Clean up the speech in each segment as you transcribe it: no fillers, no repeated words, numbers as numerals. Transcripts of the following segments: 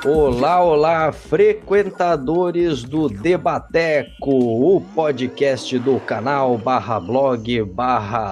Olá, olá, frequentadores do Debateco, o podcast do canal /blog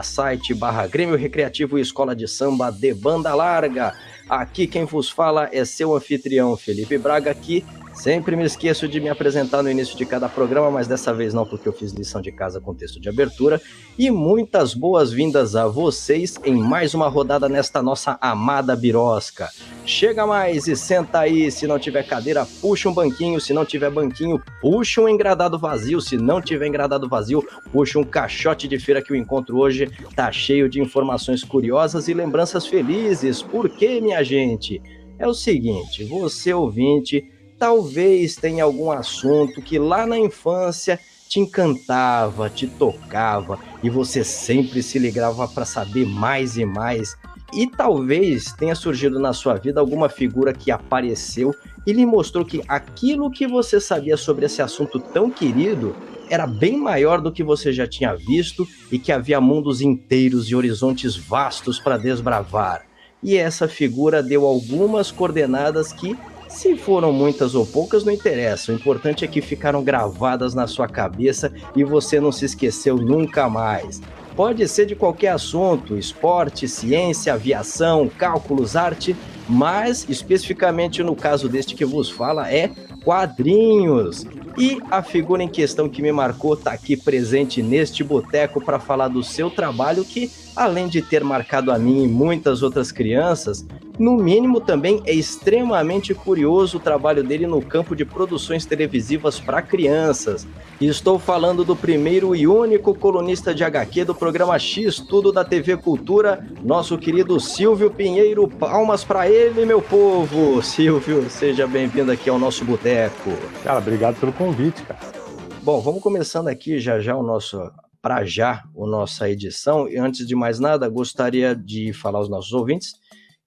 /site Grêmio Recreativo e Escola de Samba de Banda Larga. Aqui quem vos fala é seu anfitrião Felipe Braga aqui. Sempre me esqueço de me apresentar no início de cada programa, mas dessa vez não, porque eu fiz lição de casa com texto de abertura. E muitas boas-vindas a vocês em mais uma rodada nesta nossa amada birosca. Chega mais e senta aí, se não tiver cadeira, puxa um banquinho, se não tiver banquinho, puxa um engradado vazio, se não tiver engradado vazio, puxa um caixote de feira que o encontro hoje tá cheio de informações curiosas e lembranças felizes. Por quê, minha gente? É o seguinte, você ouvinte, talvez tenha algum assunto que lá na infância te encantava, te tocava e você sempre se ligava para saber mais e mais. E talvez tenha surgido na sua vida alguma figura que apareceu e lhe mostrou que aquilo que você sabia sobre esse assunto tão querido era bem maior do que você já tinha visto e que havia mundos inteiros e horizontes vastos para desbravar. E essa figura deu algumas coordenadas que, se foram muitas ou poucas, não interessa. O importante é que ficaram gravadas na sua cabeça e você não se esqueceu nunca mais. Pode ser de qualquer assunto, esporte, ciência, aviação, cálculos, arte, mas especificamente no caso deste que vos fala é quadrinhos. E a figura em questão que me marcou está aqui presente neste boteco para falar do seu trabalho que, além de ter marcado a mim e muitas outras crianças, no mínimo também é extremamente curioso o trabalho dele no campo de produções televisivas para crianças. E estou falando do primeiro e único colunista de HQ do programa X Tudo da TV Cultura, nosso querido Silvio Pinheiro. Palmas para ele, meu povo! Silvio, seja bem-vindo aqui ao nosso boteco. Cara, obrigado pelo convite, cara. Bom, vamos começando aqui já a nossa edição. E antes de mais nada, gostaria de falar aos nossos ouvintes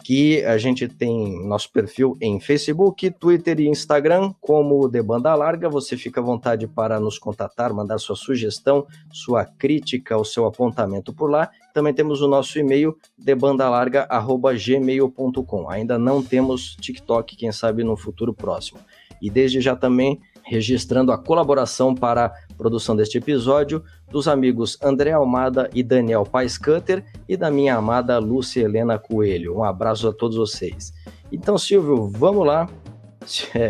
que a gente tem nosso perfil em Facebook, Twitter e Instagram como De Banda Larga. Você fica à vontade para nos contatar, mandar sua sugestão, sua crítica, o seu apontamento por lá. Também temos o nosso e-mail, debandalarga@gmail.com. Ainda não temos TikTok, quem sabe no futuro próximo. E desde já também registrando a colaboração para a produção deste episódio dos amigos André Almada e Daniel Paes Cutter e da minha amada Lúcia Helena Coelho. Um abraço a todos vocês. Então, Silvio, vamos lá.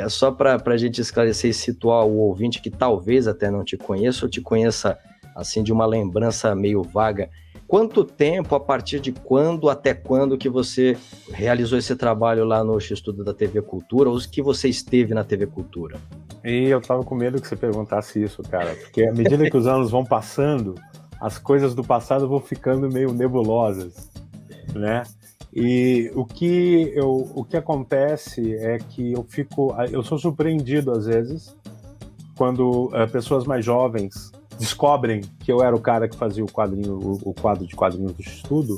Só para a gente esclarecer e situar o ouvinte que talvez até não te conheça ou te conheça assim de uma lembrança meio vaga. Quanto tempo, a partir de quando, até quando que você realizou esse trabalho lá no X-Tudo da TV Cultura, ou que você esteve na TV Cultura? E eu tava com medo que você perguntasse isso, cara, porque à medida que os anos vão passando, as coisas do passado vão ficando meio nebulosas, né? E o que acontece é que eu sou surpreendido às vezes quando pessoas mais jovens descobrem que eu era o cara que fazia o quadro de quadrinhos do X-Tudo,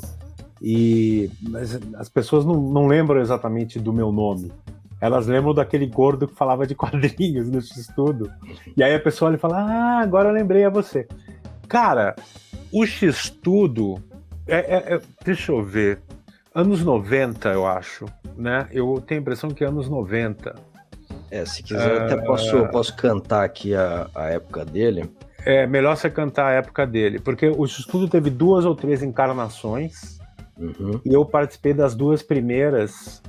mas as pessoas não lembram exatamente do meu nome. Elas lembram daquele gordo que falava de quadrinhos no X-Tudo. E aí a pessoa olha e fala, agora eu lembrei a você. Cara, o X-Tudo, deixa eu ver, anos 90, eu acho, né? Eu tenho a impressão que é anos 90. Se quiser, até posso cantar aqui a época dele. É melhor você cantar a época dele, porque o X-Tudo teve 2 ou 3 encarnações, e eu participei das 2 primeiras,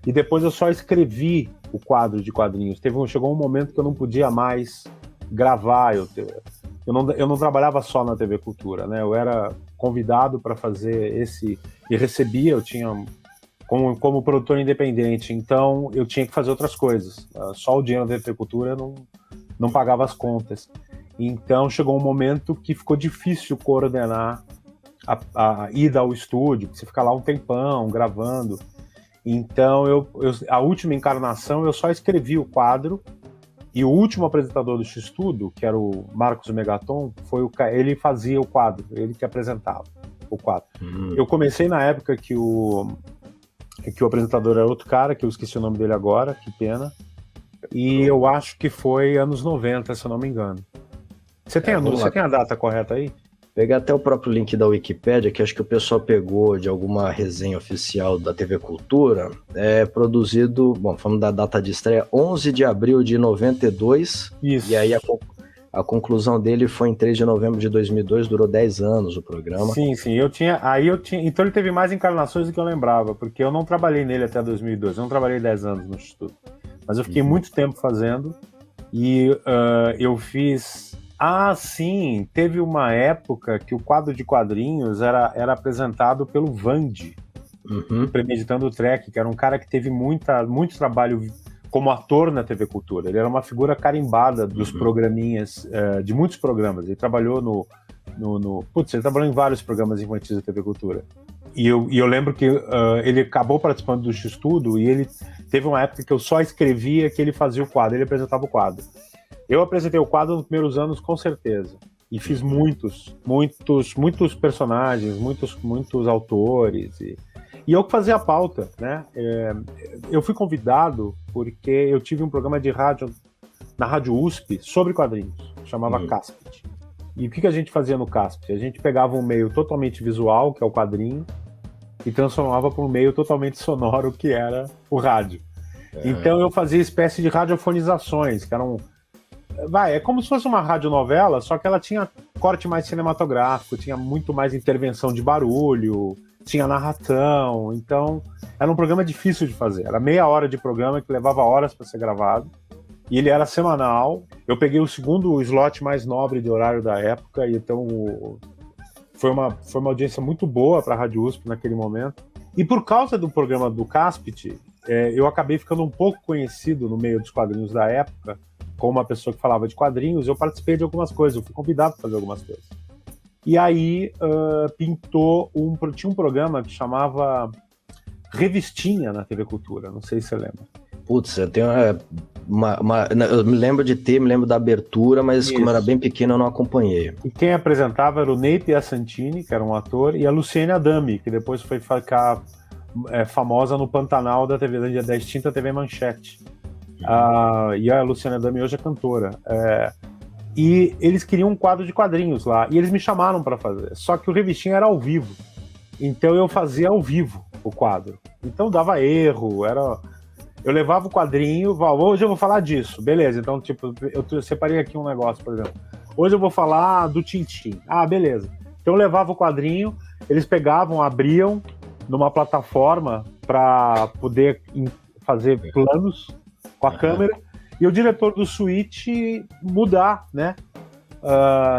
e depois eu só escrevi o quadro de quadrinhos. Chegou um momento que eu não podia mais gravar, eu não trabalhava só na TV Cultura, né? Eu era convidado para fazer e recebia, eu tinha como produtor independente, então eu tinha que fazer outras coisas. Só o dinheiro da TV Cultura não pagava as contas. Então chegou um momento que ficou difícil coordenar a ida ao estúdio, porque você fica lá um tempão gravando. Então a última encarnação eu só escrevi o quadro, e o último apresentador do X-Tudo, que era o Marcos Megaton, ele fazia o quadro, ele que apresentava o quadro. Eu comecei na época que o apresentador era outro cara, que eu esqueci o nome dele agora, que pena. E eu acho que foi anos 90, se eu não me engano. Você tem a data correta aí? Pegar até o próprio link da Wikipédia, que acho que o pessoal pegou de alguma resenha oficial da TV Cultura, produzido, bom, falando da data de estreia, 11 de abril de 92, Isso. E aí a conclusão dele foi em 3 de novembro de 2002, durou 10 anos o programa. Sim, então ele teve mais encarnações do que eu lembrava, porque eu não trabalhei nele até 2002, eu não trabalhei 10 anos no Instituto, mas eu fiquei muito tempo fazendo, e eu fiz... sim, teve uma época que o quadro de quadrinhos era apresentado pelo Vande, Premeditando o Trek, que era um cara que teve muito trabalho como ator na TV Cultura. Ele era uma figura carimbada dos programinhas, de muitos programas. Ele trabalhou ele trabalhou em vários programas infantis da TV Cultura. E eu lembro que ele acabou participando do X-Tudo, e ele teve uma época que eu só escrevia que ele fazia o quadro, ele apresentava o quadro. Eu apresentei o quadro nos primeiros anos, com certeza. E fiz muitos personagens, muitos autores. E eu que fazia a pauta, né? Eu fui convidado porque eu tive um programa de rádio na Rádio USP sobre quadrinhos, chamava Caspit. E o que a gente fazia no Caspit? A gente pegava um meio totalmente visual, que é o quadrinho, e transformava para um meio totalmente sonoro, que era o rádio. Então eu fazia espécie de radiofonizações, que eram... é como se fosse uma radionovela, só que ela tinha corte mais cinematográfico, tinha muito mais intervenção de barulho, tinha narração, então era um programa difícil de fazer. Era meia hora de programa que levava horas para ser gravado, e ele era semanal. Eu peguei o segundo slot mais nobre de horário da época, e então foi uma audiência muito boa para a Rádio USP naquele momento. E por causa do programa do Caspit, eu acabei ficando um pouco conhecido no meio dos quadrinhos da época, como uma pessoa que falava de quadrinhos. Eu participei de algumas coisas, eu fui convidado para fazer algumas coisas. E aí tinha um programa que chamava Revistinha na TV Cultura, não sei se você lembra. Putz, eu tenho eu me lembro da abertura, mas Isso. Como eu era bem pequeno eu não acompanhei. E quem apresentava era o Ney Piacentini, que era um ator, e a Luciene Adami, que depois foi ficar famosa no Pantanal da extinta TV Manchete. E a Luciana Adami hoje é cantora. E eles queriam um quadro de quadrinhos lá, e eles me chamaram para fazer. Só que o Revistinha era ao vivo, então eu fazia ao vivo o quadro. Então dava erro, eu levava o quadrinho, hoje eu vou falar disso, beleza. Então, tipo, eu separei aqui um negócio, por exemplo. Hoje eu vou falar do Tintim. Beleza. Então eu levava o quadrinho, eles pegavam, abriam numa plataforma para poder fazer planos com a câmera, e o diretor do Switch mudar, né?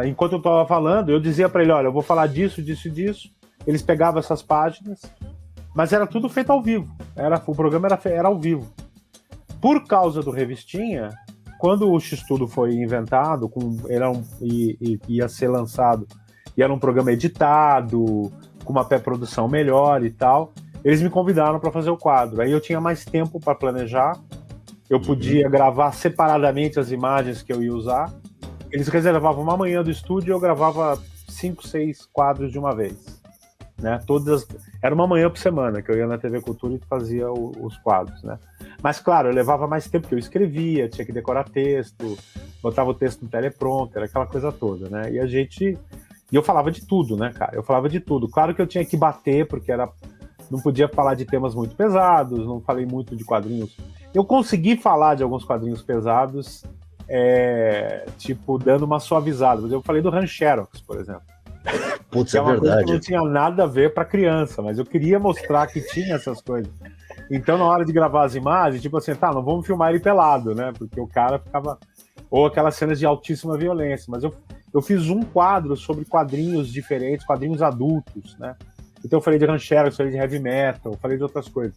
Enquanto eu estava falando, eu dizia para ele, olha, eu vou falar disso, disso e disso. Eles pegavam essas páginas, mas era tudo feito ao vivo. O programa era ao vivo. Por causa do Revistinha, quando o X-Tudo foi inventado, ia ser lançado, e era um programa editado, com uma pré-produção melhor e tal, eles me convidaram para fazer o quadro. Aí eu tinha mais tempo para planejar, eu podia gravar separadamente as imagens que eu ia usar. Eles reservavam uma manhã do estúdio e eu gravava 5, 6 quadros de uma vez. Né? Era uma manhã por semana que eu ia na TV Cultura e fazia os quadros. Né? Mas, claro, eu levava mais tempo, porque eu escrevia, tinha que decorar texto, botava o texto no teleprompter, aquela coisa toda. Né? E eu falava de tudo, né, cara? Eu falava de tudo. Claro que eu tinha que bater, porque não podia falar de temas muito pesados, não falei muito de quadrinhos. Eu consegui falar de alguns quadrinhos pesados, tipo, dando uma suavizada. Mas eu falei do Rancherox, por exemplo. Putz, é uma verdade. Coisa que não tinha nada a ver para criança, mas eu queria mostrar que tinha essas coisas. Então, na hora de gravar as imagens, tipo assim, não vamos filmar ele pelado, né? Porque o cara ficava... Ou aquelas cenas de altíssima violência. Mas eu fiz um quadro sobre quadrinhos diferentes, quadrinhos adultos, né? Então eu falei de Rancherox, falei de heavy metal, falei de outras coisas.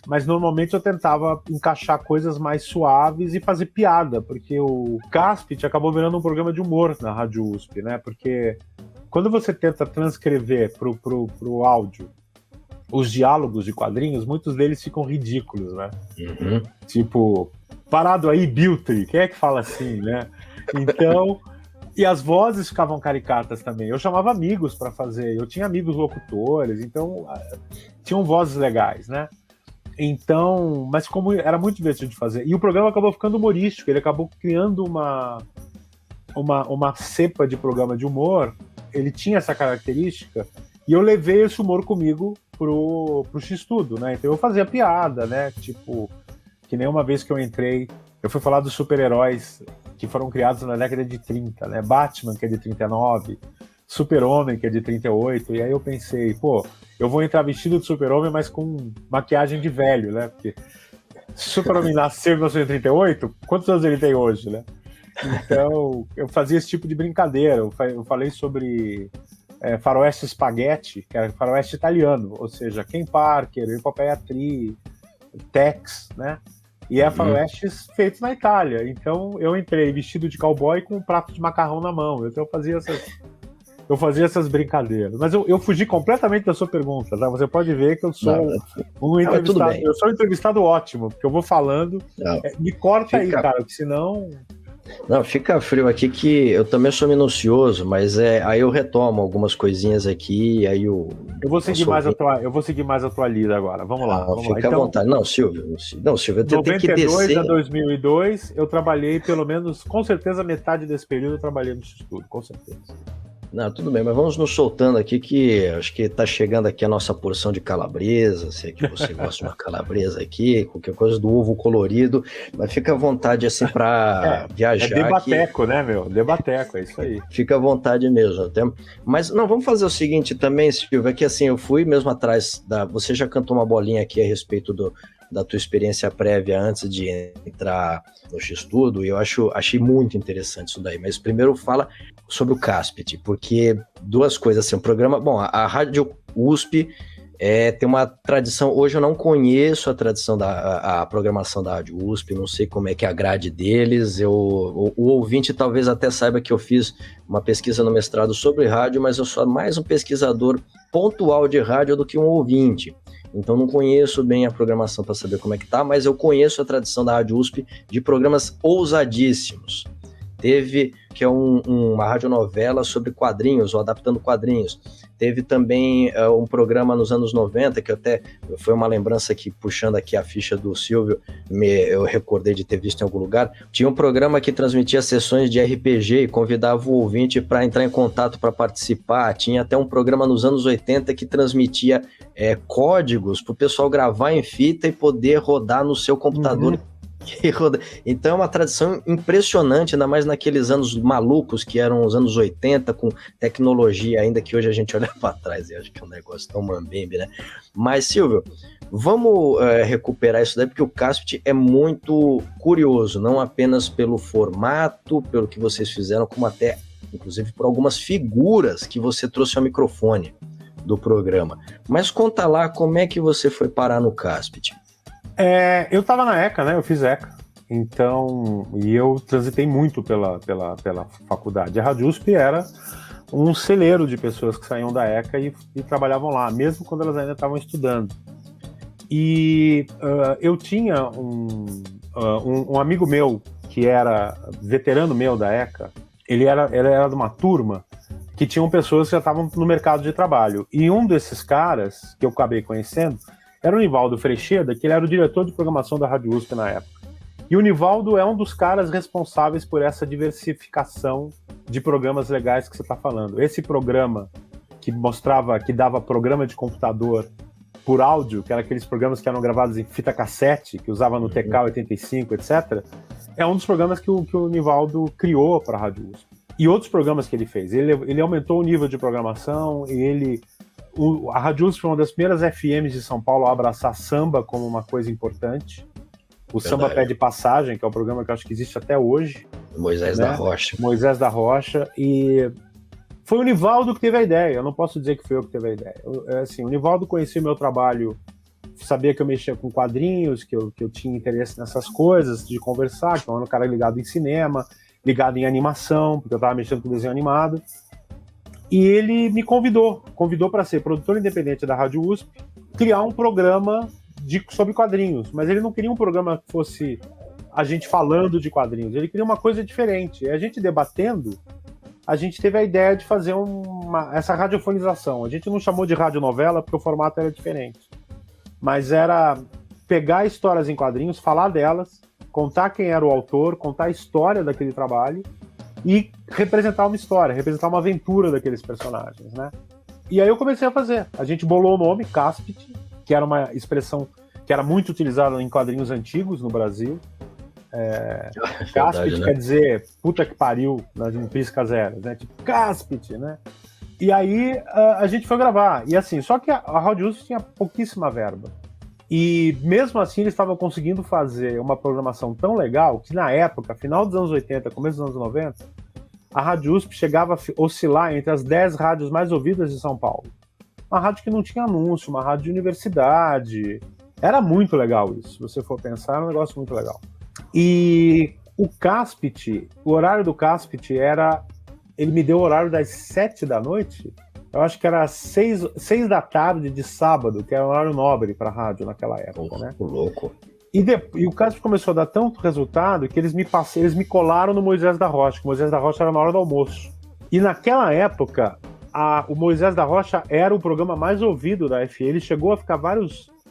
Mas normalmente eu tentava encaixar coisas mais suaves e fazer piada, porque o Caspit acabou virando um programa de humor na Rádio USP, né? Porque quando você tenta transcrever pro áudio os diálogos de quadrinhos, muitos deles ficam ridículos, né? Tipo, parado aí, Biltri, quem é que fala assim, né? Então... E as vozes ficavam caricatas também. Eu chamava amigos para fazer, eu tinha amigos locutores, então tinham vozes legais, né? Então, mas como era muito divertido de fazer. E o programa acabou ficando humorístico, ele acabou criando uma cepa de programa de humor ele tinha essa característica, e eu levei esse humor comigo pro X-Tudo, né? Então eu fazia piada, né? Tipo, que nem uma vez que eu entrei, eu fui falar dos super-heróis que foram criados na década de 30, né? Batman, que é de 39, Super-Homem, que é de 38, e aí eu pensei, pô, eu vou entrar vestido de Super-Homem, mas com maquiagem de velho, né? Porque se o Super-Homem nasceu em 1938, quantos anos ele tem hoje, né? Então, eu fazia esse tipo de brincadeira. Eu falei sobre faroeste spaghetti, que era faroeste italiano, ou seja, Ken Parker, Epopeia Tree, Tex, né? E é faroestes feitos na Itália. Então, eu entrei vestido de cowboy com um prato de macarrão na mão. Então, eu fazia essas brincadeiras. Mas eu fugi completamente da sua pergunta, tá? Você pode ver que eu sou um entrevistado. Eu sou um entrevistado ótimo, porque eu vou falando. Me corta aí, cara, porque senão. Não, fica frio aqui que eu também sou minucioso, mas aí eu retomo algumas coisinhas aqui, aí eu vou seguir mais a tua lida agora. Vamos lá. Fica à vontade. Não, Silvio, eu tenho que descer. 92 a 2002, eu trabalhei pelo menos, com certeza, metade desse período eu trabalhei no X-Tudo, com certeza. Não, tudo bem, mas vamos nos soltando aqui que acho que tá chegando aqui a nossa porção de calabresa, sei que você gosta de uma calabresa aqui, qualquer coisa do ovo colorido, mas fica à vontade assim para viajar. É debateco, né, meu? Debateco, é isso aí. Fica à vontade mesmo. Até. Mas não, vamos fazer o seguinte também, Silvio, é que assim, eu fui mesmo atrás você já cantou uma bolinha aqui a respeito da tua experiência prévia antes de entrar no X-Tudo, e eu achei muito interessante isso daí, mas primeiro fala sobre o Caspit, porque duas coisas assim, o programa, bom, a Rádio USP tem uma tradição, hoje eu não conheço a tradição a programação da Rádio USP, não sei como é que é a grade deles, o ouvinte talvez até saiba que eu fiz uma pesquisa no mestrado sobre rádio, mas eu sou mais um pesquisador pontual de rádio do que um ouvinte. Então não conheço bem a programação para saber como é que tá, mas eu conheço a tradição da Rádio USP de programas ousadíssimos. Teve, que é uma radionovela sobre quadrinhos, ou adaptando quadrinhos. Teve também um programa nos anos 90, que até foi uma lembrança que, puxando aqui a ficha do Silvio, eu recordei de ter visto em algum lugar. Tinha um programa que transmitia sessões de RPG e convidava o ouvinte para entrar em contato para participar. Tinha até um programa nos anos 80 que transmitia códigos para o pessoal gravar em fita e poder rodar no seu computador. Então é uma tradição impressionante, ainda mais naqueles anos malucos que eram os anos 80, com tecnologia ainda que hoje a gente olha para trás e acha que é um negócio tão mambembe, né? Mas, Silvio, vamos recuperar isso daí, porque o Caspit é muito curioso, não apenas pelo formato, pelo que vocês fizeram, como até, inclusive, por algumas figuras que você trouxe ao microfone do programa. Mas conta lá como é que você foi parar no Caspit. Eu estava na ECA, né? Eu fiz ECA. Então, e eu transitei muito pela faculdade. A Rádio USP era um celeiro de pessoas que saíam da ECA e trabalhavam lá, mesmo quando elas ainda estavam estudando. E eu tinha um amigo meu, que era veterano meu da ECA, ele era de uma turma que tinham pessoas que já estavam no mercado de trabalho. E um desses caras, que eu acabei conhecendo, era o Nivaldo Frecheda, que ele era o diretor de programação da Rádio USP na época. E o Nivaldo é um dos caras responsáveis por essa diversificação de programas legais que você está falando. Esse programa que dava programa de computador por áudio, que eram aqueles programas que eram gravados em fita cassete, que usava no TK-85, etc., é um dos programas que o Nivaldo criou para a Rádio USP. E outros programas que ele fez. Ele aumentou o nível de programação e a Rádio USP foi uma das primeiras FMs de São Paulo a abraçar samba como uma coisa importante. O Samba Pede Passagem, que é um programa que eu acho que existe até hoje. Moisés da Rocha. Moisés da Rocha. E foi o Nivaldo que teve a ideia. Eu não posso dizer que foi eu que teve a ideia. O Nivaldo conhecia o meu trabalho, sabia que eu mexia com quadrinhos, que eu tinha interesse nessas coisas, de conversar, que eu era um cara ligado em cinema, ligado em animação, porque eu estava mexendo com desenho animado. E ele me convidou para ser produtor independente da Rádio USP, criar um programa sobre quadrinhos, mas ele não queria um programa que fosse a gente falando de quadrinhos, ele queria uma coisa diferente. E a gente debatendo, a gente teve a ideia de fazer essa radiofonização. A gente não chamou de radionovela porque o formato era diferente, mas era pegar histórias em quadrinhos, falar delas, contar quem era o autor, contar a história daquele trabalho e representar uma história, representar uma aventura daqueles personagens, né? E aí eu comecei a fazer. A gente bolou o nome, Caspit, que era uma expressão que era muito utilizada em quadrinhos antigos no Brasil. Caspit, né? Quer dizer, puta que pariu, em piscas eras, né? Tipo, Caspit, né? E aí a gente foi gravar. E assim, só que a Rádio USP tinha pouquíssima verba. E mesmo assim eles estavam conseguindo fazer uma programação tão legal que na época, final dos anos 80, começo dos anos 90, a Rádio USP chegava a oscilar entre as 10 rádios mais ouvidas de São Paulo. Uma rádio que não tinha anúncio, uma rádio de universidade. Era muito legal isso, se você for pensar, era um negócio muito legal. E o Caspit, o horário do Caspit era... Ele me deu o horário das 7 da noite, eu acho que era 6 da tarde de sábado, que era um horário nobre para rádio naquela época, né? Louco. E o Caspit começou a dar tanto resultado que eles me colaram no Moisés da Rocha, que o Moisés da Rocha era na hora do almoço. E naquela época, o Moisés da Rocha era o programa mais ouvido da FM. Ele chegou a ficar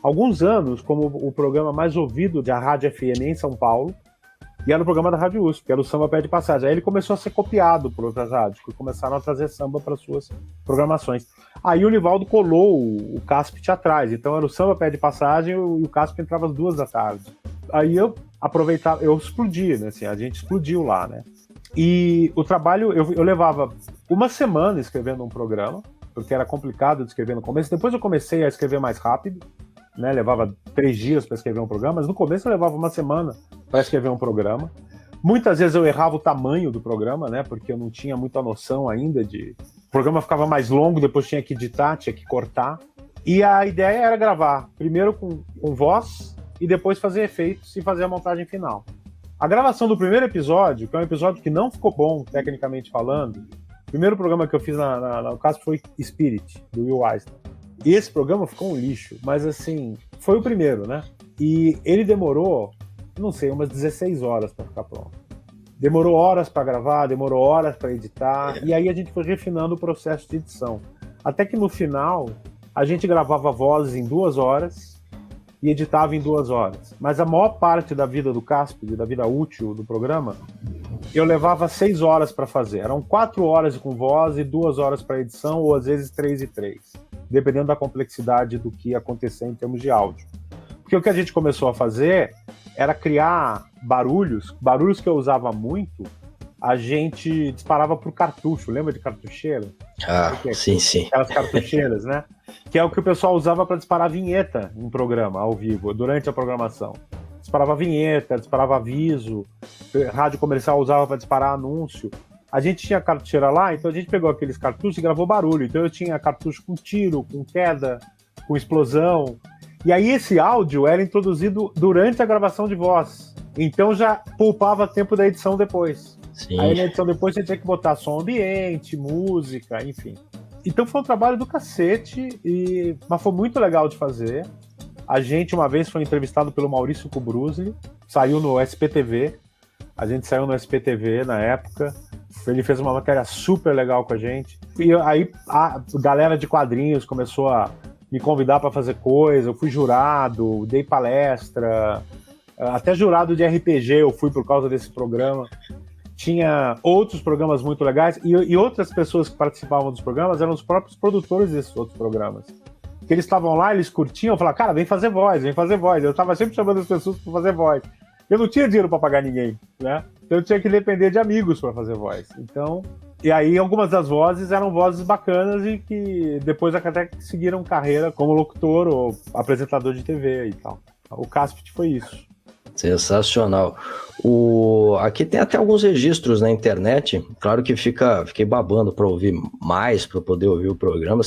alguns anos como o programa mais ouvido da Rádio FM em São Paulo. E era o programa da Rádio USP, que era o Samba Pé de Passagem. Aí ele começou a ser copiado por outras rádios, que começaram a trazer samba para suas programações. Aí o Nivaldo colou o Caspit atrás, então era o Samba Pé de Passagem e o Caspit entrava às 2 da tarde. Aí eu aproveitava, eu explodi, né? Assim, a gente explodiu lá, né? E o trabalho, eu levava uma semana escrevendo um programa, porque era complicado de escrever no começo. Depois eu comecei a escrever mais rápido, né, levava 3 dias para escrever um programa, mas no começo eu levava uma semana para escrever um programa. Muitas vezes eu errava o tamanho do programa, né, porque eu não tinha muita noção ainda de... O programa ficava mais longo, depois tinha que editar, tinha que cortar. E a ideia era gravar, primeiro com voz, e depois fazer efeitos e fazer a montagem final. A gravação do primeiro episódio, que é um episódio que não ficou bom, tecnicamente falando, o primeiro programa que eu fiz no caso foi Spirit, do Will Eisner. E esse programa ficou um lixo, mas assim, foi o primeiro, né? E ele demorou, não sei, umas 16 horas para ficar pronto. Demorou horas para gravar, demorou horas para editar, e aí a gente foi refinando o processo de edição. Até que no final, a gente gravava vozes em 2 horas e editava em 2 horas. Mas a maior parte da vida do Caspit, da vida útil do programa, eu levava 6 horas para fazer. Eram 4 horas com voz e 2 horas para edição, ou às vezes 3 e 3. Dependendo da complexidade do que ia acontecer em termos de áudio. Porque o que a gente começou a fazer era criar barulhos que eu usava muito, a gente disparava por cartucho, lembra de cartucheira? Sim. Aquelas cartucheiras, né? Que é o que o pessoal usava para disparar vinheta em programa, ao vivo, durante a programação. Disparava vinheta, disparava aviso, rádio comercial usava para disparar anúncio. A gente tinha cartucheira lá, então a gente pegou aqueles cartuchos e gravou barulho. Então eu tinha cartucho com tiro, com queda, com explosão. E aí esse áudio era introduzido durante a gravação de voz. Então já poupava tempo da edição depois. Sim. Aí na edição depois você tinha que botar som ambiente, música, enfim. Então foi um trabalho do cacete, mas foi muito legal de fazer. A gente uma vez foi entrevistado pelo Maurício Kubrusli, saiu no SPTV. A gente saiu no SPTV na época. Ele fez uma matéria super legal com a gente. E aí a galera de quadrinhos começou a me convidar para fazer coisa. Eu fui jurado, dei palestra, até jurado de RPG eu fui por causa desse programa. Tinha outros programas muito legais e outras pessoas que participavam dos programas eram os próprios produtores desses outros programas. Que eles estavam lá, eles curtiam, falavam, cara, vem fazer voz. Eu estava sempre chamando as pessoas para fazer voz. Eu não tinha dinheiro para pagar ninguém, né? Então eu tinha que depender de amigos para fazer voz. Então, e aí algumas das vozes eram vozes bacanas e que depois até seguiram carreira como locutor ou apresentador de TV e tal. O Caspit foi isso. Sensacional. Aqui tem até alguns registros na internet. Claro que fiquei babando para ouvir mais, para poder ouvir o programa.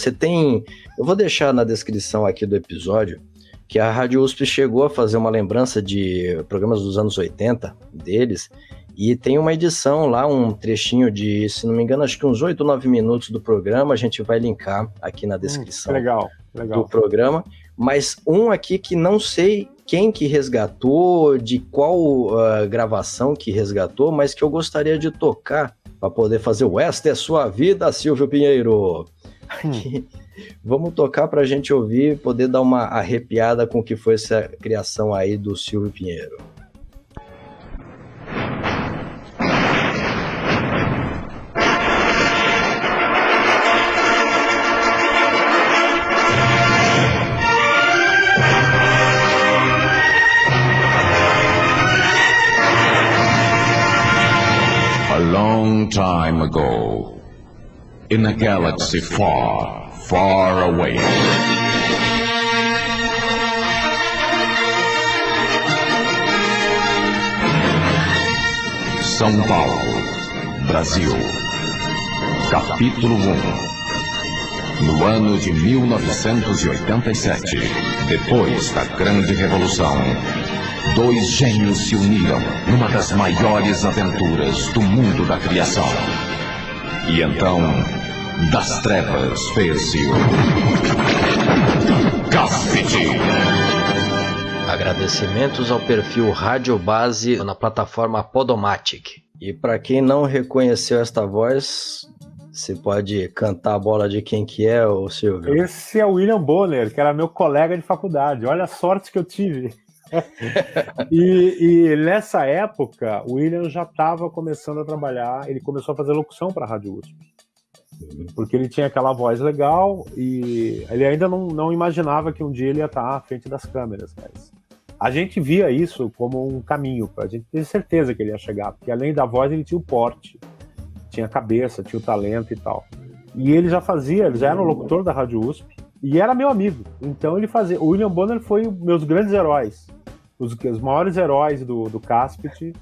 Eu vou deixar na descrição aqui do episódio que a Rádio USP chegou a fazer uma lembrança de programas dos anos 80 deles, e tem uma edição lá, um trechinho de, se não me engano, acho que uns 8 ou 9 minutos do programa, a gente vai linkar aqui na descrição legal. do programa, mas um aqui que não sei quem que resgatou, de qual gravação que resgatou, mas que eu gostaria de tocar para poder fazer o Esta é Sua Vida, Silvio Pinheiro. Aqui. Vamos tocar para a gente ouvir, poder dar uma arrepiada com o que foi essa criação aí do Silvio Pinheiro. long time ago, in a galaxy far, far away. São Paulo, Brasil. Capítulo 1. No ano de 1987, depois da Grande Revolução, dois gênios se uniram numa das maiores aventuras do mundo da criação. E então, das trevas fez-se o Caspity. Agradecimentos ao perfil Rádio Base na plataforma Podomatic. E para quem não reconheceu esta voz, você pode cantar a bola de quem que é, ô Silvio? Esse é o William Bonner, que era meu colega de faculdade. Olha a sorte que eu tive. E nessa época, o William já estava começando a trabalhar, ele começou a fazer locução para a Rádio USP. Porque ele tinha aquela voz legal e ele ainda não imaginava que um dia ele ia estar à frente das câmeras. Mas a gente via isso como um caminho, a gente tinha certeza que ele ia chegar, porque além da voz ele tinha o porte, tinha a cabeça, tinha o talento e tal. E ele já era o locutor da Rádio USP e era meu amigo. Então ele fazia. O William Bonner foi meus grandes heróis. Os maiores heróis do Caspity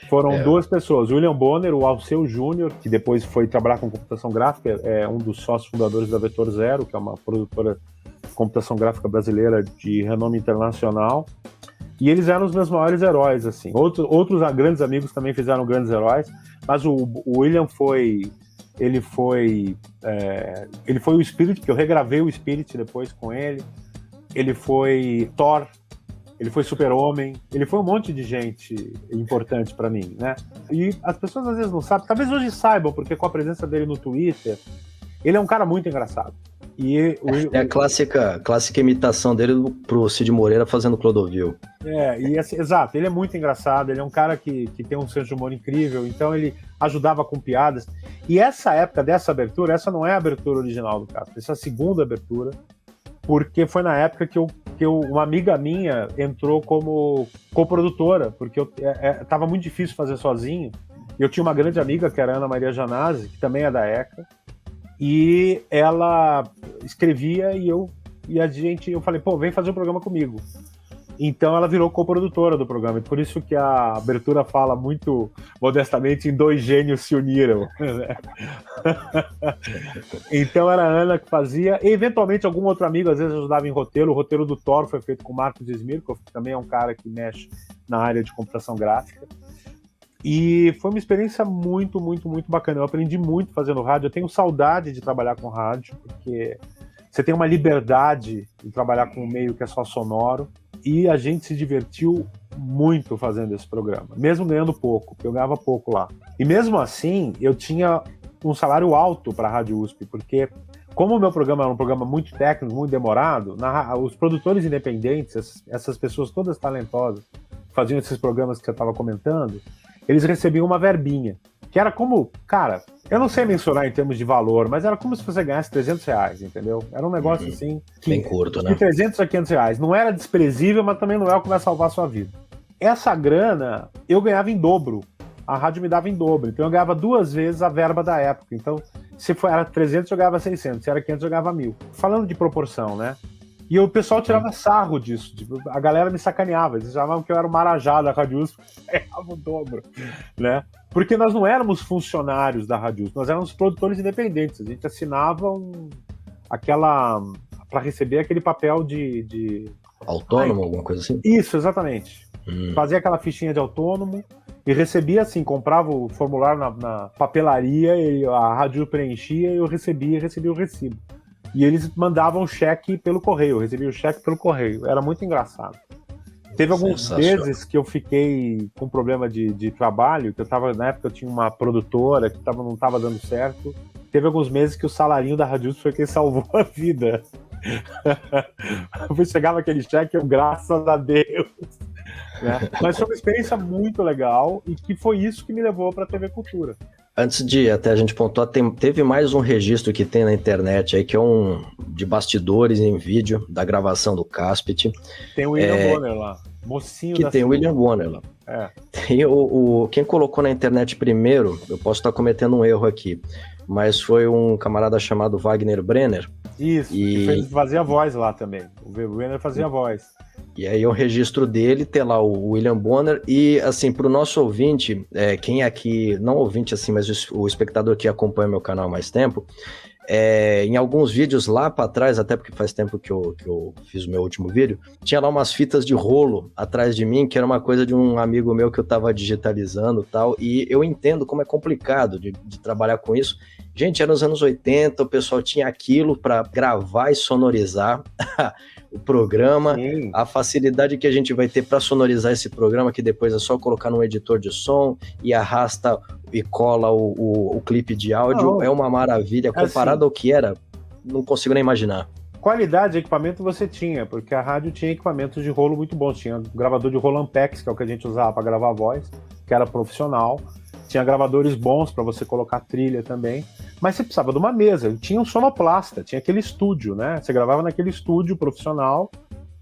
foram duas pessoas, o William Bonner, o Alceu Júnior, que depois foi trabalhar com computação gráfica, é um dos sócios fundadores da Vetor Zero, que é uma produtora de computação gráfica brasileira de renome internacional, e eles eram os meus maiores heróis, assim. Outros grandes amigos também fizeram grandes heróis, mas o William ele foi o Spirit, que eu regravei o Spirit depois com ele, ele foi Thor, ele foi Super-Homem, ele foi um monte de gente importante pra mim, né? E as pessoas às vezes não sabem, talvez hoje saibam, porque com a presença dele no Twitter, ele é um cara muito engraçado. É a clássica imitação dele pro Cid Moreira fazendo Clodovil. Exato, ele é muito engraçado, ele é um cara que tem um senso de humor incrível, então ele ajudava com piadas. E essa época dessa abertura, essa não é a abertura original do Castro, essa é a segunda abertura, porque foi na época que uma amiga minha entrou como coprodutora, porque tava muito difícil fazer sozinho. Eu tinha uma grande amiga, que era a Ana Maria Janazzi, que também é da ECA, e ela escrevia e eu falei, pô, vem fazer um programa comigo. Então ela virou coprodutora do programa, e por isso que a abertura fala muito modestamente em dois gênios se uniram. Então era a Ana que fazia, e eventualmente algum outro amigo às vezes ajudava em roteiro. O roteiro do Thor foi feito com o Marcos Smirkov, que também é um cara que mexe na área de computação gráfica. E foi uma experiência muito, muito, muito bacana. Eu aprendi muito fazendo rádio. Eu tenho saudade de trabalhar com rádio, porque você tem uma liberdade de trabalhar com um meio que é só sonoro. E a gente se divertiu muito fazendo esse programa, mesmo ganhando pouco, porque eu ganhava pouco lá. E mesmo assim, eu tinha um salário alto para a Rádio USP, porque como o meu programa era um programa muito técnico, muito demorado, os produtores independentes, essas pessoas todas talentosas, que faziam esses programas que você estava comentando, eles recebiam uma verbinha, que era como, cara, eu não sei mensurar em termos de valor, mas era como se você ganhasse R$300, entendeu? Era um negócio assim... Bem curto, né? De R$300 a R$500. Não era desprezível, mas também não é o que vai salvar a sua vida. Essa grana, eu ganhava em dobro. A rádio me dava em dobro. Então eu ganhava 2 vezes a verba da época. Então, se era 300, eu ganhava 600. Se era 500, eu ganhava 1.000. Falando de proporção, né? E o pessoal tirava sarro disso. Tipo, a galera me sacaneava. Eles chamavam que eu era o Marajá da Rádio USP. Ganhava o dobro, né? Porque nós não éramos funcionários da Rádio USP. Nós éramos produtores independentes. A gente assinava para receber aquele papel de... Autônomo, alguma coisa assim? Isso, exatamente. Fazia aquela fichinha de autônomo e recebia assim, comprava o formulário na papelaria, e a rádio preenchia e eu recebia o recibo. E eles mandavam o cheque pelo correio, eu recebia o cheque pelo correio. Era muito engraçado. Teve alguns meses que eu fiquei com problema de trabalho, que na época eu tinha uma produtora que não estava dando certo. Teve alguns meses que o salarinho da Rádio USP foi quem salvou a vida. Chegava aquele cheque, graças a Deus. Né? Mas foi uma experiência muito legal e que foi isso que me levou para a TV Cultura. Antes de até a gente pontuar, teve mais um registro que tem na internet aí, que é um de bastidores em vídeo da gravação do Caspit. Tem o William Bonner lá, mocinho que da tem o William Bonner lá. Tem quem colocou na internet primeiro, eu posso estar cometendo um erro aqui, mas foi um camarada chamado Wagner Brenner. Isso, que fazia voz lá também. O Brenner fazia voz. E aí o registro dele, tem lá o William Bonner, e assim, para o nosso ouvinte, quem é aqui, não ouvinte assim, mas o espectador que acompanha meu canal há mais tempo, em alguns vídeos lá para trás, até porque faz tempo que eu fiz o meu último vídeo, tinha lá umas fitas de rolo atrás de mim, que era uma coisa de um amigo meu que eu estava digitalizando e tal, e eu entendo como é complicado de trabalhar com isso. Gente, era nos anos 80, o pessoal tinha aquilo para gravar e sonorizar o programa, sim, a facilidade que a gente vai ter para sonorizar esse programa, que depois é só colocar num editor de som e arrasta e cola o clipe de áudio, é uma maravilha, comparado ao que era, não consigo nem imaginar. Qualidade de equipamento você tinha, porque a rádio tinha equipamentos de rolo muito bons, tinha gravador de rolo Ampex, que é o que a gente usava para gravar a voz, que era profissional, tinha gravadores bons para você colocar trilha também, mas você precisava de uma mesa, tinha um sonoplasta, tinha aquele estúdio, né? Você gravava naquele estúdio profissional,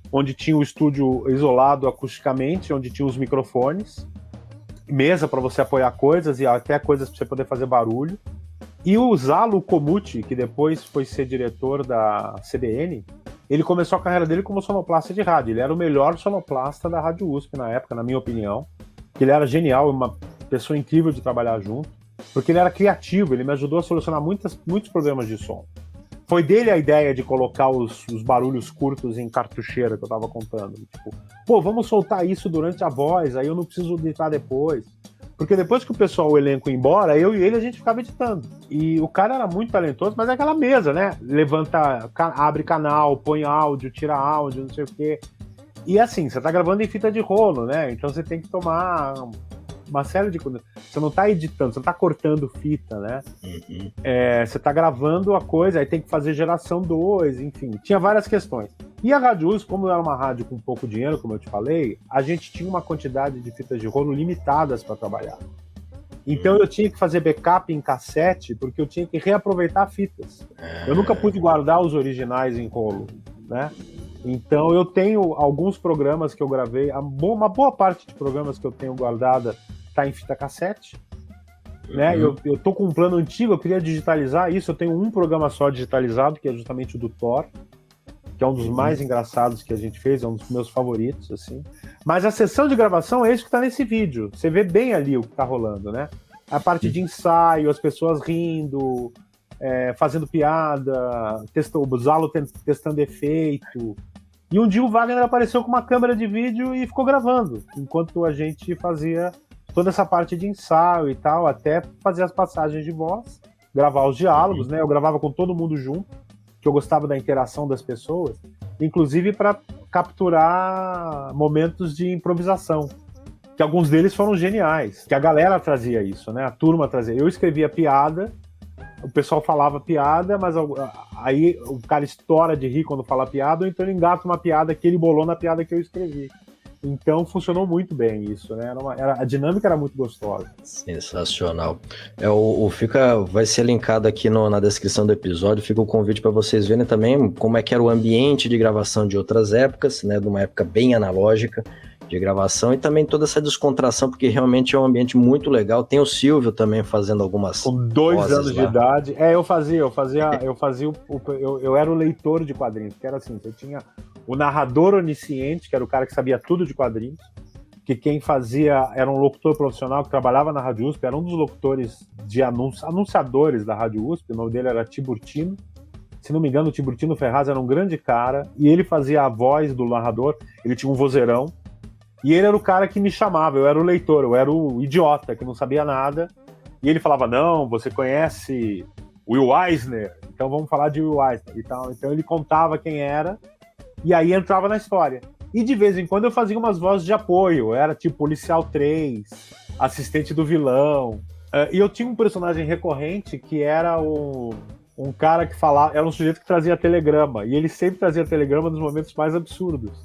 onde tinha o estúdio isolado acusticamente, onde tinha os microfones, mesa para você apoiar coisas e até coisas para você poder fazer barulho. E o Zalo Komuti, que depois foi ser diretor da CBN, ele começou a carreira dele como sonoplasta de rádio. Ele era o melhor sonoplasta da Rádio USP na época, na minha opinião. Ele era genial, uma pessoa incrível de trabalhar junto, porque ele era criativo, ele me ajudou a solucionar muitos problemas de som. Foi dele a ideia de colocar os barulhos curtos em cartucheira que eu tava contando. Tipo, pô, vamos soltar isso durante a voz, aí eu não preciso editar depois. Porque depois que o elenco ia embora, eu e ele a gente ficava editando. E o cara era muito talentoso, mas é aquela mesa, né? Levanta, abre canal, põe áudio, tira áudio, não sei o quê. E assim, você tá gravando em fita de rolo, né? Então você tem que tomar uma série de coisas. Você não tá editando, você não tá cortando fita, né? Uhum. Você tá gravando a coisa, aí tem que fazer geração 2, enfim. Tinha várias questões. E a Rádio USP, como era uma rádio com pouco dinheiro, como eu te falei, a gente tinha uma quantidade de fitas de rolo limitadas para trabalhar. Então eu tinha que fazer backup em cassete, porque eu tinha que reaproveitar fitas. Eu nunca pude guardar os originais em rolo, né? Então eu tenho alguns programas que eu gravei, uma boa parte de programas que eu tenho guardada está em fita cassete, né? Eu tô com um plano antigo, eu queria digitalizar isso, eu tenho um programa só digitalizado, que é justamente o do Thor, que é um dos mais engraçados que a gente fez, é um dos meus favoritos, assim. Mas a sessão de gravação é isso que tá nesse vídeo, você vê bem ali o que tá rolando, né? A parte de ensaio, as pessoas rindo, fazendo piada, o Zalo testando efeito. E um dia o Wagner apareceu com uma câmera de vídeo e ficou gravando, enquanto a gente fazia toda essa parte de ensaio e tal, até fazer as passagens de voz, gravar os diálogos, né? Eu gravava com todo mundo junto, que eu gostava da interação das pessoas, inclusive para capturar momentos de improvisação, que alguns deles foram geniais, que a galera trazia isso, né? A turma trazia. Eu escrevia piada, o pessoal falava piada, mas aí o cara estoura de rir quando fala piada, ou então ele engata uma piada que ele bolou na piada que eu escrevi. Então funcionou muito bem isso, né? A dinâmica era muito gostosa. Sensacional. Vai ser linkado aqui na descrição do episódio, fica o convite para vocês verem também como é que era o ambiente de gravação de outras épocas, né? De uma época bem analógica de gravação, e também toda essa descontração, porque realmente é um ambiente muito legal. Tem o Silvio também fazendo algumas com 2 anos de idade. Eu era o leitor de quadrinhos, que era assim, você tinha o narrador onisciente, que era o cara que sabia tudo de quadrinhos, que quem fazia era um locutor profissional que trabalhava na Rádio USP, era um dos locutores de anunciadores da Rádio USP, o nome dele era Tiburtino. Se não me engano, o Tiburtino Ferraz era um grande cara, e ele fazia a voz do narrador, ele tinha um vozeirão, e ele era o cara que me chamava, eu era o leitor, eu era o idiota que não sabia nada, e ele falava, não, você conhece Will Eisner? Então vamos falar de Will Eisner e tal. Então ele contava quem era, e aí entrava na história. E de vez em quando eu fazia umas vozes de apoio, era tipo Policial 3, assistente do vilão, e eu tinha um personagem recorrente que era um cara que falava, era um sujeito que trazia telegrama, e ele sempre trazia telegrama nos momentos mais absurdos.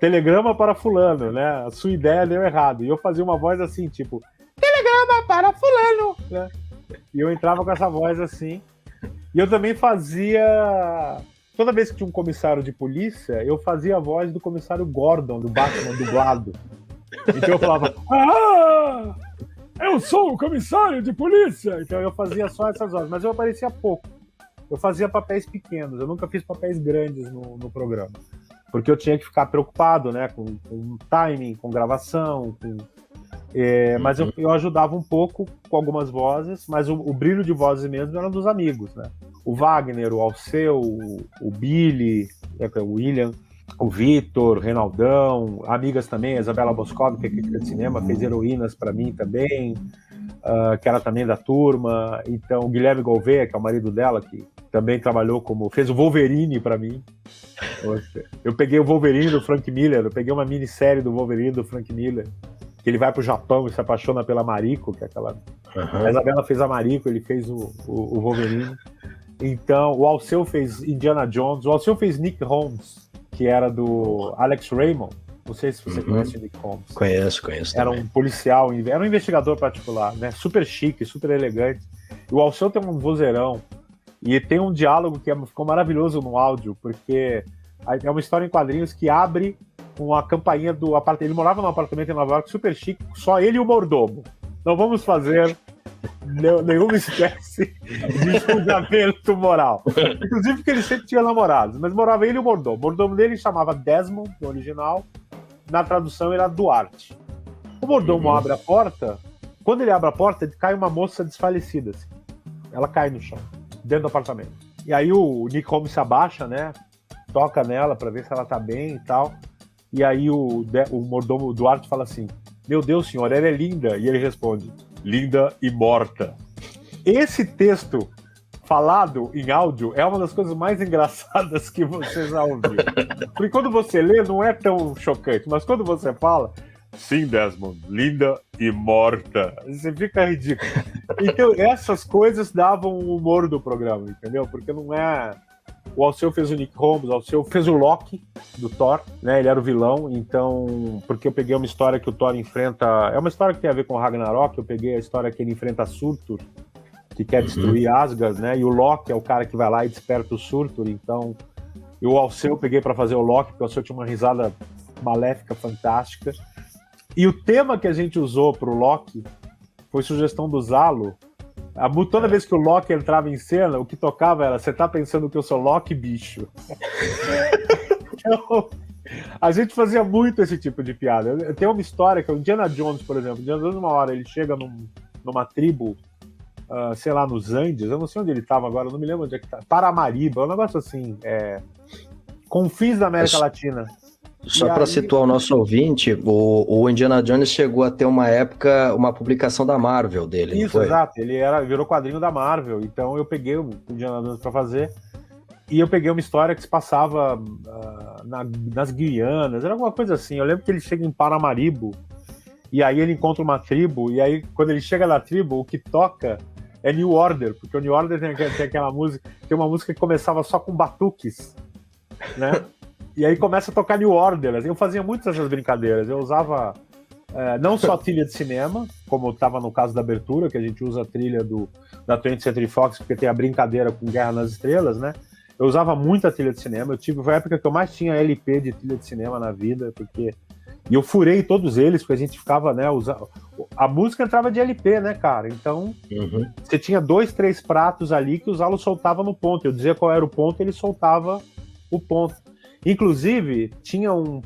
Telegrama para fulano, né? A sua ideia deu errado. E eu fazia uma voz assim, tipo, telegrama para fulano, né? E eu entrava com essa voz assim. E eu também fazia... Toda vez que tinha um comissário de polícia, eu fazia a voz do comissário Gordon, do Batman dublado. Então eu falava, eu sou o comissário de polícia! Então eu fazia só essas vozes, mas eu aparecia pouco. Eu fazia papéis pequenos, eu nunca fiz papéis grandes no programa. Porque eu tinha que ficar preocupado, né, com timing, com gravação, mas eu ajudava um pouco com algumas vozes, mas o brilho de vozes mesmo era dos amigos, né? O Wagner, o Alceu, o Billy, o William, o Vitor, o Reinaldão, amigas também, a Isabela Boscov, que é crítica de cinema, fez Heroínas para mim também, que era também da turma. Então, o Guilherme Gouveia, que é o marido dela, que também trabalhou fez o Wolverine para mim. Eu peguei o Wolverine do Frank Miller, eu peguei uma minissérie do Wolverine do Frank Miller, que ele vai pro Japão e se apaixona pela Mariko, que é aquela... A Isabela fez a Mariko, ele fez o Wolverine. Então, o Alceu fez Indiana Jones, o Alceu fez Nick Holmes, que era do Alex Raymond. Não sei se você conhece o Nick Holmes. Conheço Era também. Um policial, era um investigador particular, né? Super chique, super elegante. E o Alceu tem um vozeirão. E tem um diálogo que ficou maravilhoso no áudio, porque é uma história em quadrinhos que abre com a campainha do apartamento. Ele morava num apartamento em Nova York super chique, só ele e o mordomo. Não vamos fazer nenhuma espécie de julgamento moral. Inclusive porque ele sempre tinha namorados, mas morava ele e o mordomo. O mordomo dele chamava Desmond, no original. Na tradução era Duarte. O mordomo abre a porta. Quando ele abre a porta, cai uma moça desfalecida. Assim. Ela cai no chão, dentro do apartamento. E aí o Nick Holmes se abaixa, né? Toca nela pra ver se ela tá bem e tal. E aí o mordomo Duarte fala assim: meu Deus, senhor, ela é linda. E ele responde: linda e morta. Esse texto falado em áudio é uma das coisas mais engraçadas que você já ouviu. Porque quando você lê, não é tão chocante, mas quando você fala, sim, Desmond, linda e morta, você fica ridículo. Então, essas coisas davam o humor do programa, entendeu? Porque não é... O Alceu fez o Nick Holmes, o Alceu fez o Loki do Thor, né? Ele era o vilão, então... Porque eu peguei uma história que o Thor enfrenta... É uma história que tem a ver com o Ragnarok, eu peguei a história que ele enfrenta Surtur, que quer destruir Asgard, né? E o Loki é o cara que vai lá e desperta o Surtur, então... E o Alceu eu peguei pra fazer o Loki, porque o Alceu tinha uma risada maléfica, fantástica. E o tema que a gente usou pro Loki foi sugestão do Zalo. Toda vez que o Loki entrava em cena, o que tocava era: você tá pensando que eu sou Loki, bicho? Então, a gente fazia muito esse tipo de piada. Tem uma história que é o Indiana Jones, por exemplo. Indiana Jones, uma hora, ele chega numa tribo, sei lá, nos Andes, eu não sei onde ele estava agora, eu não me lembro onde é que tá. Paramaribo, é um negócio assim, confins da América Latina. Só para situar o nosso ouvinte, o Indiana Jones chegou a ter uma época, uma publicação da Marvel dele. Isso, não foi? Exato, ele virou quadrinho da Marvel, então eu peguei o Indiana Jones para fazer, e eu peguei uma história que se passava nas Guianas, era alguma coisa assim. Eu lembro que ele chega em Paramaribo, e aí ele encontra uma tribo, e aí quando ele chega na tribo, o que toca é New Order, porque o New Order tem aquela música, tem uma música que começava só com batuques, né? E aí começa a tocar New Order. Eu fazia muitas dessas brincadeiras. Eu usava não só trilha de cinema, como estava no caso da abertura, que a gente usa a trilha da 20th Century Fox, porque tem a brincadeira com Guerra nas Estrelas, né? Eu usava muita trilha de cinema. Foi a época que eu mais tinha LP de trilha de cinema na vida, porque... E eu furei todos eles, porque a gente ficava, né, a música entrava de LP, né, cara? Então, você tinha 2, 3 pratos ali que o Zalo soltava no ponto. Eu dizia qual era o ponto, ele soltava o ponto. Inclusive, tinha um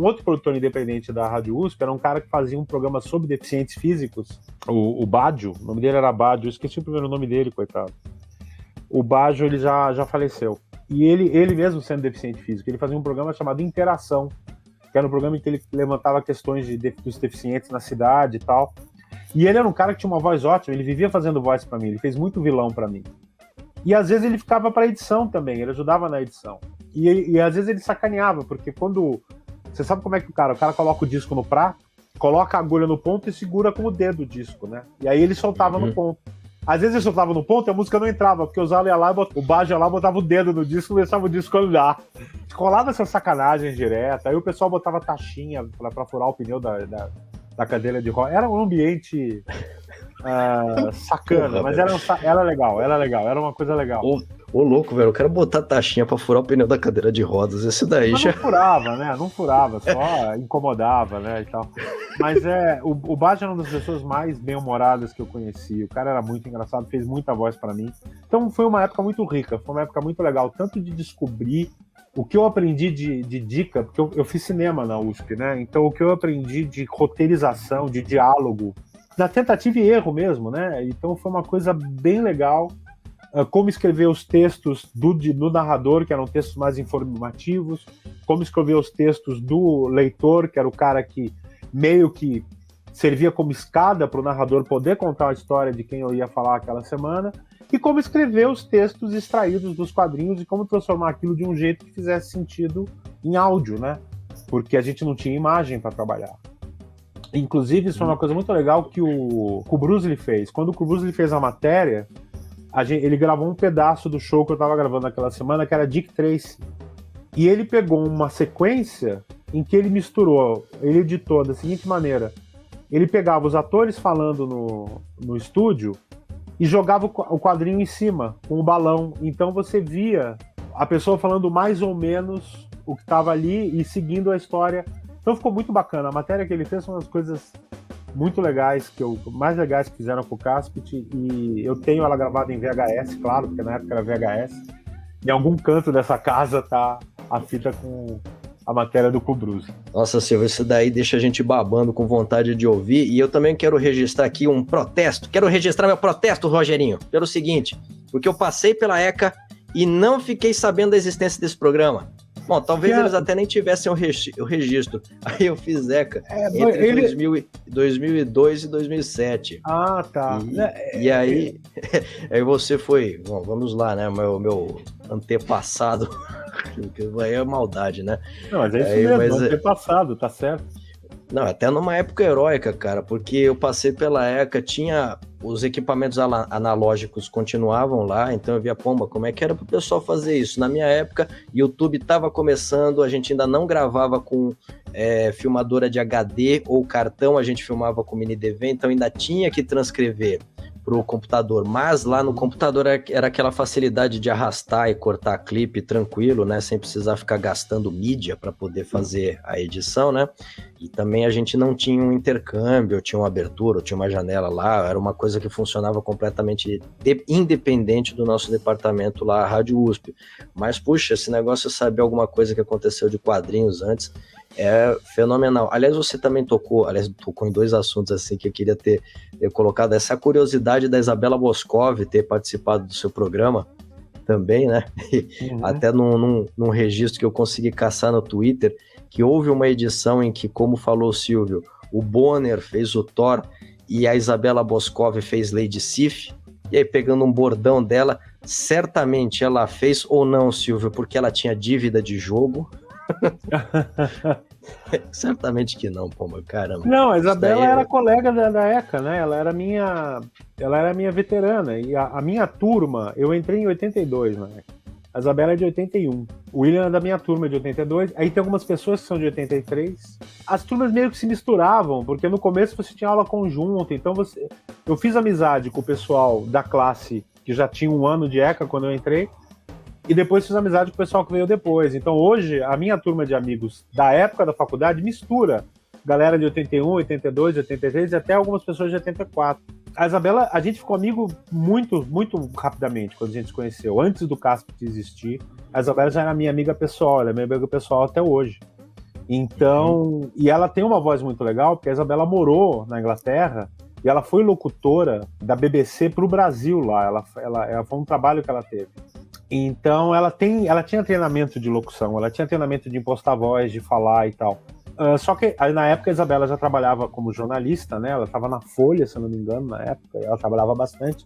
outro produtor independente da Rádio USP, era um cara que fazia um programa sobre deficientes físicos, o Bádio, o nome dele era Bádio, eu esqueci o primeiro nome dele, coitado. O Bádio, ele já faleceu. E ele mesmo sendo deficiente físico, ele fazia um programa chamado Interação, que era um programa em que ele levantava questões dos deficientes na cidade e tal. E ele era um cara que tinha uma voz ótima, ele vivia fazendo voz pra mim, ele fez muito vilão pra mim. E às vezes ele ficava pra edição também, ele ajudava na edição. E às vezes ele sacaneava, porque quando... Você sabe como é que o cara coloca o disco no prato, coloca a agulha no ponto e segura com o dedo o disco, né? E aí ele soltava no ponto. Às vezes ele soltava no ponto e a música não entrava, porque o Zalo ia lá, o Bajo ia lá, botava o dedo no disco e começava o disco a andar. Colava essa sacanagem direta, aí o pessoal botava taxinha pra furar o pneu da cadeira de roda. Era um ambiente sacana, porra, mas era legal, era uma coisa legal. Ô louco, velho, eu quero botar taxinha pra furar o pneu da cadeira de rodas, esse daí mas já... Não furava, né? Não furava, só incomodava, né, e tal. Mas o Baggio é uma das pessoas mais bem-humoradas que eu conheci. O cara era muito engraçado, fez muita voz pra mim. Então foi uma época muito rica, foi uma época muito legal, tanto de descobrir o que eu aprendi de dica, porque eu fiz cinema na USP, né? Então o que eu aprendi de roteirização, de diálogo, na tentativa e erro mesmo, né? Então foi uma coisa bem legal. Como escrever os textos do narrador, que eram textos mais informativos, como escrever os textos do leitor, que era o cara que meio que servia como escada para o narrador poder contar a história de quem eu ia falar aquela semana, e como escrever os textos extraídos dos quadrinhos e como transformar aquilo de um jeito que fizesse sentido em áudio, né? Porque a gente não tinha imagem para trabalhar. Inclusive, isso é uma coisa muito legal que o Bruce fez. Quando o Bruce fez a matéria, ele gravou um pedaço do show que eu estava gravando naquela semana, que era Dick Tracy. E ele pegou uma sequência em que ele misturou, ele editou da seguinte maneira: ele pegava os atores falando no estúdio e jogava o quadrinho em cima, com o balão. Então você via a pessoa falando mais ou menos o que estava ali e seguindo a história. Então ficou muito bacana. A matéria que ele fez foi uma das coisas muito legais, mais legais que fizeram com o Caspit, e eu tenho ela gravada em VHS, claro, porque na época era VHS. Em algum canto dessa casa tá a fita com a matéria do Kubruse. Nossa, Silvio, isso daí deixa a gente babando com vontade de ouvir, e eu também quero registrar aqui um protesto. Quero registrar meu protesto, Rogerinho, pelo seguinte, porque eu passei pela ECA e não fiquei sabendo da existência desse programa. Bom, talvez eles até nem tivessem o registro. Aí eu fiz ECA entre 2002 e 2007. Ah, tá. E aí, aí você foi... Bom, vamos lá, né? Meu antepassado... Aí é maldade, né? Não, mas é isso mesmo, antepassado, tá certo. Não, até numa época heróica, cara, porque eu passei pela ECA, tinha os equipamentos analógicos continuavam lá, então eu via, pomba, como é que era pro pessoal fazer isso? Na minha época, YouTube tava começando, a gente ainda não gravava com filmadora de HD ou cartão, a gente filmava com mini DV, então ainda tinha que transcrever pro computador, mas lá no computador era aquela facilidade de arrastar e cortar clipe tranquilo, né, sem precisar ficar gastando mídia para poder fazer a edição, né, e também a gente não tinha um intercâmbio, tinha uma abertura, tinha uma janela lá, era uma coisa que funcionava completamente independente do nosso departamento lá, a Rádio USP, mas puxa, esse negócio de saber alguma coisa que aconteceu de quadrinhos antes, é fenomenal. Aliás, você também tocou em dois assuntos assim que eu queria ter colocado, essa curiosidade da Isabela Boscov ter participado do seu programa também, né? Uhum. Até num registro que eu consegui caçar no Twitter, que houve uma edição em que, como falou o Silvio, o Bonner fez o Thor e a Isabela Boscov fez Lady Sif, e aí pegando um bordão dela, certamente ela fez ou não, Silvio, porque ela tinha dívida de jogo. Certamente que não, pomba, caramba. Não, a Isabela era colega da ECA, né? Ela era minha veterana. E a minha turma, eu entrei em 82, né? A Isabela é de 81. O William é da minha turma de 82. Aí tem algumas pessoas que são de 83. As turmas meio que se misturavam, porque no começo você tinha aula conjunta. Então eu fiz amizade com o pessoal da classe que já tinha um ano de ECA quando eu entrei. E depois fiz amizade com o pessoal que veio depois. Então hoje, a minha turma de amigos da época da faculdade mistura galera de 81, 82, 83 e até algumas pessoas de 84. A Isabela, a gente ficou amigo muito, muito rapidamente quando a gente se conheceu. Antes do Caspit existir, a Isabela já era minha amiga pessoal, ela é minha amiga pessoal até hoje. Então, e ela tem uma voz muito legal, porque a Isabela morou na Inglaterra e ela foi locutora da BBC para o Brasil lá. Ela foi um trabalho que ela teve. Então ela tinha treinamento de locução, ela tinha treinamento de impostar voz, de falar e tal. Só que na época a Isabela já trabalhava como jornalista, né? Ela estava na Folha, se eu não me engano, na época, ela trabalhava bastante.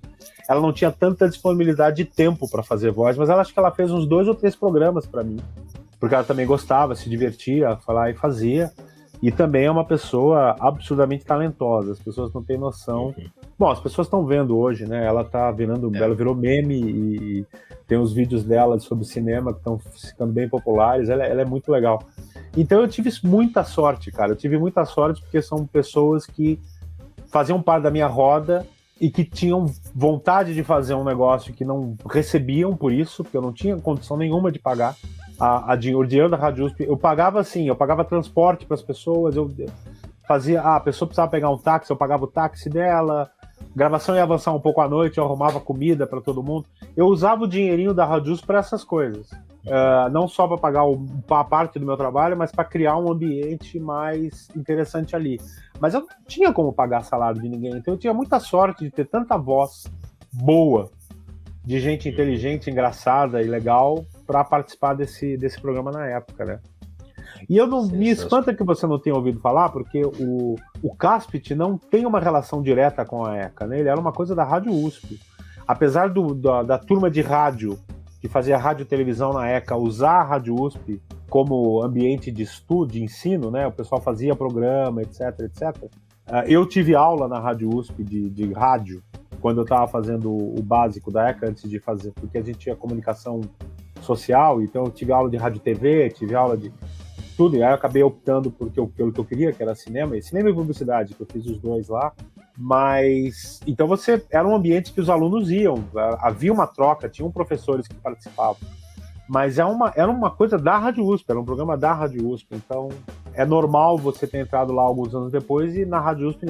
Ela não tinha tanta disponibilidade de tempo para fazer voz, mas acho que ela fez uns 2 ou 3 programas para mim, porque ela também gostava, se divertia, falar e fazia. E também é uma pessoa absurdamente talentosa, as pessoas não têm noção. Bom, as pessoas estão vendo hoje, né? Ela ela virou meme e tem os vídeos dela sobre cinema que estão ficando bem populares, ela é muito legal. Então eu tive muita sorte, cara, eu tive muita sorte porque são pessoas que faziam parte da minha roda e que tinham vontade de fazer um negócio que não recebiam por isso, porque eu não tinha condição nenhuma de pagar o dinheiro da Rádio USP. Eu pagava assim, eu pagava transporte para as pessoas, eu fazia, a pessoa precisava pegar um táxi, eu pagava o táxi dela, gravação ia avançar um pouco à noite, eu arrumava comida para todo mundo. Eu usava o dinheirinho da Rádio USP para essas coisas. Não só para pagar a parte do meu trabalho, mas para criar um ambiente mais interessante ali. Mas eu não tinha como pagar salário de ninguém, então eu tinha muita sorte de ter tanta voz boa, de gente inteligente, engraçada e legal para participar desse programa na época, né? E eu não me espanta que você não tenha ouvido falar, porque o Caspit não tem uma relação direta com a ECA, né? Ele era uma coisa da Rádio USP. Apesar da turma de rádio que fazia rádio e televisão na ECA usar a Rádio USP como ambiente de estudo, de ensino, né? O pessoal fazia programa, etc, etc. Eu tive aula na Rádio USP de rádio, quando eu estava fazendo o básico da ECA antes de fazer, porque a gente tinha comunicação social, então eu tive aula de rádio e TV, tive aula de tudo, e aí eu acabei optando pelo que eu queria, que era cinema e publicidade, que eu fiz os dois lá. Mas, então era um ambiente que os alunos iam, havia uma troca, tinham professores que participavam, mas era uma coisa da Rádio USP, era um programa da Rádio USP, então é normal você ter entrado lá alguns anos depois e na Rádio USP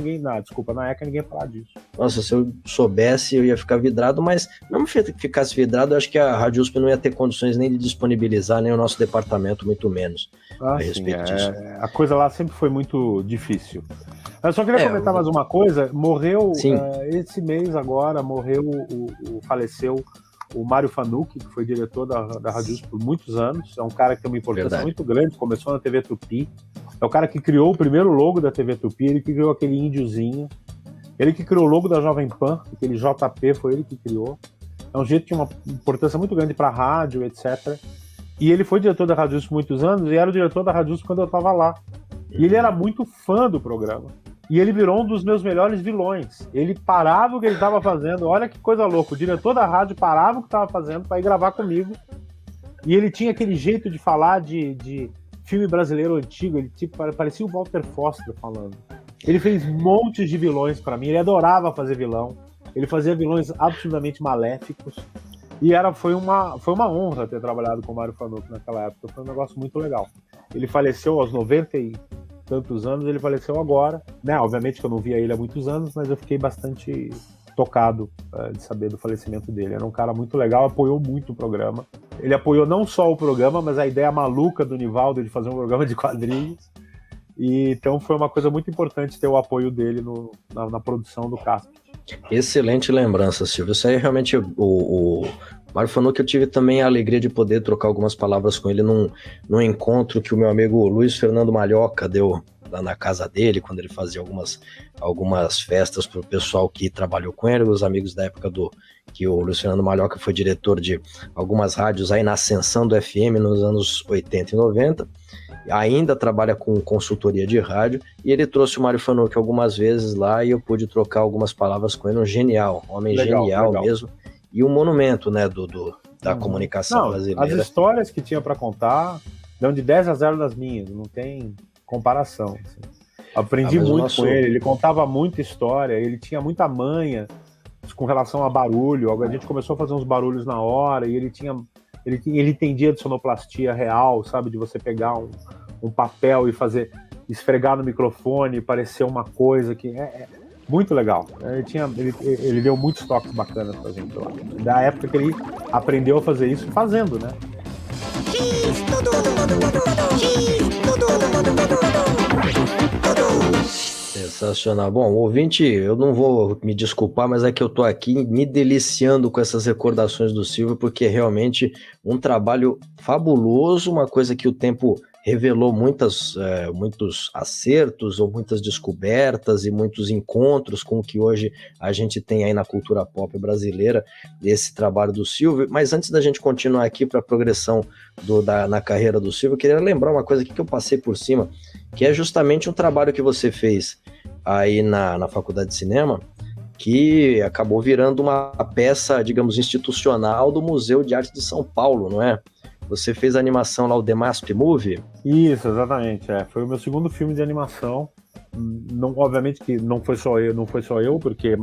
na ECA ninguém falar disso. Nossa, se eu soubesse eu ia ficar vidrado, mas não que ficasse vidrado, eu acho que a Rádio USP não ia ter condições nem de disponibilizar, nem o nosso departamento, muito menos, a respeito disso. A coisa lá sempre foi muito difícil. Eu só queria comentar mais uma coisa. Morreu, esse mês agora, faleceu o Mário Fanucchi, que foi diretor da Rádio USP por muitos anos. É um cara que tem uma importância muito grande, começou na TV Tupi. É o cara que criou o primeiro logo da TV Tupi, ele que criou aquele índiozinho. Ele que criou o logo da Jovem Pan, aquele JP, foi ele que criou. É um jeito que tinha uma importância muito grande para a rádio, etc. E ele foi diretor da Rádio USP por muitos anos, e era o diretor da Rádio USP quando eu estava lá. E ele era muito fã do programa. E ele virou um dos meus melhores vilões. Ele parava o que ele estava fazendo. Olha que coisa louca. O diretor da rádio parava o que estava fazendo para ir gravar comigo. E ele tinha aquele jeito de falar de filme brasileiro antigo. Ele parecia o Walter Foster falando. Ele fez montes de vilões para mim. Ele adorava fazer vilão. Ele fazia vilões absolutamente maléficos. E foi uma honra ter trabalhado com o Mário Fanucchi naquela época. Foi um negócio muito legal. Ele faleceu aos 90 e tantos anos, ele faleceu agora, né? Obviamente que eu não via ele há muitos anos, mas eu fiquei bastante tocado de saber do falecimento dele. Era um cara muito legal, apoiou muito o programa. Ele apoiou não só o programa, mas a ideia maluca do Nivaldo de fazer um programa de quadrinhos. E então foi uma coisa muito importante ter o apoio dele na produção do Caspit. Excelente lembrança, Silvio. Isso aí realmente o Mário Fanucchi, eu tive também a alegria de poder trocar algumas palavras com ele num encontro que o meu amigo Luiz Fernando Malhoca deu lá na casa dele, quando ele fazia algumas festas para o pessoal que trabalhou com ele, os amigos da época que o Luiz Fernando Malhoca foi diretor de algumas rádios aí na ascensão do FM nos anos 80 e 90, ainda trabalha com consultoria de rádio, e ele trouxe o Mário Fanucchi algumas vezes lá e eu pude trocar algumas palavras com ele, um homem genial mesmo, e um monumento, né, da comunicação brasileira. As histórias que tinha para contar dão de 10-0 das minhas, não tem comparação. Assim. Aprendi muito com ele contava muita história, ele tinha muita manha com relação a barulho, a gente começou a fazer uns barulhos na hora, e ele entendia de sonoplastia real, sabe, de você pegar um papel e esfregar no microfone e parecer uma coisa que é muito legal. Ele deu muitos toques bacanas pra gente lá. Da época que ele aprendeu a fazer isso fazendo, né? Sensacional. Bom, ouvinte, eu não vou me desculpar, mas é que eu tô aqui me deliciando com essas recordações do Silvio, porque é realmente um trabalho fabuloso, uma coisa que o tempo revelou muitos acertos ou muitas descobertas e muitos encontros com o que hoje a gente tem aí na cultura pop brasileira, esse trabalho do Silvio. Mas antes da gente continuar aqui para a progressão na carreira do Silvio, eu queria lembrar uma coisa aqui que eu passei por cima, que é justamente um trabalho que você fez aí na Faculdade de Cinema, que acabou virando uma peça, digamos, institucional do Museu de Arte de São Paulo, não é? Você fez a animação lá, o The Masp Movie? Isso, exatamente. Foi o meu segundo filme de animação. Não, obviamente que não foi só eu, porque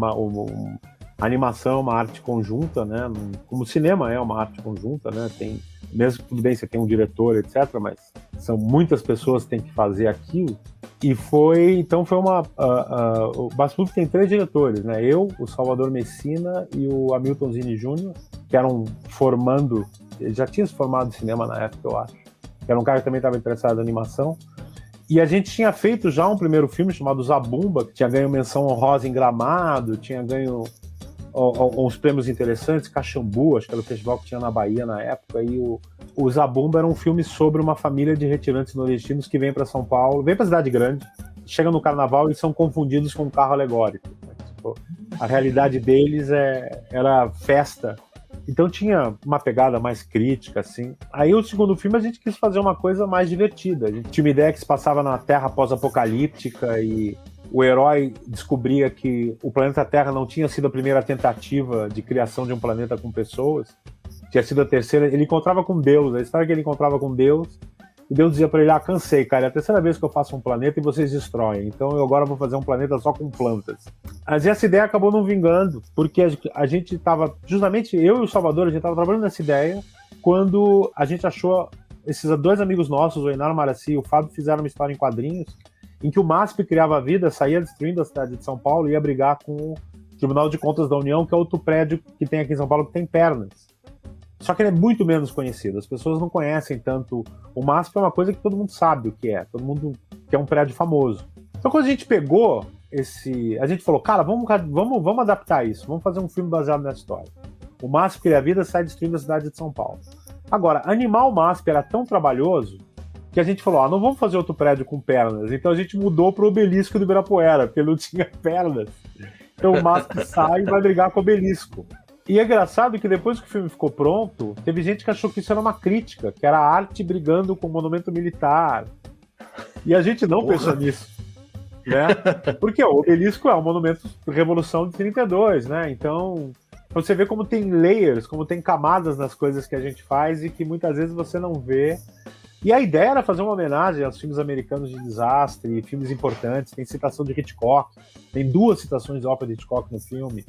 a animação é uma arte conjunta, né? Como o cinema é uma arte conjunta, né? Tem, mesmo que tudo bem, você tem um diretor, etc., mas são muitas pessoas que têm que fazer aquilo. E foi uma... o Basfuc tem 3 diretores, né? Eu, o Salvador Messina e o Hamilton Zini Jr., que eram formando... Ele já tinha se formado em cinema na época, eu acho. Que era um cara que também estava interessado em animação. E a gente tinha feito já um primeiro filme chamado Zabumba, que tinha ganho menção honrosa em Gramado, tinha ganho uns prêmios interessantes, Caxambu, acho que era o festival que tinha na Bahia na época, e o Zabumba era um filme sobre uma família de retirantes nordestinos que vem para São Paulo, vem para cidade grande, chega no carnaval e são confundidos com um carro alegórico. Tipo, a realidade deles era festa. Então tinha uma pegada mais crítica, assim. Aí o segundo filme a gente quis fazer uma coisa mais divertida. A gente tinha uma ideia que se passava na Terra pós-apocalíptica e o herói descobria que o planeta Terra não tinha sido a primeira tentativa de criação de um planeta com pessoas, tinha sido a terceira. Ele encontrava com Deus, a história é que ele encontrava com Deus, e Deus dizia para ele, cansei, cara, é a terceira vez que eu faço um planeta e vocês destroem, então eu agora vou fazer um planeta só com plantas. Mas essa ideia acabou não vingando, porque a gente estava, justamente eu e o Salvador, a gente estava trabalhando nessa ideia, quando a gente achou, esses 2 amigos nossos, o Enar Maraci e o Fábio, fizeram uma história em quadrinhos, em que o MASP criava a vida, saía destruindo a cidade de São Paulo e ia brigar com o Tribunal de Contas da União, que é outro prédio que tem aqui em São Paulo que tem pernas. Só que ele é muito menos conhecido, as pessoas não conhecem tanto. O MASP é uma coisa que todo mundo sabe o que é, todo mundo que é um prédio famoso. Então quando a gente pegou a gente falou, cara, vamos adaptar isso, vamos fazer um filme baseado nessa história. O MASP cria a vida, sai destruindo a cidade de São Paulo. Agora, animar o MASP era tão trabalhoso que a gente falou, não vamos fazer outro prédio com pernas. Então a gente mudou pro Obelisco do Ibirapuera, porque ele não tinha pernas. Então o MASP sai e vai brigar com o Obelisco. E é engraçado que depois que o filme ficou pronto, teve gente que achou que isso era uma crítica, que era a arte brigando com o monumento militar. E a gente não pensou nisso, né? Porque o Obelisco é um monumento de Revolução de 32, né? Então, você vê como tem layers, como tem camadas nas coisas que a gente faz e que muitas vezes você não vê. E a ideia era fazer uma homenagem aos filmes americanos de desastre, filmes importantes. Tem citação de Hitchcock, tem 2 citações de ópera de Hitchcock no filme.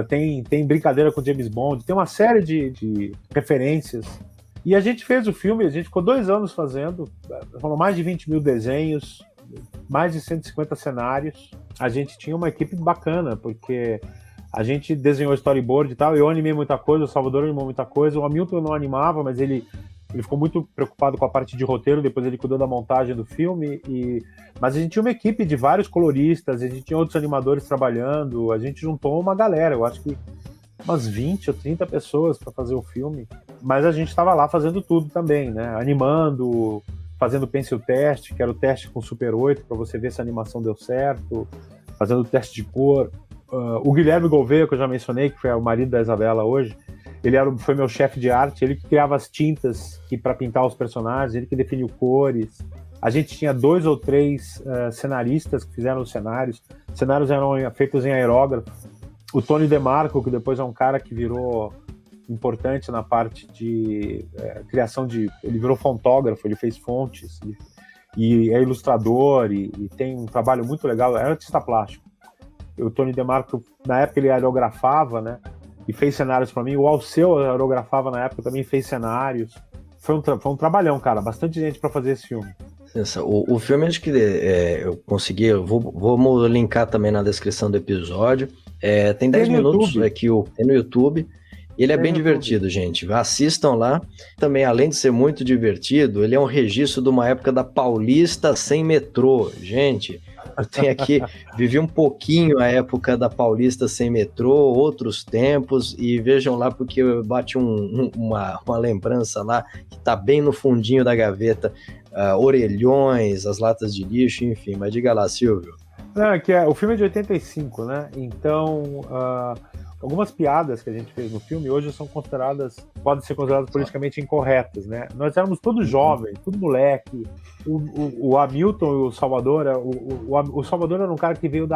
Tem brincadeira com James Bond, tem uma série de referências. E a gente fez o filme, a gente ficou 2 anos fazendo, foram mais de 20 mil desenhos, mais de 150 cenários. A gente tinha uma equipe bacana, porque a gente desenhou storyboard e tal, eu animei muita coisa, o Salvador animou muita coisa, o Hamilton não animava, mas ele ficou muito preocupado com a parte de roteiro, depois ele cuidou da montagem do filme, mas a gente tinha uma equipe de vários coloristas, a gente tinha outros animadores trabalhando, a gente juntou uma galera, eu acho que umas 20 ou 30 pessoas para fazer o filme, mas a gente estava lá fazendo tudo também, né? Animando, fazendo pencil teste, que era o teste com Super 8, para você ver se a animação deu certo, fazendo o teste de cor. O Guilherme Gouveia, que eu já mencionei, que foi o marido da Isabela hoje, foi meu chefe de arte, ele que criava as tintas para pintar os personagens, ele que definiu cores. A gente tinha 2 ou 3 cenaristas que fizeram os cenários. Os cenários eram feitos em aerógrafo. O Tony DeMarco, que depois é um cara que virou importante na parte de criação de... Ele virou fontógrafo, ele fez fontes, e é ilustrador, e tem um trabalho muito legal, é artista plástico. O Tony DeMarco, na época ele aerografava, né? E fez cenários para mim. O Alceu aerografava na época, também fez cenários. Foi um trabalhão, cara. Bastante gente para fazer esse filme. O filme, acho que eu consegui, vamos linkar também na descrição do episódio. Tem 10 minutos aqui tem no YouTube. Ele é bem divertido, gente. Assistam lá. Também, além de ser muito divertido, ele é um registro de uma época da Paulista sem metrô. Gente, eu tenho aqui, vivi um pouquinho a época da Paulista sem metrô, outros tempos, e vejam lá porque bate uma lembrança lá que tá bem no fundinho da gaveta, orelhões, as latas de lixo, enfim. Mas diga lá, Silvio. O filme é de 85, né? Então, algumas piadas que a gente fez no filme hoje podem ser consideradas politicamente incorretas, né? Nós éramos todos jovens, tudo moleque. O Hamilton e o Salvador, o Salvador era um cara que veio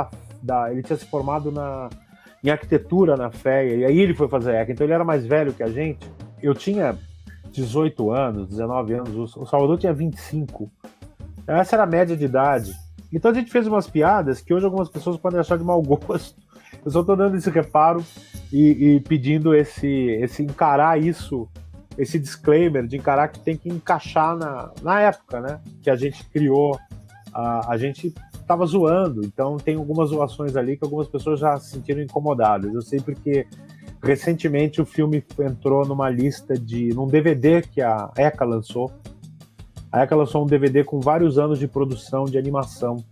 ele tinha se formado em arquitetura na FEA, e aí ele foi fazer ECA, então ele era mais velho que a gente. Eu tinha 18 anos, 19 anos, o Salvador tinha 25. Essa era a média de idade. Então a gente fez umas piadas que hoje algumas pessoas podem achar de mau gosto. Eu só tô dando esse reparo e pedindo esse encarar isso, esse disclaimer de encarar que tem que encaixar na época, né? Que a gente criou, a gente tava zoando, então tem algumas zoações ali que algumas pessoas já se sentiram incomodadas. Eu sei porque recentemente o filme entrou numa lista num DVD que a ECA lançou. A ECA lançou um DVD com vários anos de produção de animação.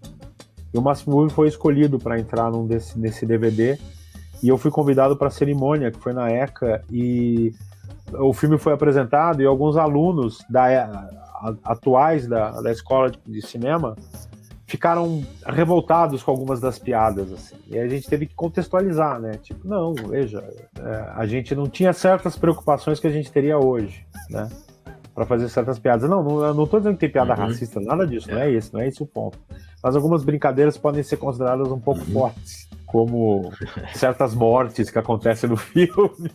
E o Máximo Movie foi escolhido para entrar nesse DVD. E eu fui convidado para a cerimônia, que foi na ECA, e o filme foi apresentado e alguns alunos atuais da escola de cinema ficaram revoltados com algumas das piadas, assim. E a gente teve que contextualizar, né? Tipo, não, veja, a gente não tinha certas preocupações que a gente teria hoje, né? Para fazer certas piadas. Não tô dizendo que tem piada racista, nada disso, não é esse o ponto. Mas algumas brincadeiras podem ser consideradas um pouco fortes, como certas mortes que acontecem no filme.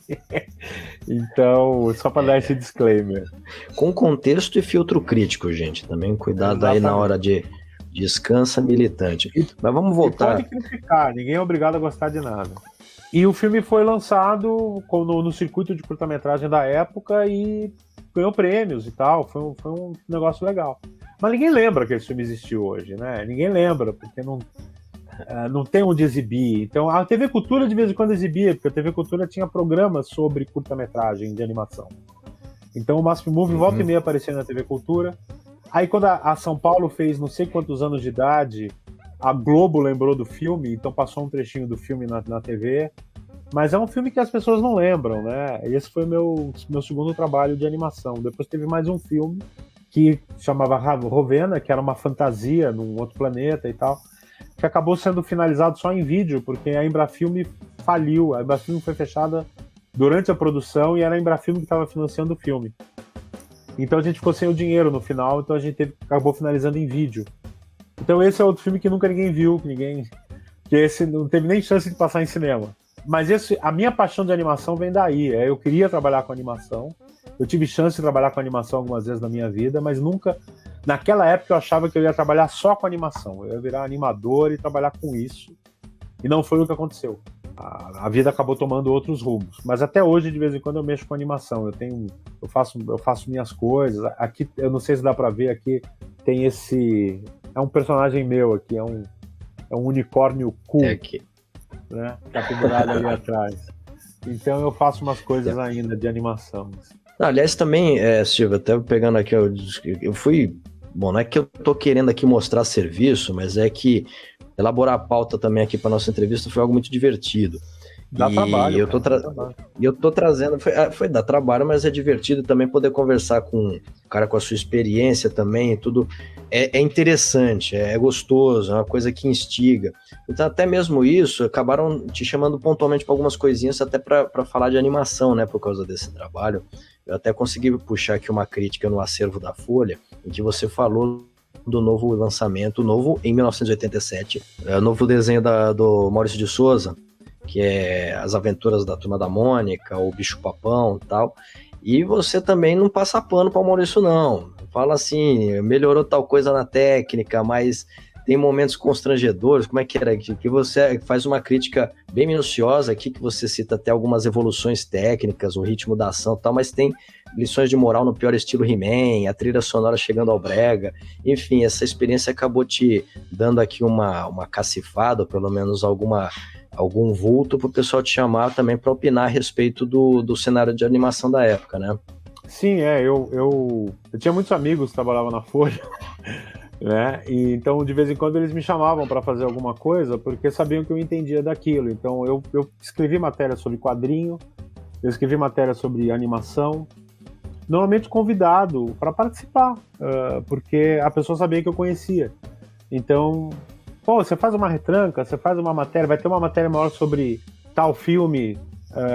Então, só para dar esse disclaimer. Com contexto e filtro crítico, gente. Também cuidado. Exatamente. Aí na hora de descansa militante. Mas vamos voltar. E pode criticar, ninguém é obrigado a gostar de nada. E o filme foi lançado no circuito de curta-metragem da época e ganhou prêmios e tal. Foi um negócio legal. Mas ninguém lembra que esse filme existiu hoje, né? Ninguém lembra, porque não tem onde exibir. Então, a TV Cultura de vez em quando exibia, porque a TV Cultura tinha programas sobre curta-metragem de animação. Então, o Máximo Movie volta e meia aparecia na TV Cultura. Aí, quando a São Paulo fez não sei quantos anos de idade, a Globo lembrou do filme, então passou um trechinho do filme na TV. Mas é um filme que as pessoas não lembram, né? Esse foi meu segundo trabalho de animação. Depois teve mais um filme que chamava Rovena, que era uma fantasia num outro planeta e tal, que acabou sendo finalizado só em vídeo, porque a Embrafilme faliu. A Embrafilme foi fechada durante a produção e era a Embrafilme que estava financiando o filme. Então a gente ficou sem o dinheiro no final, então a gente acabou finalizando em vídeo. Então esse é outro filme que nunca ninguém viu, que esse não teve nem chance de passar em cinema. Mas a minha paixão de animação vem daí. Eu queria trabalhar com animação. Eu tive chance de trabalhar com animação algumas vezes na minha vida, mas nunca... Naquela época eu achava que eu ia trabalhar só com animação. Eu ia virar animador e trabalhar com isso. E não foi o que aconteceu. A vida acabou tomando outros rumos. Mas até hoje, de vez em quando, eu mexo com animação. Eu faço minhas coisas. Aqui, eu não sei se dá pra ver, aqui tem esse... É um personagem meu aqui, é um unicórnio cool. É aqui. Né? Tá pendurado ali atrás. Então eu faço umas coisas ainda de animação. Aliás, também, Silvio, até pegando aqui, eu fui... Bom, não é que eu tô querendo aqui mostrar serviço, mas é que elaborar a pauta também aqui para nossa entrevista foi algo muito divertido. Dá trabalho. E eu tô trazendo... Foi dar trabalho, mas é divertido também poder conversar com um cara com a sua experiência também e tudo. É interessante, é gostoso, é uma coisa que instiga. Então, até mesmo isso, acabaram te chamando pontualmente para algumas coisinhas, até para falar de animação, né, por causa desse trabalho. Eu até consegui puxar aqui uma crítica no acervo da Folha, em que você falou do novo lançamento, novo em 1987, novo desenho do Maurício de Souza, que é As Aventuras da Turma da Mônica, o Bicho-Papão e tal. E você também não passa pano para o Maurício, não. Fala assim, melhorou tal coisa na técnica, mas tem momentos constrangedores. Como é que era? Que você faz uma crítica bem minuciosa aqui, que você cita até algumas evoluções técnicas, o ritmo da ação e tal, mas tem lições de moral no pior estilo He-Man, a trilha sonora chegando ao brega. Enfim, essa experiência acabou te dando aqui uma cacifada, ou pelo menos algum vulto para o pessoal te chamar também para opinar a respeito do cenário de animação da época, né? Sim, eu tinha muitos amigos que trabalhavam na Folha, né? E então de vez em quando eles me chamavam para fazer alguma coisa porque sabiam que eu entendia daquilo. Então eu escrevi matéria sobre quadrinho, eu escrevi matéria sobre animação, normalmente convidado para participar, porque a pessoa sabia que eu conhecia. Então, você faz uma retranca, você faz uma matéria, vai ter uma matéria maior sobre tal filme.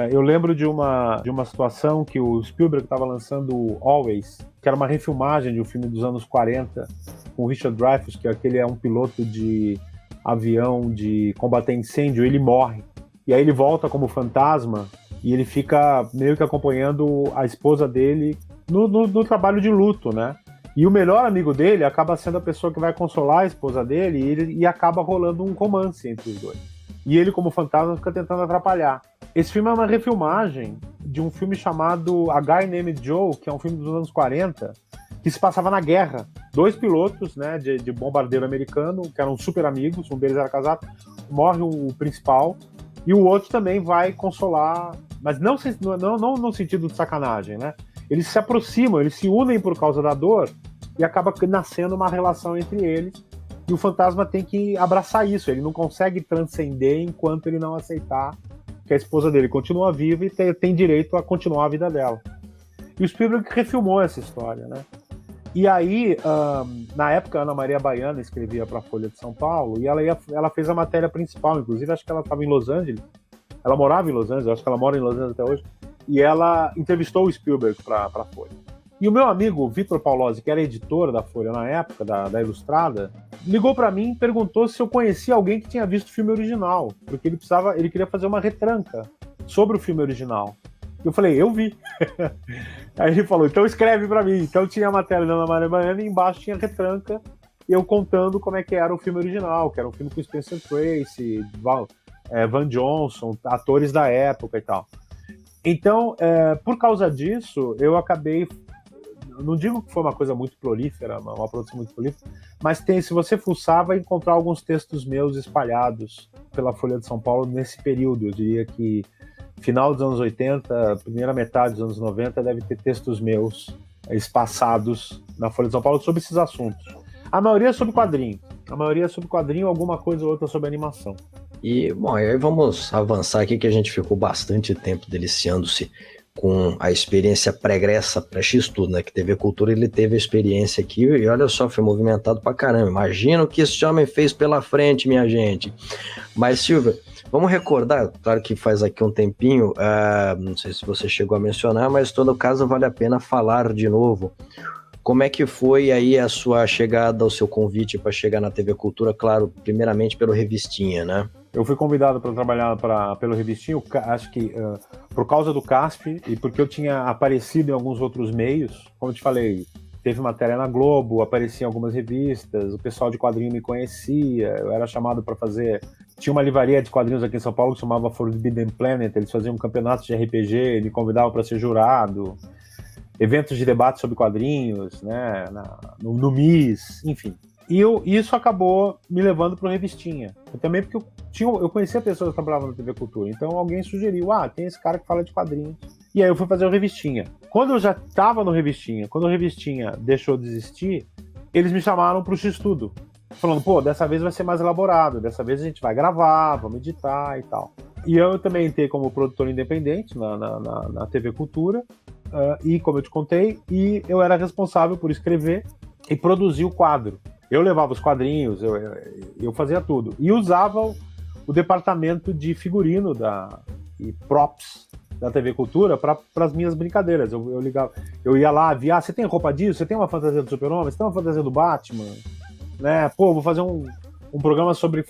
Eu lembro de uma situação que o Spielberg estava lançando Always, que era uma refilmagem de um filme dos anos 40, com o Richard Dreyfuss, que aquele é um piloto de avião de combater incêndio, ele morre. E aí ele volta como fantasma e ele fica meio que acompanhando a esposa dele no trabalho de luto, né? E o melhor amigo dele acaba sendo a pessoa que vai consolar a esposa dele e acaba rolando um romance entre os dois. E ele, como fantasma, fica tentando atrapalhar. Esse filme é uma refilmagem de um filme chamado A Guy Named Joe, que é um filme dos anos 40, que se passava na guerra. 2 pilotos, né, de bombardeiro americano, que eram super amigos, um deles era casado, morre o principal, e o outro também vai consolar, mas não no sentido de sacanagem, né? Eles se aproximam, eles se unem por causa da dor, e acaba nascendo uma relação entre eles, e o fantasma tem que abraçar isso, ele não consegue transcender enquanto ele não aceitar que a esposa dele continua viva e tem direito a continuar a vida dela. E o Spielberg refilmou essa história, né? E aí, na época, a Ana Maria Baiana escrevia para a Folha de São Paulo, e ela fez a matéria principal, inclusive acho que ela estava em Los Angeles, ela morava em Los Angeles, acho que ela mora em Los Angeles até hoje, e ela entrevistou o Spielberg para a Folha. E o meu amigo Vitor Paulozzi, que era editor da Folha na época, da Ilustrada, ligou para mim e perguntou se eu conhecia alguém que tinha visto o filme original, porque ele queria fazer uma retranca sobre o filme original. Eu falei, eu vi. Aí ele falou, então escreve para mim. Então tinha a matéria da Ana Maria Baiana e embaixo tinha retranca, e eu contando como é que era o filme original, que era um filme com Spencer Tracy, Van Johnson, atores da época e tal. Então, por causa disso, eu acabei... Não digo que foi uma coisa muito prolífera, uma produção muito prolífera, mas se você fuçar, vai encontrar alguns textos meus espalhados pela Folha de São Paulo nesse período. Eu diria que final dos anos 80, primeira metade dos anos 90, deve ter textos meus espaçados na Folha de São Paulo sobre esses assuntos. A maioria é sobre quadrinho, alguma coisa ou outra sobre animação. E, bom, aí vamos avançar aqui, que a gente ficou bastante tempo deliciando-se com a experiência pregressa, pré-X-Tudo, né? Que TV Cultura, ele teve a experiência aqui, e olha só, foi movimentado pra caramba. Imagina o que esse homem fez pela frente, minha gente. Mas, Silvia, vamos recordar, claro que faz aqui um tempinho, não sei se você chegou a mencionar, mas em todo caso vale a pena falar de novo. Como é que foi aí a sua chegada, o seu convite para chegar na TV Cultura? Claro, primeiramente pelo Revistinha, né? Eu fui convidado para trabalhar pelo Revistinha, acho que por causa do CASP e porque eu tinha aparecido em alguns outros meios. Como eu te falei, teve matéria na Globo, apareci em algumas revistas, o pessoal de quadrinho me conhecia, eu era chamado para fazer... Tinha uma livraria de quadrinhos aqui em São Paulo que se chamava Forbidden Planet, eles faziam campeonatos de RPG, me convidavam para ser jurado, eventos de debate sobre quadrinhos, né, no MIS, enfim. E isso acabou me levando para o Revistinha. Também porque eu conhecia pessoas que trabalhavam na TV Cultura, então alguém sugeriu, tem esse cara que fala de quadrinhos. E aí eu fui fazer o Revistinha. Quando eu já estava no Revistinha, quando o Revistinha deixou de existir, eles me chamaram para o X-Tudo, falando, dessa vez vai ser mais elaborado, dessa vez a gente vai gravar, vamos editar e tal. E eu também entrei como produtor independente na TV Cultura, e como eu te contei, e eu era responsável por escrever e produzir o quadro. Eu levava os quadrinhos, eu fazia tudo. E usava o departamento de figurino e props da TV Cultura para as minhas brincadeiras. Eu ia lá, via, você tem roupa disso? Você tem uma fantasia do Super-Homem? Você tem uma fantasia do Batman? Né? Vou fazer um programa sobre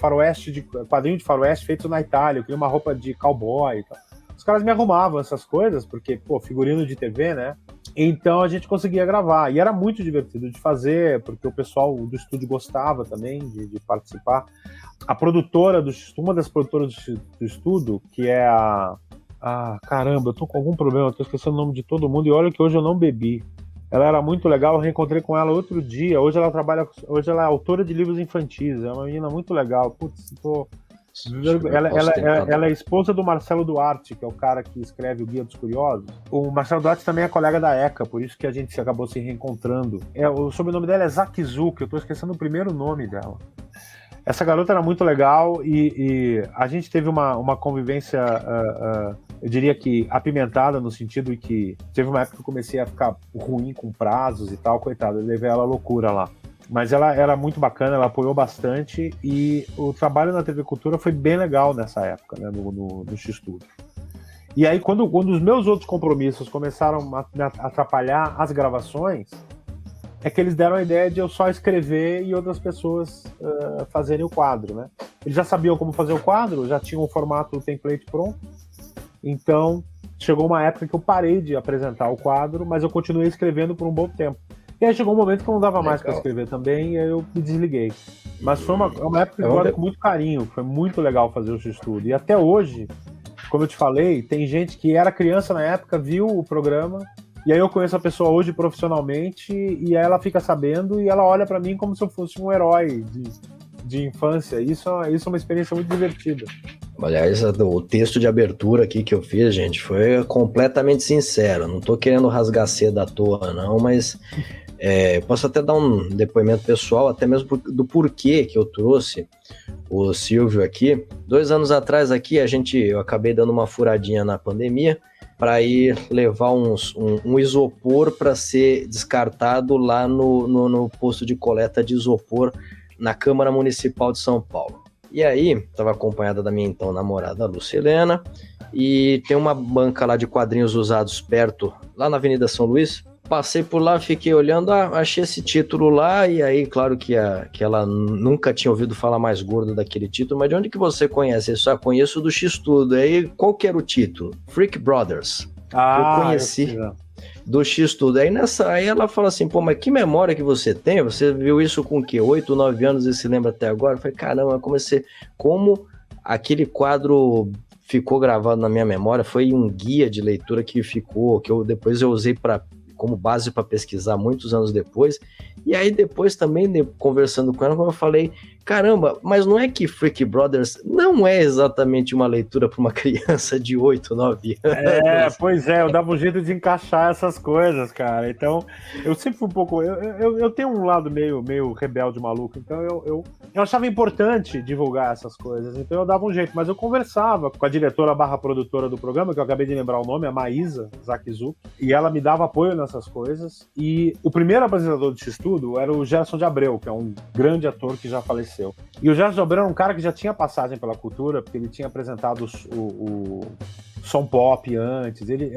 quadrinho de faroeste feito na Itália. Eu queria uma roupa de cowboy e tal. Os caras me arrumavam essas coisas, porque, figurino de TV, né? Então a gente conseguia gravar. E era muito divertido de fazer, porque o pessoal do estúdio gostava também de participar. A produtora, uma das produtoras do estúdio, que é caramba, eu tô com algum problema, eu tô esquecendo o nome de todo mundo, e olha que hoje eu não bebi. Ela era muito legal, eu reencontrei com ela outro dia. Hoje ela é autora de livros infantis, é uma menina muito legal. Putz, ela é esposa do Marcelo Duarte, que é o cara que escreve o Guia dos Curiosos. O Marcelo Duarte também é colega da ECA, por isso que a gente acabou se reencontrando. O sobrenome dela é Zakizu, que eu tô esquecendo o primeiro nome dela. Essa garota era muito legal e a gente teve uma convivência, eu diria que apimentada, no sentido de que teve uma época que eu comecei a ficar ruim com prazos e tal, coitada, eu levei ela à loucura lá. Mas ela era muito bacana, ela apoiou bastante e o trabalho na TV Cultura foi bem legal nessa época, né, no X-Tudo. E aí, quando os meus outros compromissos começaram a atrapalhar as gravações, é que eles deram a ideia de eu só escrever e outras pessoas fazerem o quadro, né? Eles já sabiam como fazer o quadro, já tinham o formato, o template pronto, então chegou uma época que eu parei de apresentar o quadro, mas eu continuei escrevendo por um bom tempo. E aí chegou um momento que eu não dava mais para escrever também, e aí eu me desliguei. Mas foi uma época que eu guardo com muito carinho, foi muito legal fazer o X-Tudo. E até hoje, como eu te falei, tem gente que era criança na época, viu o programa, e aí eu conheço a pessoa hoje profissionalmente, e aí ela fica sabendo, e ela olha para mim como se eu fosse um herói de infância. Isso é uma experiência muito divertida. Aliás, o texto de abertura aqui que eu fiz, gente, foi completamente sincero. Não tô querendo rasgar seda à toa, não, mas posso até dar um depoimento pessoal, até mesmo do porquê que eu trouxe o Silvio aqui. 2 anos atrás aqui, eu acabei dando uma furadinha na pandemia para ir levar um isopor para ser descartado lá no posto de coleta de isopor na Câmara Municipal de São Paulo. E aí, estava acompanhada da minha então namorada Lucilena, e tem uma banca lá de quadrinhos usados perto, lá na Avenida São Luís. Passei por lá, fiquei olhando, achei esse título lá, e aí, claro que ela nunca tinha ouvido falar mais gordo daquele título, mas de onde que você conhece? Eu só conheço do X-Tudo. Aí, qual que era o título? Freak Brothers. Eu conheci do X-Tudo. Aí ela fala assim, pô, mas que memória que você tem? Você viu isso com o quê? 8, 9 anos e se lembra até agora? Eu falei, caramba, como aquele quadro ficou gravado na minha memória, foi um guia de leitura que ficou, que depois eu usei como base para pesquisar muitos anos depois. E aí depois também, conversando com ela, eu falei, caramba, mas não é que Freak Brothers não é exatamente uma leitura para uma criança de 8, 9 anos? Pois é, eu dava um jeito de encaixar essas coisas, cara. Então, eu sempre fui um pouco... Eu tenho um lado meio rebelde, maluco, então eu achava importante divulgar essas coisas, então eu dava um jeito, mas eu conversava com a diretora / produtora do programa, que eu acabei de lembrar o nome, a Maísa Zakizuki, e ela me dava apoio nessas coisas, e o primeiro apresentador do X-Tudo era o Gerson de Abreu, que é um grande ator que já faleceu. E o Gerson de Abreu era um cara que já tinha passagem pela cultura, porque ele tinha apresentado o Som Pop antes, ele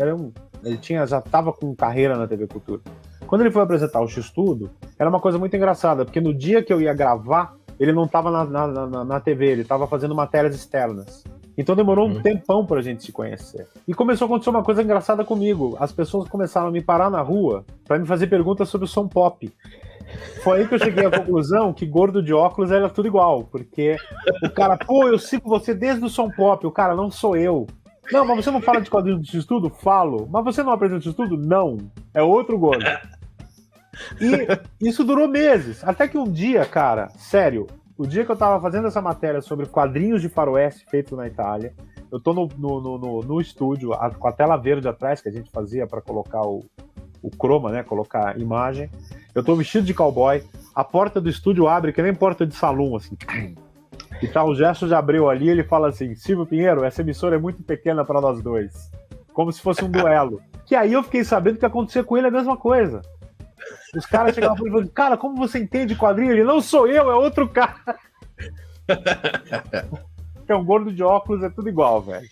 já estava com carreira na TV Cultura. Quando ele foi apresentar o X-Tudo, era uma coisa muito engraçada, porque no dia que eu ia gravar, ele não estava na TV, ele estava fazendo matérias externas. Então demorou um tempão pra gente se conhecer. E começou a acontecer uma coisa engraçada comigo. As pessoas começaram a me parar na rua pra me fazer perguntas sobre o som pop. Foi aí que eu cheguei à conclusão que gordo de óculos era tudo igual. Porque o cara, pô, eu sigo você desde o som pop. O cara, não sou eu. Não, mas você não fala de quadrinhos de estudo? Falo. Mas você não apresenta de estudo? Não. É outro gordo. E isso durou meses. Até que um dia, cara, sério, o dia que eu tava fazendo essa matéria sobre quadrinhos de faroeste feitos na Itália, eu tô no estúdio, com a tela verde atrás, que a gente fazia para colocar o croma, né, colocar a imagem. Eu tô vestido de cowboy, a porta do estúdio abre, que nem porta de salão, assim. E tá o Gerson de Abreu ali, ele fala assim, Silvio Pinheiro, essa emissora é muito pequena para nós dois. Como se fosse um duelo. Que aí eu fiquei sabendo que acontecia com ele a mesma coisa. Os caras chegavam e falavam, cara, como você entende quadrinho? Ele, não sou eu, é outro cara. É um gordo de óculos, é tudo igual, velho.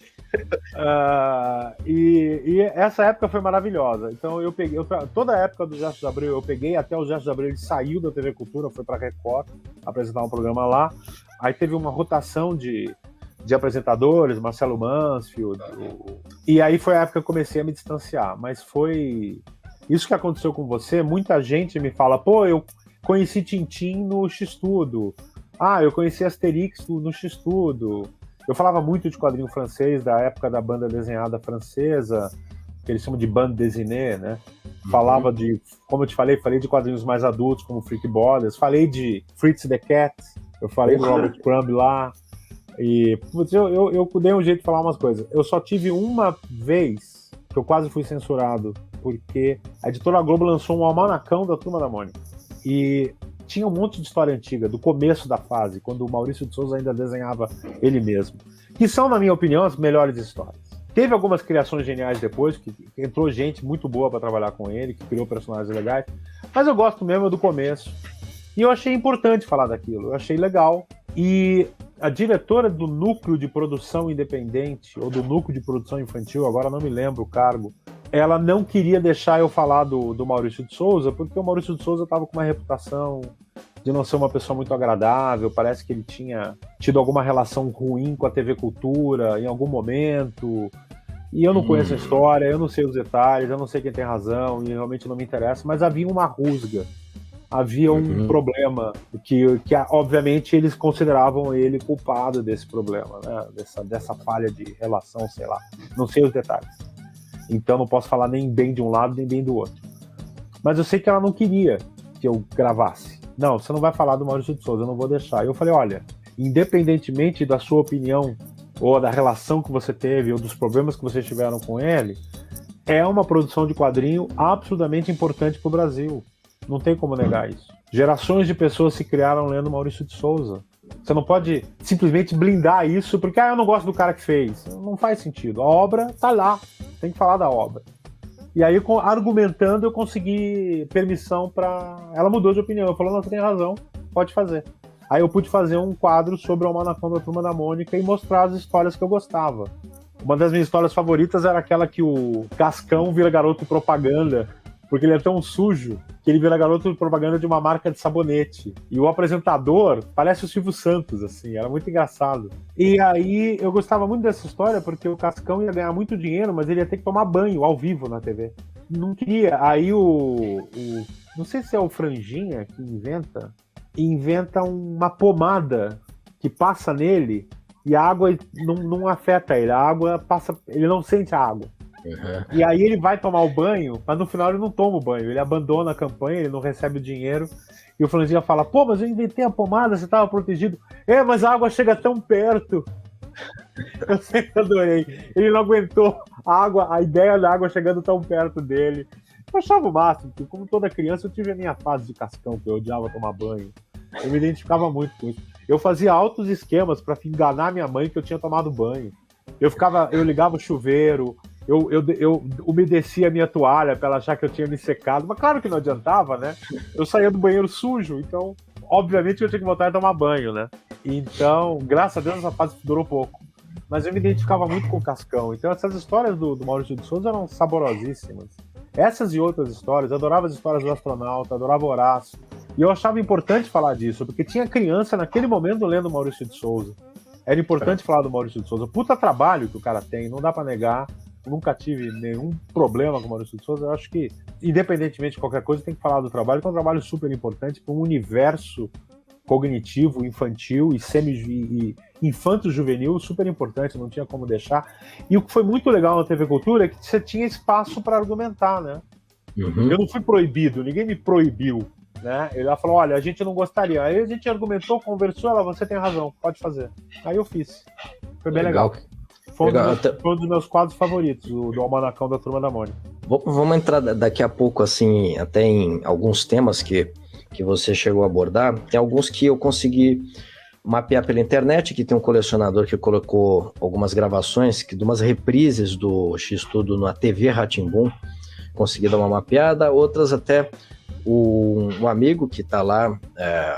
E essa época foi maravilhosa. Então eu peguei, toda a época do Gerson de Abreu, eu peguei até o Gerson de Abreu, ele saiu da TV Cultura, foi pra Record apresentar um programa lá. Aí teve uma rotação de apresentadores, Marcelo Mansfield. E aí foi a época que eu comecei a me distanciar. Mas foi... Isso que aconteceu com você, muita gente me fala, pô, eu conheci Tintin no X-Tudo. Eu conheci Asterix no X-Tudo. Eu falava muito de quadrinho francês, da época da banda desenhada francesa, que eles chamam de bande dessinée, né? Falava de, como eu te falei de quadrinhos mais adultos, como Freak Brothers. Falei de Fritz the Cat, eu falei do Robert Crumb lá. E putz, eu dei um jeito de falar umas coisas. Eu só tive uma vez que eu quase fui censurado, porque a editora Globo lançou um almanacão da Turma da Mônica. E tinha um monte de história antiga, do começo da fase, quando o Maurício de Souza ainda desenhava ele mesmo. Que são, na minha opinião, as melhores histórias. Teve algumas criações geniais depois, que entrou gente muito boa para trabalhar com ele, que criou personagens legais, mas eu gosto mesmo do começo. E eu achei importante falar daquilo, eu achei legal. E a diretora do núcleo de produção independente, ou do núcleo de produção infantil, agora não me lembro o cargo, ela não queria deixar eu falar do Maurício de Souza, porque o Maurício de Souza estava com uma reputação de não ser uma pessoa muito agradável, parece que ele tinha tido alguma relação ruim com a TV Cultura em algum momento, E eu não conheço a história, eu não sei os detalhes, eu não sei quem tem razão, e realmente não me interessa, mas havia uma rusga, havia um problema, que obviamente eles consideravam ele culpado desse problema, né? dessa falha de relação, sei lá, não sei os detalhes. Então não posso falar nem bem de um lado, nem bem do outro. Mas eu sei que ela não queria que eu gravasse. Não, você não vai falar do Maurício de Souza, eu não vou deixar. E eu falei, olha, independentemente da sua opinião, ou da relação que você teve, ou dos problemas que vocês tiveram com ele, é uma produção de quadrinho absolutamente importante para o Brasil. Não tem como negar isso. Gerações de pessoas se criaram lendo Maurício de Souza. Você não pode simplesmente blindar isso porque eu não gosto do cara que fez. Não faz sentido. A obra tá lá. Tem que falar da obra. E aí, argumentando, eu consegui permissão para... Ela mudou de opinião. Eu falei, não, você tem razão, pode fazer. Aí eu pude fazer um quadro sobre o Almanacão da Turma da Mônica e mostrar as histórias que eu gostava. Uma das minhas histórias favoritas era aquela que o Cascão vira garoto propaganda, porque ele é tão sujo que ele vira garoto propaganda de uma marca de sabonete. E o apresentador parece o Silvio Santos, assim, era muito engraçado. E aí eu gostava muito dessa história porque o Cascão ia ganhar muito dinheiro, mas ele ia ter que tomar banho ao vivo na TV. Não queria. Aí não sei se é o Franjinha que inventa uma pomada que passa nele e a água não afeta ele, a água passa, ele não sente a água. E aí ele vai tomar o banho, mas no final ele não toma o banho, ele abandona a campanha, ele não recebe o dinheiro, e o Franzinha fala, pô, mas eu inventei a pomada, você estava protegido. Mas a água chega tão perto. Eu sempre adorei. Ele não aguentou a ideia da água chegando tão perto dele. Eu achava o máximo, porque como toda criança eu tive a minha fase de Cascão, que eu odiava tomar banho. Eu me identificava muito com isso. Eu fazia altos esquemas para enganar minha mãe que eu tinha tomado banho. Eu ligava o chuveiro, eu umedecia a minha toalha para ela achar que eu tinha me secado. Mas claro que não adiantava, né? Eu saía do banheiro sujo, então obviamente eu tinha que voltar a tomar banho, né? Então, graças a Deus, essa fase durou pouco. Mas eu me identificava muito com o Cascão. Então essas histórias do Maurício de Souza eram saborosíssimas. Essas e outras histórias, eu adorava as histórias do astronauta, adorava o Horácio. E eu achava importante falar disso, porque tinha criança naquele momento lendo Maurício de Souza. Era importante falar do Maurício de Souza. Puta trabalho que o cara tem, não dá pra negar. Eu nunca tive nenhum problema com o Maurício de Souza. Eu acho que, independentemente de qualquer coisa, tem que falar do trabalho, que é um trabalho super importante para um universo cognitivo, infantil e infanto-juvenil super importante, não tinha como deixar. E o que foi muito legal na TV Cultura é que você tinha espaço para argumentar, né? Eu não fui proibido, ninguém me proibiu, né? Ele falou, olha, a gente não gostaria. Aí a gente argumentou, conversou, você tem razão, pode fazer. Aí eu fiz. Foi bem legal. Foi um dos meus quadros favoritos, do Almanacão da Turma da Mônica. Vamos entrar daqui a pouco, assim, até em alguns temas que você chegou a abordar. Tem alguns que eu consegui mapear pela internet, que tem um colecionador que colocou algumas gravações de umas reprises do X-Tudo na TV Rá-Tim-Bum. Consegui dar uma mapeada, outras até um amigo que está lá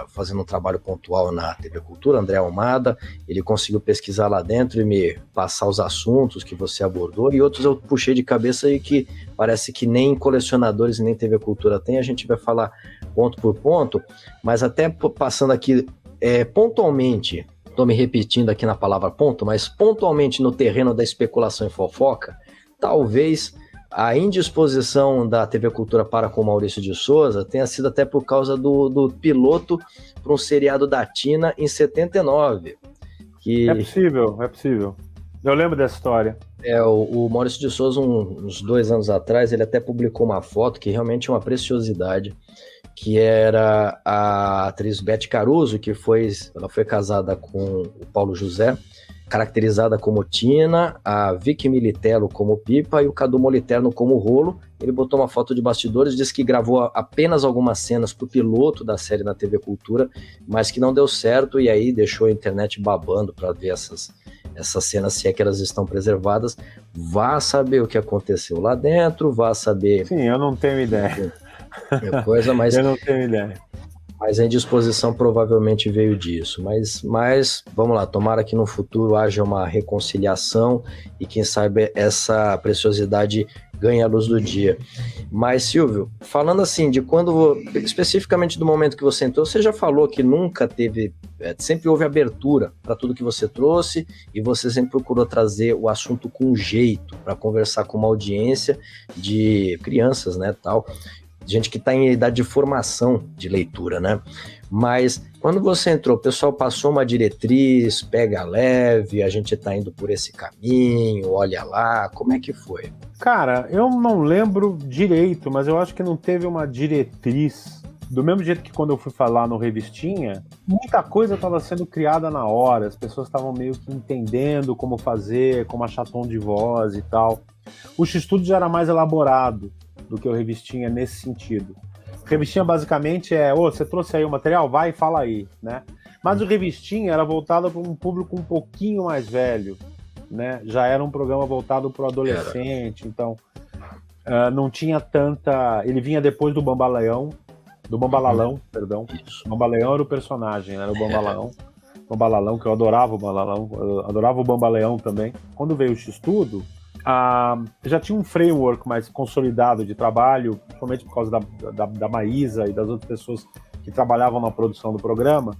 fazendo um trabalho pontual na TV Cultura, André Almada, ele conseguiu pesquisar lá dentro e me passar os assuntos que você abordou, e outros eu puxei de cabeça e que parece que nem colecionadores nem TV Cultura tem, a gente vai falar ponto por ponto, mas até passando aqui pontualmente, estou me repetindo aqui na palavra ponto, mas pontualmente no terreno da especulação e fofoca, talvez a indisposição da TV Cultura para com o Maurício de Souza tenha sido até por causa do piloto para um seriado da Tina em 79. É possível. Eu lembro dessa história. O Maurício de Souza, uns 2 anos atrás, ele até publicou uma foto que realmente é uma preciosidade, que era a atriz Beth Caruso, ela foi casada com o Paulo José, caracterizada como Tina, a Vicky Militello como Pipa e o Cadu Moliterno como Rolo. Ele botou uma foto de bastidores, disse que gravou apenas algumas cenas para o piloto da série na TV Cultura, mas que não deu certo, e aí deixou a internet babando para ver essas cenas, se é que elas estão preservadas. Vá saber o que aconteceu lá dentro, vá saber... Sim, eu não tenho ideia. Mas eu não tenho ideia. Mas a indisposição provavelmente veio disso. Mas vamos lá, tomara que no futuro haja uma reconciliação e quem sabe essa preciosidade ganha a luz do dia. Mas, Silvio, falando assim, de quando, especificamente do momento que você entrou, você já falou que nunca teve, sempre houve abertura para tudo que você trouxe e você sempre procurou trazer o assunto com jeito, para conversar com uma audiência de crianças, né, tal, gente que está em idade de formação de leitura, né? Mas quando você entrou, o pessoal passou uma diretriz, pega leve, a gente está indo por esse caminho, olha lá, como é que foi? Cara, eu não lembro direito, mas eu acho que não teve uma diretriz. Do mesmo jeito que quando eu fui falar no Revistinha, muita coisa estava sendo criada na hora, as pessoas estavam meio que entendendo como fazer, como achar tom de voz e tal. O X-Tudo já era mais elaborado do que o Revistinha nesse sentido. Revistinha basicamente você trouxe aí o material? Vai e fala aí, né? Mas o Revistinha era voltado para um público um pouquinho mais velho, né? Já era um programa voltado para o adolescente, então não tinha tanta... Ele vinha depois do Bambalalão, perdão. Isso. Bambalalão era o personagem, era o Bambalalão. Bambalalão, que eu adorava o Bambalalão, eu adorava o Bambaleão também. Quando veio o X-Tudo, já tinha um framework mais consolidado de trabalho, principalmente por causa da Maísa e das outras pessoas que trabalhavam na produção do programa.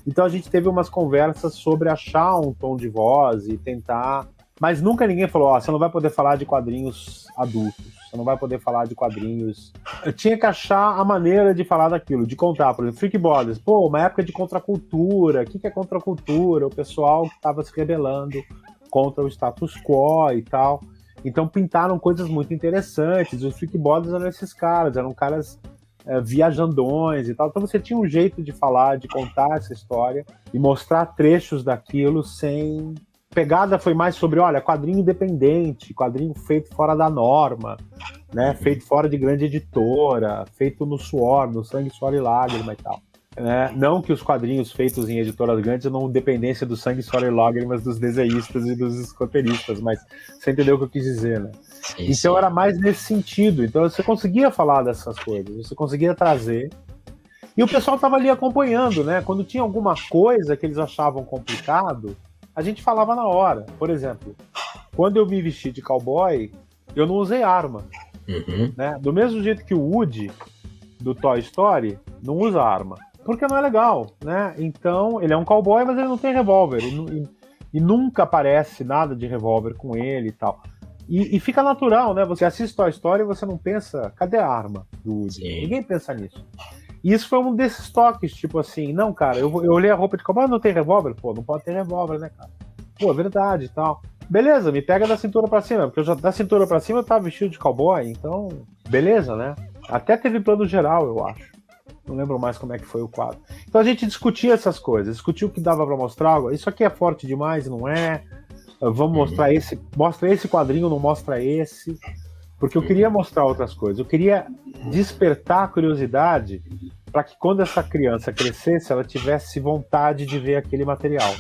Então a gente teve umas conversas sobre achar um tom de voz e tentar... Mas nunca ninguém falou, você não vai poder falar de quadrinhos adultos, você não vai poder falar de quadrinhos... Eu tinha que achar a maneira de falar daquilo, de contar, por exemplo, Freak Brothers, uma época de contracultura, o que é contracultura? O pessoal que estava se rebelando contra o status quo e tal. Então pintaram coisas muito interessantes. Os Freak Brothers eram esses caras, eram caras viajandões e tal. Então você tinha um jeito de falar, de contar essa história e mostrar trechos daquilo sem... Pegada foi mais sobre, quadrinho independente, quadrinho feito fora da norma, né? Feito fora de grande editora, feito no suor, no sangue, suor e lágrima e tal. Não que os quadrinhos feitos em editoras grandes não dependência do sangue, suor e lágrimas dos desenhistas e dos roteiristas, mas você entendeu o que eu quis dizer, né? Sim, então era mais nesse sentido. Então você conseguia falar dessas coisas, você conseguia trazer, e o pessoal estava ali acompanhando, né? Quando tinha alguma coisa que eles achavam complicado, a gente falava na hora. Por exemplo, quando eu me vesti de cowboy, eu não usei arma. Né? Do mesmo jeito que o Woody, do Toy Story, não usa arma. Porque não é legal, né? Então, ele é um cowboy, mas ele não tem revólver. E nunca aparece nada de revólver com ele e tal. E fica natural, né? Você assiste Toy Story e você não pensa, cadê a arma do Woody? Sim. Ninguém pensa nisso. E isso foi um desses toques, tipo assim, não, cara, eu olhei a roupa de cowboy, não tem revólver? Pô, não pode ter revólver, né, cara? Pô, é verdade e tal. Beleza, me pega da cintura pra cima, porque da cintura pra cima eu tava vestido de cowboy, então, beleza, né? Até teve plano geral, eu acho. Não lembro mais como é que foi o quadro. Então a gente discutia essas coisas, discutia o que dava pra mostrar, isso aqui é forte demais, não é? Vamos mostrar esse, mostra esse quadrinho, não mostra esse... Porque eu queria mostrar outras coisas, eu queria despertar a curiosidade para que quando essa criança crescesse, ela tivesse vontade de ver aquele material.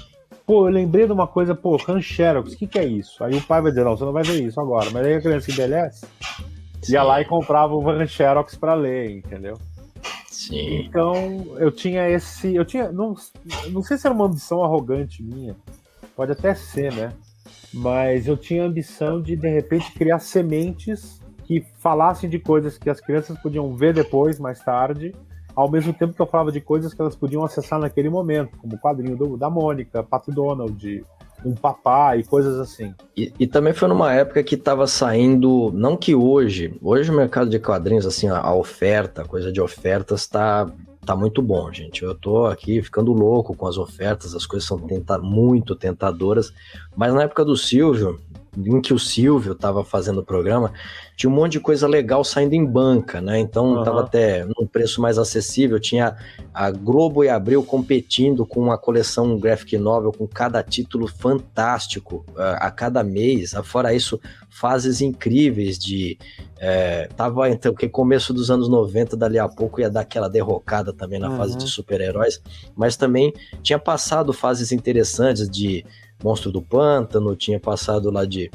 Eu lembrei de uma coisa, Han Xerox, o que é isso? Aí o pai vai dizer, não, você não vai ver isso agora. Mas aí a criança envelhece, ia lá e comprava o Han Xerox para ler, entendeu? Sim. Então, não sei se era uma ambição arrogante minha, pode até ser, né? Mas eu tinha a ambição de repente, criar sementes que falassem de coisas que as crianças podiam ver depois, mais tarde, ao mesmo tempo que eu falava de coisas que elas podiam acessar naquele momento, como o quadrinho da Mônica, Pato Donald, um papá e coisas assim. E também foi numa época que estava saindo, não que hoje o mercado de quadrinhos, assim, a oferta, a coisa de ofertas tá muito bom, gente. Eu tô aqui ficando louco com as ofertas, as coisas são muito tentadoras, mas na época do Silvio, em que o Silvio estava fazendo o programa, tinha um monte de coisa legal saindo em banca, né? Então estava até num preço mais acessível, tinha a Globo e a Abril competindo com uma coleção graphic novel com cada título fantástico a cada mês. Fora isso, fases incríveis de... tava então, que começo dos anos 90, dali a pouco ia dar aquela derrocada também na fase de super-heróis, mas também tinha passado fases interessantes de Monstro do Pântano, tinha passado lá de...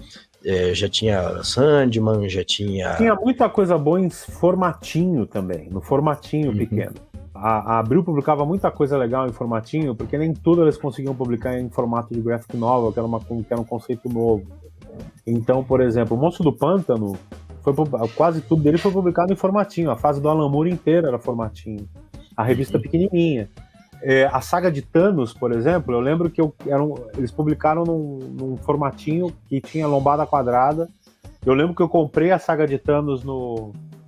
já tinha Sandman, já tinha... Tinha muita coisa boa em formatinho também, no formatinho pequeno. A Abril publicava muita coisa legal em formatinho, porque nem tudo eles conseguiam publicar em formato de graphic novel, que era um conceito novo. Então, por exemplo, o Monstro do Pântano quase tudo dele foi publicado em formatinho. A fase do Alan Moore inteira era formatinho. A revista pequenininha. A saga de Thanos, por exemplo, eu lembro que eles publicaram num formatinho que tinha lombada quadrada. Eu lembro que eu comprei a saga de Thanos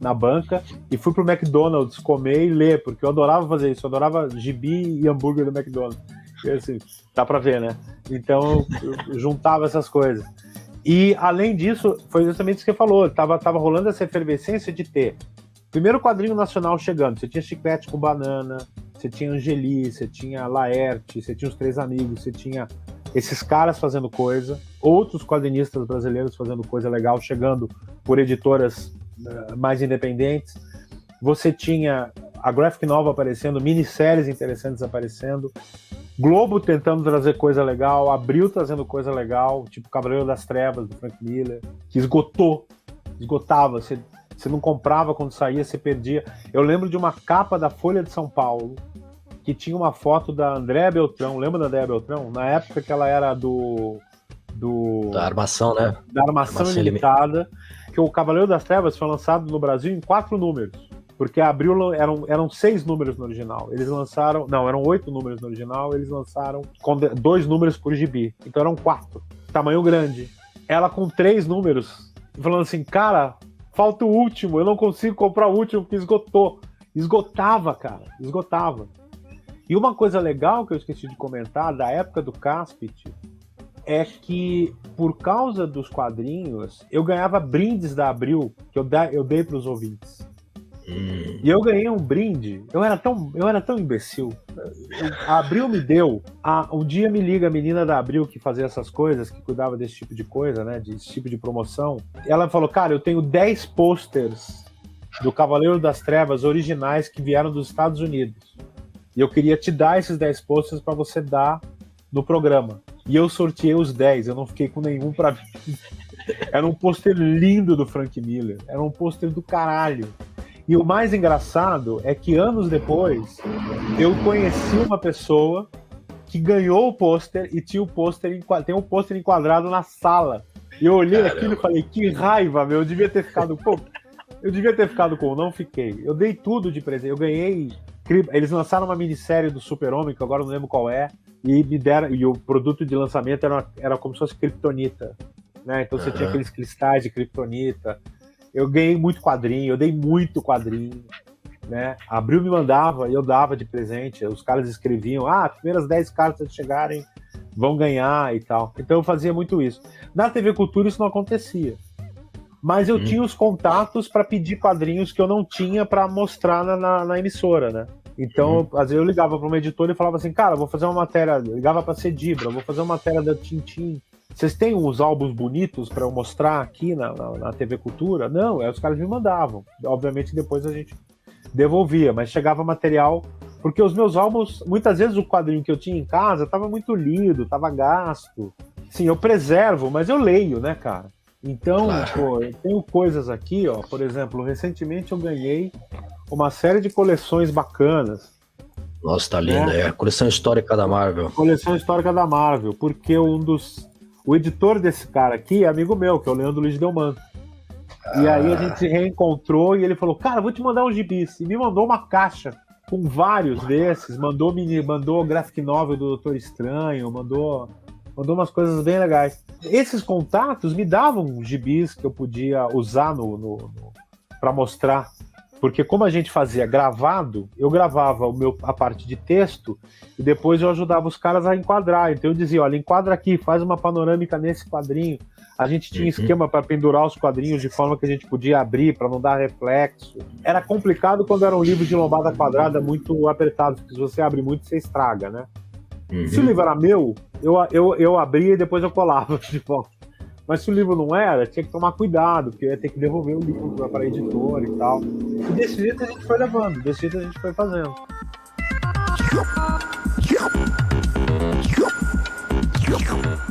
na banca e fui pro McDonald's comer e ler, porque eu adorava fazer isso, eu adorava gibi e hambúrguer do McDonald's. E, assim, dá pra ver, né? Então eu juntava essas coisas. E além disso, foi justamente isso que você falou, tava rolando essa efervescência de ter primeiro quadrinho nacional chegando, você tinha Chiclete com Banana, você tinha Angeli, você tinha Laerte, você tinha Os Três Amigos, você tinha esses caras fazendo coisa, outros quadrinistas brasileiros fazendo coisa legal, chegando por editoras mais independentes. Você tinha a Graphic Nova aparecendo, minisséries interessantes aparecendo, Globo tentando trazer coisa legal, Abril trazendo coisa legal, tipo Cavaleiro das Trevas, do Frank Miller, que esgotava, você não comprava quando saía, você perdia. Eu lembro de uma capa da Folha de São Paulo, que tinha uma foto da Andréa Beltrão, lembra da Andréa Beltrão? Na época que ela era da Armação, né? Da Armação Ilimitada, que o Cavaleiro das Trevas foi lançado no Brasil em 4 números, porque Abril eram 6 números no original. Eles lançaram... Não, eram 8 números no original, eles lançaram com 2 números por gibi. Então eram 4. Tamanho grande. Ela com 3 números, falando assim, cara, falta o último, eu não consigo comprar o último porque esgotou. Esgotava, cara, esgotava. E uma coisa legal que eu esqueci de comentar da época do Caspit é que, por causa dos quadrinhos, eu ganhava brindes da Abril, que eu dei para os ouvintes. E eu ganhei um brinde, eu era tão imbecil. A Abril me deu, um dia me liga a menina da Abril que fazia essas coisas, que cuidava desse tipo de coisa, né, desse tipo de promoção. Ela falou, cara, eu tenho 10 posters do Cavaleiro das Trevas originais que vieram dos Estados Unidos. E eu queria te dar esses 10 posters para você dar no programa. E eu sorteei os 10, eu não fiquei com nenhum para mim. Era um pôster lindo do Frank Miller, era um pôster do caralho. E o mais engraçado é que anos depois eu conheci uma pessoa que ganhou o pôster e tinha tem um pôster enquadrado na sala. E eu olhei aquilo e falei, que raiva, meu, eu devia ter ficado com, não fiquei. Eu dei tudo de presente, eu ganhei. Eles lançaram uma minissérie do Super-Homem, que agora não lembro qual é, e me deram, e o produto de lançamento era como se fosse Kryptonita, né? Então você tinha aqueles cristais de Kryptonita. Eu ganhei muito quadrinho, eu dei muito quadrinho, né? A Abril me mandava e eu dava de presente, os caras escreviam, as primeiras 10 cartas que chegarem vão ganhar e tal. Então eu fazia muito isso. Na TV Cultura isso não acontecia. Mas eu tinha os contatos para pedir quadrinhos que eu não tinha para mostrar na emissora, né? Então, às vezes eu ligava para uma editora e falava assim, cara, vou fazer uma matéria, ligava para Cedibra, vou fazer uma matéria da Tintin. Vocês têm uns álbuns bonitos para eu mostrar aqui na TV Cultura? Não, aí os caras me mandavam. Obviamente depois a gente devolvia, mas chegava material, porque os meus álbuns, muitas vezes o quadrinho que eu tinha em casa estava muito lido, estava gasto. Sim, eu preservo, mas eu leio, né, cara? Então, pô, eu tenho coisas aqui, ó, por exemplo, recentemente eu ganhei uma série de coleções bacanas. Nossa, tá linda, né? Coleção histórica da Marvel. Coleção histórica da Marvel, porque o editor desse cara aqui é amigo meu, que é o Leandro Luiz Delmanto. E aí a gente se reencontrou e ele falou, cara, vou te mandar um gibis. E me mandou uma caixa com vários desses, mandou o graphic novel do Doutor Estranho, mandou umas coisas bem legais. Esses contatos me davam gibis que eu podia usar para mostrar. Porque como a gente fazia gravado, eu gravava a parte de texto e depois eu ajudava os caras a enquadrar. Então eu dizia, olha, enquadra aqui, faz uma panorâmica nesse quadrinho. A gente tinha esquema para pendurar os quadrinhos de forma que a gente podia abrir para não dar reflexo. Era complicado quando era um livro de lombada quadrada muito apertado, porque se você abre muito, você estraga, né? Se o livro era meu, eu abria e depois eu colava de volta. Mas se o livro não era, tinha que tomar cuidado, porque eu ia ter que devolver o livro para a editora e tal. E desse jeito a gente foi levando, desse jeito a gente foi fazendo.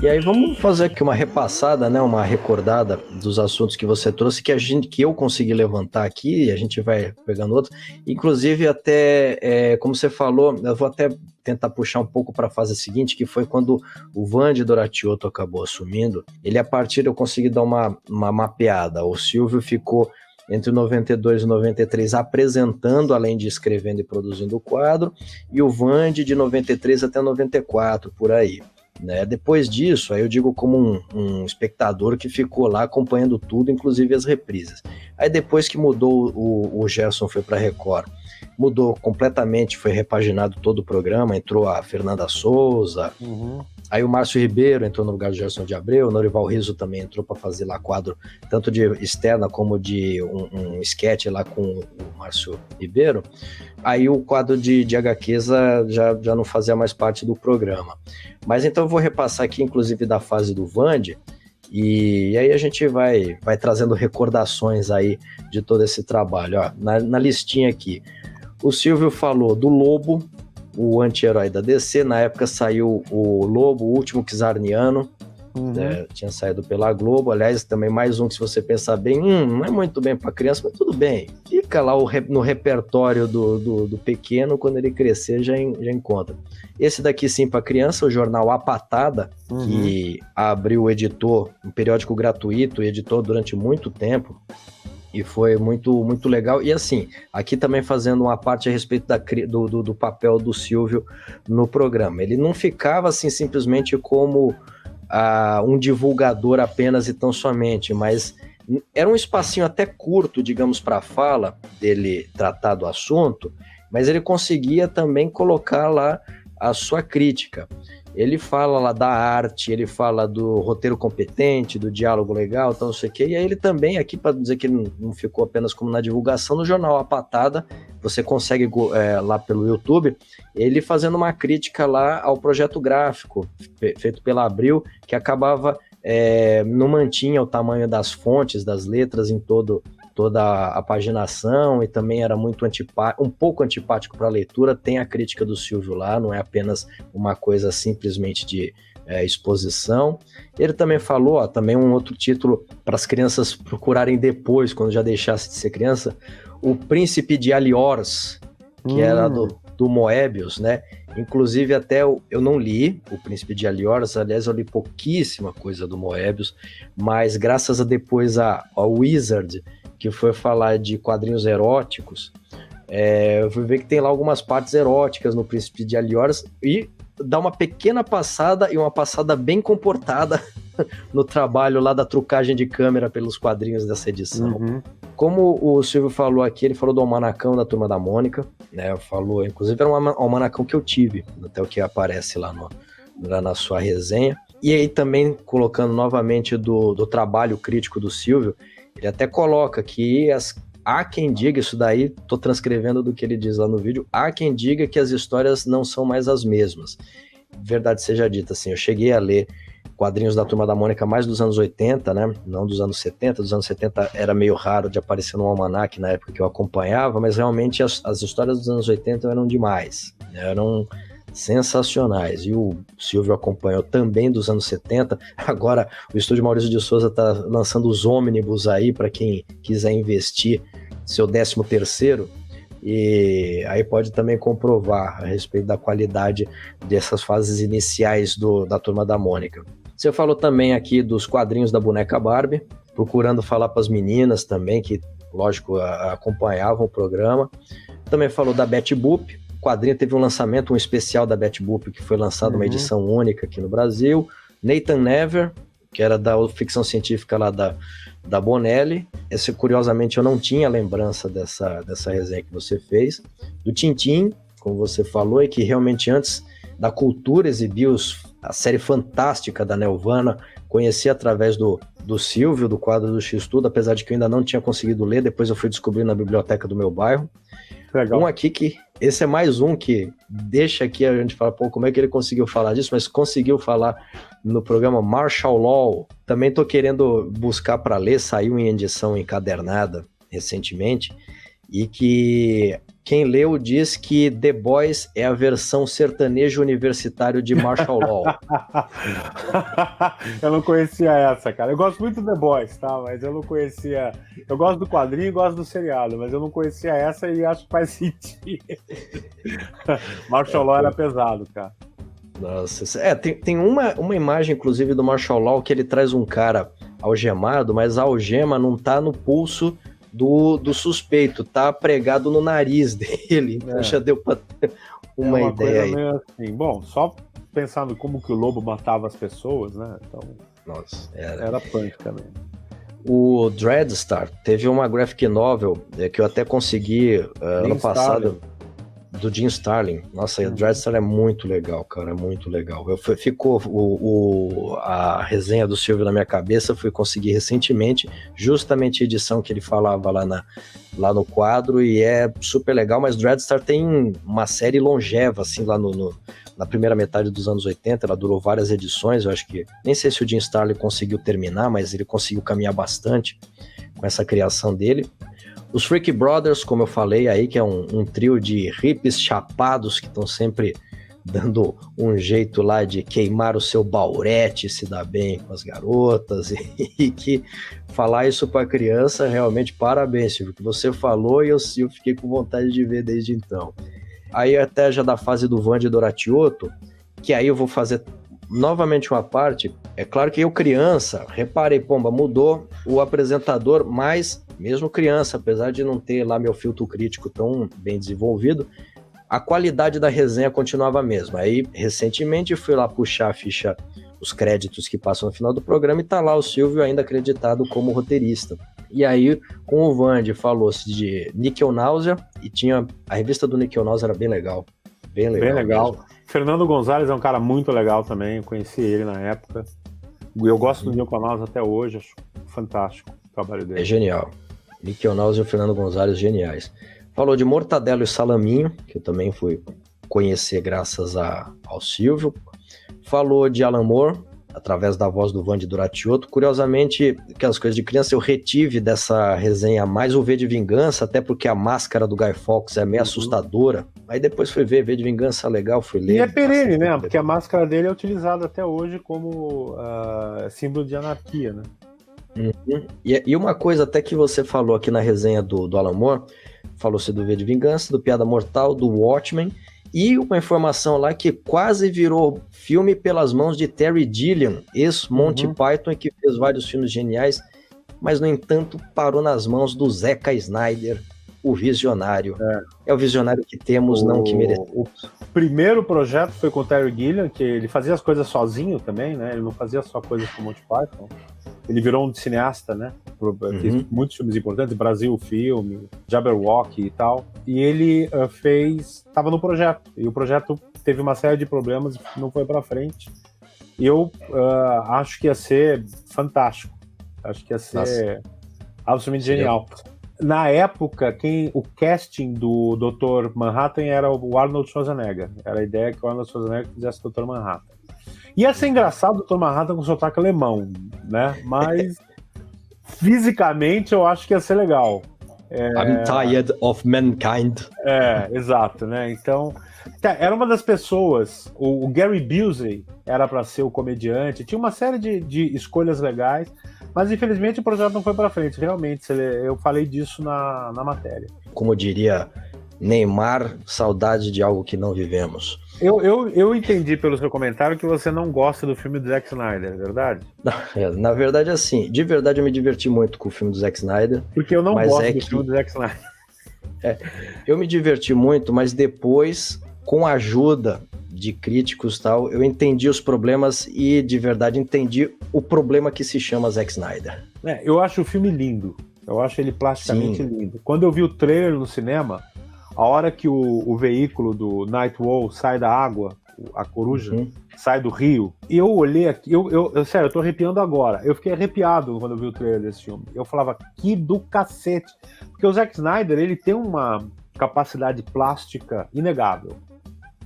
E aí vamos fazer aqui uma repassada, né, uma recordada dos assuntos que você trouxe, que eu consegui levantar aqui, e a gente vai pegando outros. Inclusive até, como você falou, eu vou até tentar puxar um pouco para a fase seguinte, que foi quando o Vandy Doratioto acabou assumindo. Ele, a partir, eu consegui dar uma mapeada. O Silvio ficou entre 92 e 93 apresentando, além de escrevendo e produzindo o quadro, e o Vandy de 93 até 94, por aí. Né? Depois disso, aí eu digo como um espectador que ficou lá acompanhando tudo, inclusive as reprises. Aí depois que mudou, o Gerson foi para a Record, mudou completamente, foi repaginado todo o programa, entrou a Fernanda Souza, aí o Márcio Ribeiro entrou no lugar do Gerson de Abreu, o Norival Rizzo também entrou para fazer lá quadro, tanto de externa como de um sketch lá com o Márcio Ribeiro. Aí o quadro de HQs já não fazia mais parte do programa. Mas então eu vou repassar aqui, inclusive, da fase do Vandy, e aí a gente vai trazendo recordações aí de todo esse trabalho. Ó, na listinha aqui, o Silvio falou do Lobo, o anti-herói da DC. Na época saiu o Lobo, o último Czarniano, tinha saído pela Globo. Aliás, também mais um que, se você pensar bem, não é muito bem para criança, mas tudo bem, fica lá no repertório do pequeno, quando ele crescer já encontra. Esse daqui sim para criança, o jornal A Patada, que abriu o editor, um periódico gratuito, e editou durante muito tempo, e foi muito, muito legal. E assim, aqui também fazendo uma parte a respeito do papel do Silvio no programa. Ele não ficava assim simplesmente como um divulgador apenas e tão somente, mas era um espacinho até curto, digamos, para a fala dele tratar do assunto, mas ele conseguia também colocar lá a sua crítica. Ele fala lá da arte, ele fala do roteiro competente, do diálogo legal, então não sei o quê. E aí ele também, aqui para dizer que ele não ficou apenas como na divulgação, no jornal A Patada, você consegue lá pelo YouTube, ele fazendo uma crítica lá ao projeto gráfico feito pela Abril, que acabava, não mantinha o tamanho das fontes, das letras em toda a paginação, e também era muito um pouco antipático para a leitura. Tem a crítica do Silvio lá, não é apenas uma coisa simplesmente de exposição. Ele também falou, também um outro título para as crianças procurarem depois, quando já deixasse de ser criança, O Príncipe de Aliors, que era do Moebius, né? Inclusive até eu não li O Príncipe de Aliors, aliás eu li pouquíssima coisa do Moebius, mas graças a depois ao Wizard, que foi falar de quadrinhos eróticos, eu fui ver que tem lá algumas partes eróticas no Príncipe de Aliors, e dá uma pequena passada, e uma passada bem comportada no trabalho lá da trucagem de câmera pelos quadrinhos dessa edição. Como o Silvio falou aqui, ele falou do almanacão da Turma da Mônica, né? Falou, inclusive era um almanacão que eu tive, até o que aparece lá na sua resenha. E aí também, colocando novamente do trabalho crítico do Silvio, ele até coloca que há quem diga, isso daí, tô transcrevendo do que ele diz lá no vídeo, há quem diga que as histórias não são mais as mesmas. Verdade seja dita, assim, eu cheguei a ler quadrinhos da Turma da Mônica mais dos anos 80, né, não dos anos 70, dos anos 70 era meio raro de aparecer no almanac na época que eu acompanhava, mas realmente as histórias dos anos 80 eram demais, eram sensacionais, e o Silvio acompanhou também dos anos 70. Agora o estúdio Maurício de Souza está lançando os ônibus aí para quem quiser investir seu 13º, e aí pode também comprovar a respeito da qualidade dessas fases iniciais da Turma da Mônica. Você falou também aqui dos quadrinhos da boneca Barbie, procurando falar para as meninas também, que lógico acompanhavam o programa. Também falou da Betty Boop. O quadrinho teve um lançamento, um especial da Betty Boop, que foi lançado uma edição única aqui no Brasil. Nathan Never, que era da ficção científica lá da Bonelli. Esse, curiosamente, eu não tinha lembrança dessa resenha que você fez. Do Tintin, como você falou, e que realmente antes da Cultura exibiu a série fantástica da Nelvana. Conheci através do Silvio, do quadro do X-Tudo, apesar de que eu ainda não tinha conseguido ler, depois eu fui descobrir na biblioteca do meu bairro. Legal. Um aqui que, esse é mais um que deixa aqui a gente falar, como é que ele conseguiu falar disso, mas conseguiu falar no programa Martial Law. Também tô querendo buscar para ler, saiu em edição encadernada recentemente, e que Quem leu diz que The Boys é a versão sertanejo universitário de Martial Law. Eu não conhecia essa, cara. Eu gosto muito do The Boys, tá? Mas eu não conhecia... Eu gosto do quadrinho e gosto do seriado, mas eu não conhecia essa e acho que faz sentido. Martial Law era pesado, cara. Nossa, tem uma imagem, inclusive, do Martial Law que ele traz um cara algemado, mas a algema não tá no pulso do suspeito, tá pregado no nariz dele. Então já deu pra ter uma ideia aí. Meio assim. Bom, só pensando como que o lobo matava as pessoas, né? Então, nossa, era punk também. O Dreadstar teve uma graphic novel que eu até consegui ano passado, do Jim Starlin. Nossa, o Dreadstar é muito legal, cara, é muito legal. Ficou a resenha do Silvio na minha cabeça, fui conseguir recentemente, justamente a edição que ele falava lá no quadro, e é super legal, mas Dreadstar tem uma série longeva, assim, lá na primeira metade dos anos 80, ela durou várias edições, eu acho que, nem sei se o Jim Starlin conseguiu terminar, mas ele conseguiu caminhar bastante com essa criação dele. Os Freak Brothers, como eu falei aí, que é um trio de hippies chapados que estão sempre dando um jeito lá de queimar o seu baurete, se dar bem com as garotas, e que falar isso para criança, realmente parabéns, Silvio, que você falou e eu fiquei com vontade de ver desde então. Aí até já da fase do Vandy Doratiotto, que aí eu vou fazer novamente uma parte, é claro que eu criança, reparei, pomba, mudou o apresentador, mas mesmo criança, apesar de não ter lá meu filtro crítico tão bem desenvolvido, a qualidade da resenha continuava a mesma. Aí, recentemente, fui lá puxar a ficha, os créditos que passam no final do programa, e tá lá o Silvio ainda acreditado como roteirista. E aí, com o Vandy, falou-se de Nickel Náusea, e tinha a revista do Nickel Náusea, era bem legal. Bem legal. Mesmo. Fernando Gonzalez é um cara muito legal também, eu conheci ele na época. Eu gosto do Nickel Náusea até hoje, acho fantástico o trabalho dele. É genial. Nickel Náusea e o Fernando Gonzalez, geniais. Falou de Mortadelo e Salaminho, que eu também fui conhecer graças ao Silvio. Falou de Alan Moore, através da voz do Vandy Doratiotto. Curiosamente, aquelas coisas de criança, eu retive dessa resenha mais o V de Vingança, até porque a máscara do Guy Fawkes é meio assustadora. Aí depois fui ver V de Vingança, legal, fui ler. E é perene, né? Porque a máscara dele é utilizada até hoje como símbolo de anarquia, né? Uhum. E uma coisa até que você falou aqui na resenha do Alan Moore, falou-se do V de Vingança, do Piada Mortal, do Watchmen, e uma informação lá que quase virou filme pelas mãos de Terry Gilliam, ex-Monty Python, que fez vários filmes geniais, mas no entanto parou nas mãos do Zeca Snyder, o visionário. É o visionário que temos, não que merecemos. O primeiro projeto foi com o Terry Gilliam, que ele fazia as coisas sozinho também, né? Ele não fazia só coisas com o Monty Python. Ele virou um cineasta, né? Fez muitos filmes importantes, Brasil Filme, Jabberwock e tal. E ele estava no projeto. E o projeto teve uma série de problemas e não foi para frente. E eu acho que ia ser fantástico. Acho que ia ser absolutamente genial. Na época, o casting do Dr. Manhattan era o Arnold Schwarzenegger. Era a ideia que o Arnold Schwarzenegger fizesse o Dr. Manhattan. Ia ser engraçado o Dr. Manhattan com sotaque alemão, né? Mas fisicamente eu acho que ia ser legal. I'm tired of mankind. Exato, né? Então, era uma das pessoas. O Gary Busey era para ser o comediante. Tinha uma série de escolhas legais, mas infelizmente o projeto não foi para frente. Realmente, eu falei disso na matéria. Como diria Neymar, saudade de algo que não vivemos. Eu entendi pelo seu comentário que você não gosta do filme do Zack Snyder, é verdade? Na verdade, assim, de verdade eu me diverti muito com o filme do Zack Snyder. Porque eu não gosto do filme do Zack Snyder. Eu me diverti muito, mas depois, com a ajuda de críticos e tal, eu entendi os problemas e, de verdade, entendi o problema que se chama Zack Snyder. Eu acho o filme lindo. Eu acho ele plasticamente lindo. Quando eu vi o trailer no cinema, a hora que o veículo do Nightwolf sai da água, a coruja, sai do rio, e eu olhei aqui, sério, eu tô arrepiando agora. Eu fiquei arrepiado quando eu vi o trailer desse filme. Eu falava, que do cacete. Porque o Zack Snyder, ele tem uma capacidade plástica inegável.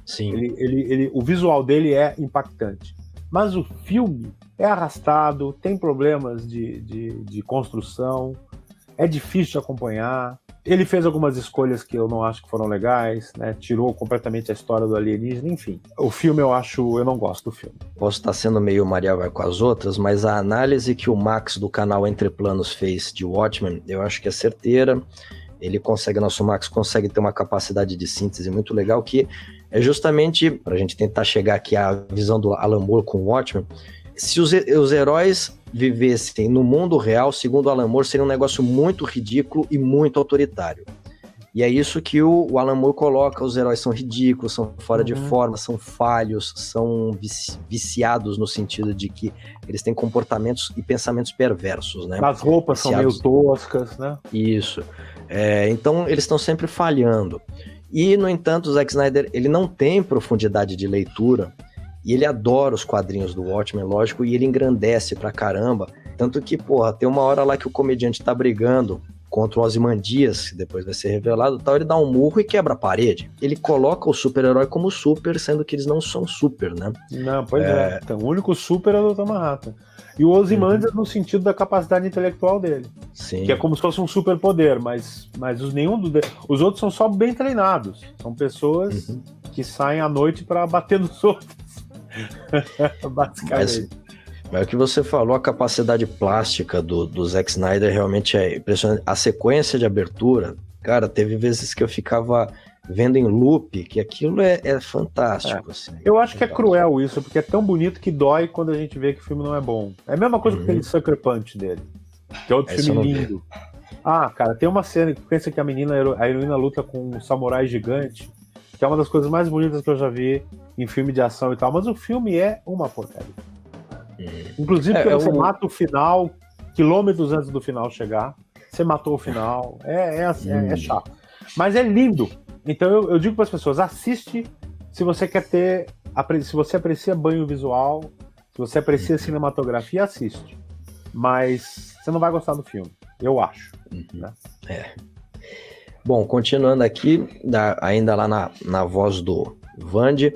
Sim. O visual dele é impactante. Mas o filme é arrastado, tem problemas de construção, é difícil de acompanhar. Ele fez algumas escolhas que eu não acho que foram legais, né? Tirou completamente a história do alienígena, enfim. O filme eu não gosto do filme. Posso estar sendo meio Maria vai com as outras, mas a análise que o Max do canal Entre Planos fez de Watchmen, eu acho que é certeira. Nosso Max consegue ter uma capacidade de síntese muito legal, que é justamente, para a gente tentar chegar aqui à visão do Alan Moore com o Watchmen, se os heróis vivessem no mundo real, segundo o Alan Moore, seria um negócio muito ridículo e muito autoritário. E é isso que o Alan Moore coloca: os heróis são ridículos, são fora de forma, são falhos, são viciados no sentido de que eles têm comportamentos e pensamentos perversos, né? As roupas viciados, são meio toscas, né? Isso. Então eles estão sempre falhando. E, no entanto, o Zack Snyder, ele não tem profundidade de leitura, e ele adora os quadrinhos do Watchmen, lógico, e ele engrandece pra caramba. Tanto que, tem uma hora lá que o comediante tá brigando contra o Ozymandias, que depois vai ser revelado, tal, ele dá um murro e quebra a parede. Ele coloca o super-herói como super, sendo que eles não são super, né? Não, pois é. Então, o único super é o Dr. Manhattan. E o Ozymandias no sentido da capacidade intelectual dele. Sim. Que é como se fosse um superpoder, mas os outros são só bem treinados. São pessoas que saem à noite para bater nos outros. Basicamente. Mas o que você falou, a capacidade plástica do Zack Snyder realmente é impressionante. A sequência de abertura, cara, teve vezes que eu ficava vendo em loop, que aquilo é fantástico. Assim, eu acho que é cruel isso, porque é tão bonito que dói quando a gente vê que o filme não é bom. É a mesma coisa que aquele Sucker Punch dele, que é outro filme lindo. Cara, tem uma cena que pensa que a heroína luta com um samurai gigante, que é uma das coisas mais bonitas que eu já vi em filme de ação e tal, mas o filme é uma porcaria. Inclusive porque você mata o final quilômetros antes do final chegar. Você matou o final. É chato. Mas é lindo. Então eu digo para as pessoas: assiste se você quer ter. Se você aprecia banho visual, se você aprecia cinematografia, assiste. Mas você não vai gostar do filme, eu acho. Né? Bom, continuando aqui, ainda lá na voz do Vande.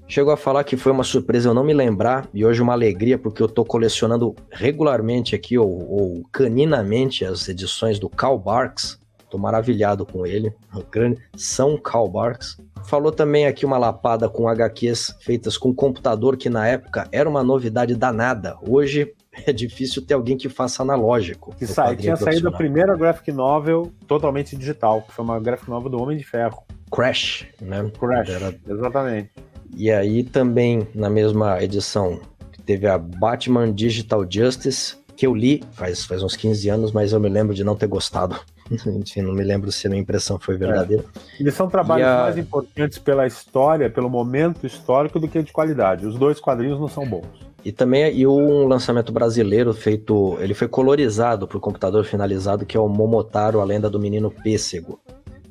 Chegou a falar que foi uma surpresa eu não me lembrar, e hoje uma alegria, porque eu tô colecionando regularmente aqui, ou caninamente, as edições do Karl Barks. Tô maravilhado com ele, o grande São Karl Barks. Falou também aqui uma lapada com HQs feitas com computador, que na época era uma novidade danada. Hoje é difícil ter alguém que faça analógico. Tinha saído a primeira graphic novel totalmente digital, que foi uma graphic novel do Homem de Ferro. Crash, né? Crash, exatamente. E aí também, na mesma edição, teve a Batman Digital Justice, que eu li faz uns 15 anos, mas eu me lembro de não ter gostado. Enfim, não me lembro se a minha impressão foi verdadeira. Eles são trabalhos mais importantes pela história, pelo momento histórico, do que de qualidade. Os dois quadrinhos não são bons. E também um lançamento brasileiro feito... Ele foi colorizado por computador finalizado, que é o Momotaro, a Lenda do Menino Pêssego.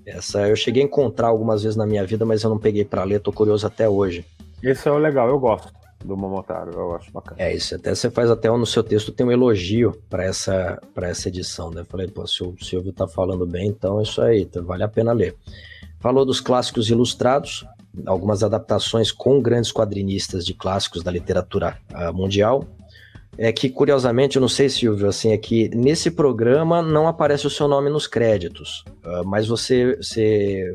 Essa eu cheguei a encontrar algumas vezes na minha vida, mas eu não peguei pra ler, tô curioso até hoje. Esse é o legal, eu gosto do Momotaro, eu acho bacana. Isso, até você faz até no seu texto, tem um elogio pra essa edição, né? Eu falei, se o Silvio tá falando bem, então é isso aí, então vale a pena ler. Falou dos clássicos ilustrados, algumas adaptações com grandes quadrinistas de clássicos da literatura mundial. É que, curiosamente, eu não sei, Silvio, assim, é que nesse programa não aparece o seu nome nos créditos, mas você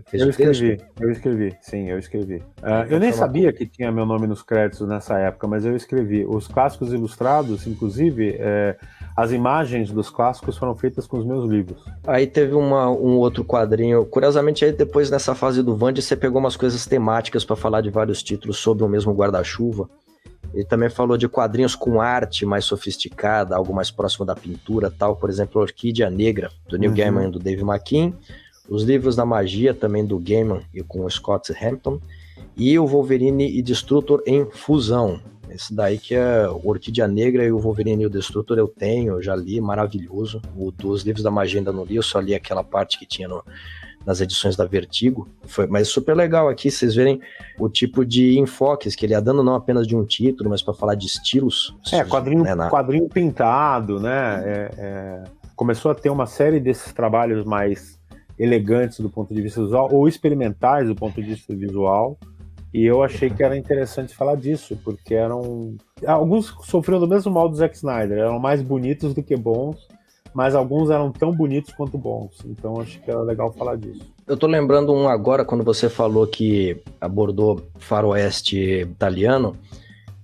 fez o texto? Eu escrevi. Eu nem sabia que tinha meu nome nos créditos nessa época, mas eu escrevi. Os clássicos ilustrados, inclusive, as imagens dos clássicos foram feitas com os meus livros. Aí teve um outro quadrinho, curiosamente, aí depois nessa fase do Vande, você pegou umas coisas temáticas para falar de vários títulos sobre o mesmo guarda-chuva. Ele também falou de quadrinhos com arte mais sofisticada, algo mais próximo da pintura, tal, por exemplo, Orquídea Negra, do Neil Gaiman e do Dave McKean, os livros da magia também do Gaiman e com o Scott Hampton, e o Wolverine e Destrutor em fusão. Esse daí que é o Orquídea Negra e o Wolverine e o Destrutor eu já li, maravilhoso. Dos livros da magia ainda não li, eu só li aquela parte que tinha nas edições da Vertigo, mas super legal aqui, vocês verem o tipo de enfoques que ele ia dando, não apenas de um título, mas para falar de estilos. Quadrinho pintado, né? Começou a ter uma série desses trabalhos mais elegantes do ponto de vista visual, ou experimentais do ponto de vista visual, e eu achei que era interessante falar disso, porque alguns sofriam do mesmo mal do Zack Snyder, eram mais bonitos do que bons, mas alguns eram tão bonitos quanto bons. Então acho que era legal falar disso. Eu tô lembrando um agora, quando você falou que abordou faroeste italiano,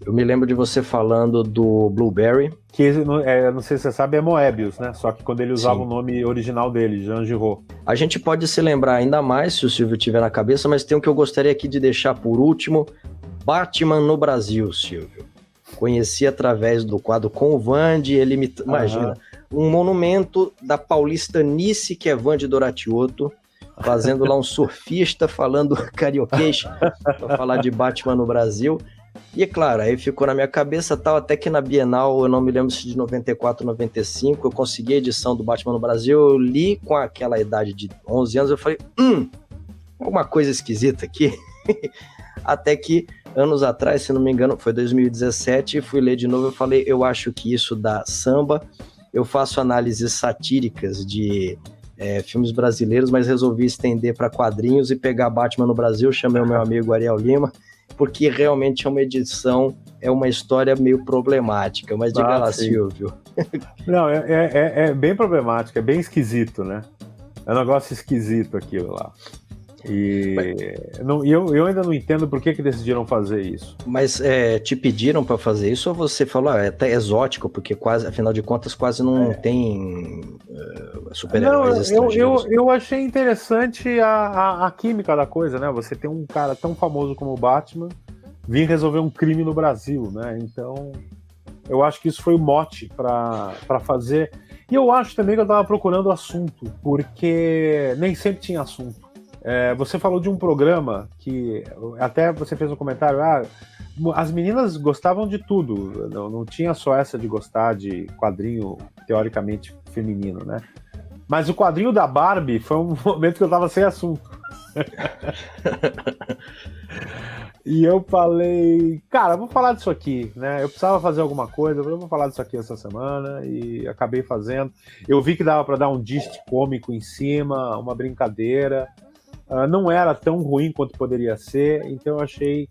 eu me lembro de você falando do Blueberry. Que, não sei se você sabe, é Moebius, né? Só que quando ele usava o nome original dele, Jean Giraud. A gente pode se lembrar ainda mais, se o Silvio tiver na cabeça, mas tem um que eu gostaria aqui de deixar por último, Batman no Brasil, Silvio. Conheci através do quadro com o Vande, ele me... Imagina, um monumento da paulistanice que é Vande Doratioto, fazendo lá um surfista falando carioquês para falar de Batman no Brasil. E é claro, aí ficou na minha cabeça tal, até que na Bienal, eu não me lembro se de 94, 95, eu consegui a edição do Batman no Brasil, eu li com aquela idade de 11 anos, eu falei, alguma coisa esquisita aqui. Até que, anos atrás, se não me engano, foi 2017, fui ler de novo, eu falei, eu acho que isso dá samba, eu faço análises satíricas de filmes brasileiros, mas resolvi estender para quadrinhos e pegar Batman no Brasil, chamei o meu amigo Ariel Lima, porque realmente é uma edição, é uma história meio problemática, mas diga lá, sim. Silvio. Não, é bem problemático, é bem esquisito, né? É um negócio esquisito aquilo lá. E eu ainda não entendo por que decidiram fazer isso. Mas te pediram para fazer isso ou você falou, é até exótico, porque quase, afinal de contas, quase não tem super-heróis estrangeiros. Eu achei interessante a química da coisa, né? Você tem um cara tão famoso como o Batman vir resolver um crime no Brasil, né? Então, eu acho que isso foi o mote para fazer. E eu acho também que eu estava procurando assunto, porque nem sempre tinha assunto. Você falou de um programa que até você fez um comentário, as meninas gostavam de tudo, não tinha só essa de gostar de quadrinho teoricamente feminino, né? Mas o quadrinho da Barbie foi um momento que eu tava sem assunto. E eu falei, cara, vou falar disso aqui, né? Eu precisava fazer alguma coisa, eu vou falar disso aqui essa semana e acabei fazendo. Eu vi que dava para dar um dist cômico em cima, uma brincadeira. Não era tão ruim quanto poderia ser, então eu achei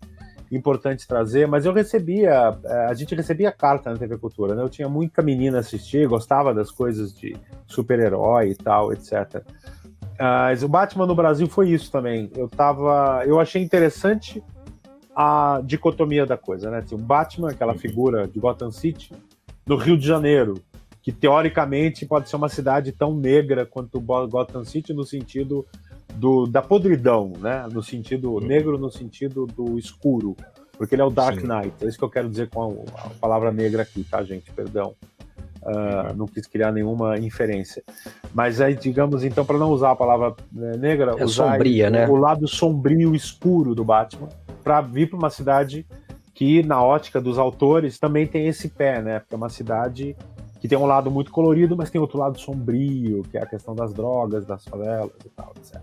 importante trazer, mas a gente recebia carta na TV Cultura, né? Eu tinha muita menina assistir, gostava das coisas de super-herói e tal, etc. Mas o Batman no Brasil foi isso também. Eu achei interessante a dicotomia da coisa, né? O Batman, aquela figura de Gotham City, no Rio de Janeiro, que teoricamente pode ser uma cidade tão negra quanto Gotham City no sentido da podridão, né? No sentido negro, no sentido do escuro, porque ele é o Dark Knight. É isso que eu quero dizer com a palavra negra aqui, tá, gente? Perdão. Não quis criar nenhuma inferência. Mas aí, digamos, então, para não usar a palavra negra, usar sombria, né? O lado sombrio, escuro do Batman, para vir para uma cidade que, na ótica dos autores, também tem esse pé, né? Porque é uma cidade que tem um lado muito colorido, mas tem outro lado sombrio, que é a questão das drogas, das favelas e tal, etc.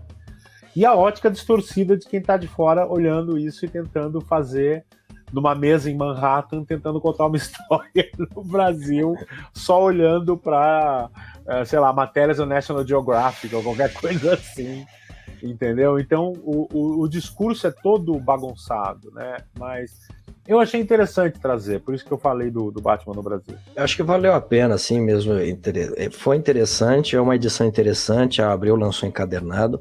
E a ótica distorcida de quem está de fora olhando isso e tentando fazer numa mesa em Manhattan, tentando contar uma história no Brasil, só olhando para, sei lá, matérias do National Geographic ou qualquer coisa assim, entendeu? Então, o discurso é todo bagunçado, né? Mas eu achei interessante trazer, por isso que eu falei do Batman no Brasil. Eu acho que valeu a pena, assim mesmo. Foi interessante, é uma edição interessante, a Abril lançou encadernado.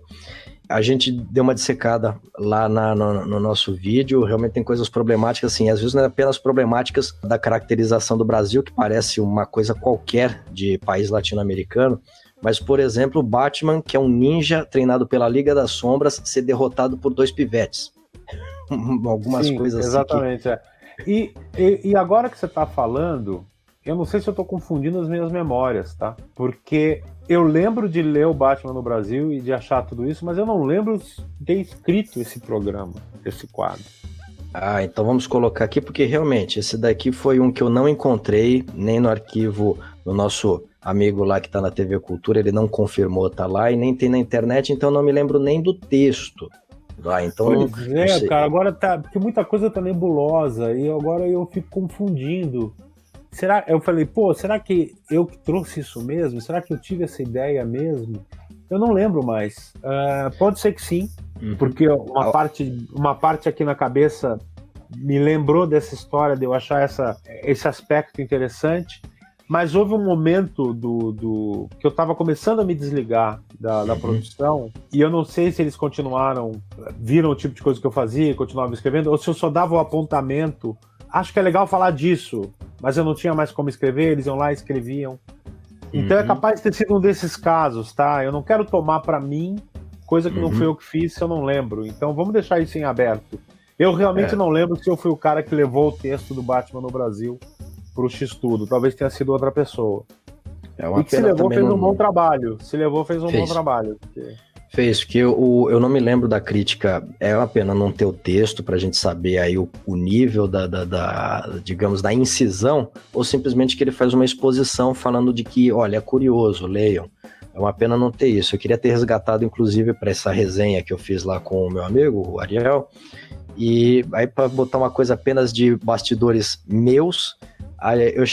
A gente deu uma dissecada lá no nosso vídeo, realmente tem coisas problemáticas, assim, às vezes não é apenas problemáticas da caracterização do Brasil, que parece uma coisa qualquer de país latino-americano, mas, por exemplo, o Batman, que é um ninja treinado pela Liga das Sombras, ser derrotado por 2 pivetes. Algumas coisas exatamente, assim. Exatamente. E agora que você está falando, eu não sei se eu estou confundindo as minhas memórias, tá? Porque eu lembro de ler o Batman no Brasil e de achar tudo isso, mas eu não lembro de ter escrito esse programa, esse quadro. Então vamos colocar aqui, porque realmente esse daqui foi um que eu não encontrei, nem no arquivo do nosso amigo lá que está na TV Cultura, ele não confirmou, tá lá, e nem tem na internet, então não me lembro nem do texto. Então pois cara, agora tá, porque muita coisa tá nebulosa, e agora eu fico confundindo. Eu falei, será que eu que trouxe isso mesmo? Será que eu tive essa ideia mesmo? Eu não lembro mais. Pode ser que sim, porque uma parte aqui na cabeça me lembrou dessa história de eu achar esse aspecto interessante, Mas houve um momento que eu estava começando a me desligar da produção, e eu não sei se eles viram o tipo de coisa que eu fazia, continuavam escrevendo, ou se eu só dava o apontamento. Acho que é legal falar disso, mas eu não tinha mais como escrever, eles iam lá e escreviam. Então é capaz de ter sido um desses casos, tá? Eu não quero tomar para mim coisa que não fui eu que fiz, se eu não lembro. Então vamos deixar isso em aberto. Eu realmente não lembro se eu fui o cara que levou o texto do Batman no Brasil pro X-Tudo. Talvez tenha sido outra pessoa. E que se levou, fez um bom trabalho. Se levou, fez um bom trabalho. Fez, porque eu não me lembro da crítica. É uma pena não ter o texto pra gente saber aí o nível digamos, da incisão, ou simplesmente que ele faz uma exposição falando de que, olha, é curioso, leiam. É uma pena não ter isso. Eu queria ter resgatado, inclusive, para essa resenha que eu fiz lá com o meu amigo, o Ariel, e aí para botar uma coisa apenas de bastidores meus, aí eu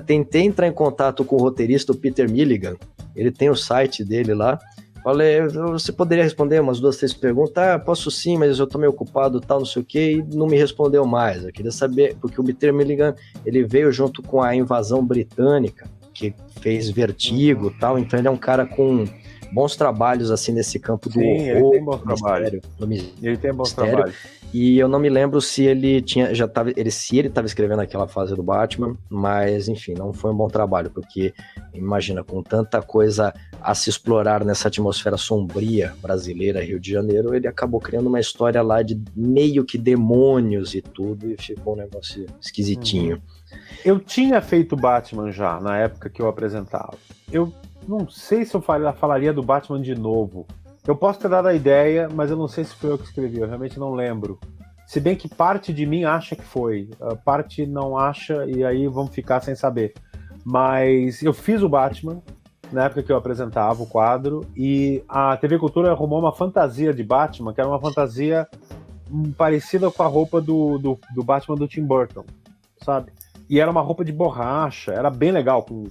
tentei entrar em contato com o roteirista, o Peter Milligan. Ele tem o site dele lá. Falei, você poderia responder umas 2, 3 perguntas? Posso sim, mas eu tô meio ocupado, tal, não sei o quê, e não me respondeu mais. Eu queria saber, porque o Peter Milligan, ele veio junto com a invasão britânica, que fez Vertigo e tal, então ele é um cara com bons trabalhos, assim, nesse campo do horror. Ele tem bons trabalhos. Ele tem bons trabalhos. E eu não me lembro se ele estava escrevendo aquela fase do Batman, mas enfim, não foi um bom trabalho, porque imagina, com tanta coisa a se explorar nessa atmosfera sombria brasileira, Rio de Janeiro, ele acabou criando uma história lá de meio que demônios e tudo, e ficou um negócio esquisitinho. Eu tinha feito Batman já, na época que eu apresentava. Eu não sei se eu falaria do Batman de novo. Eu posso ter dado a ideia, mas eu não sei se foi eu que escrevi, eu realmente não lembro. Se bem que parte de mim acha que foi, parte não acha, e aí vamos ficar sem saber. Mas eu fiz o Batman, na época que eu apresentava o quadro, e a TV Cultura arrumou uma fantasia de Batman, que era uma fantasia parecida com a roupa do Batman do Tim Burton, sabe? E era uma roupa de borracha, era bem legal, com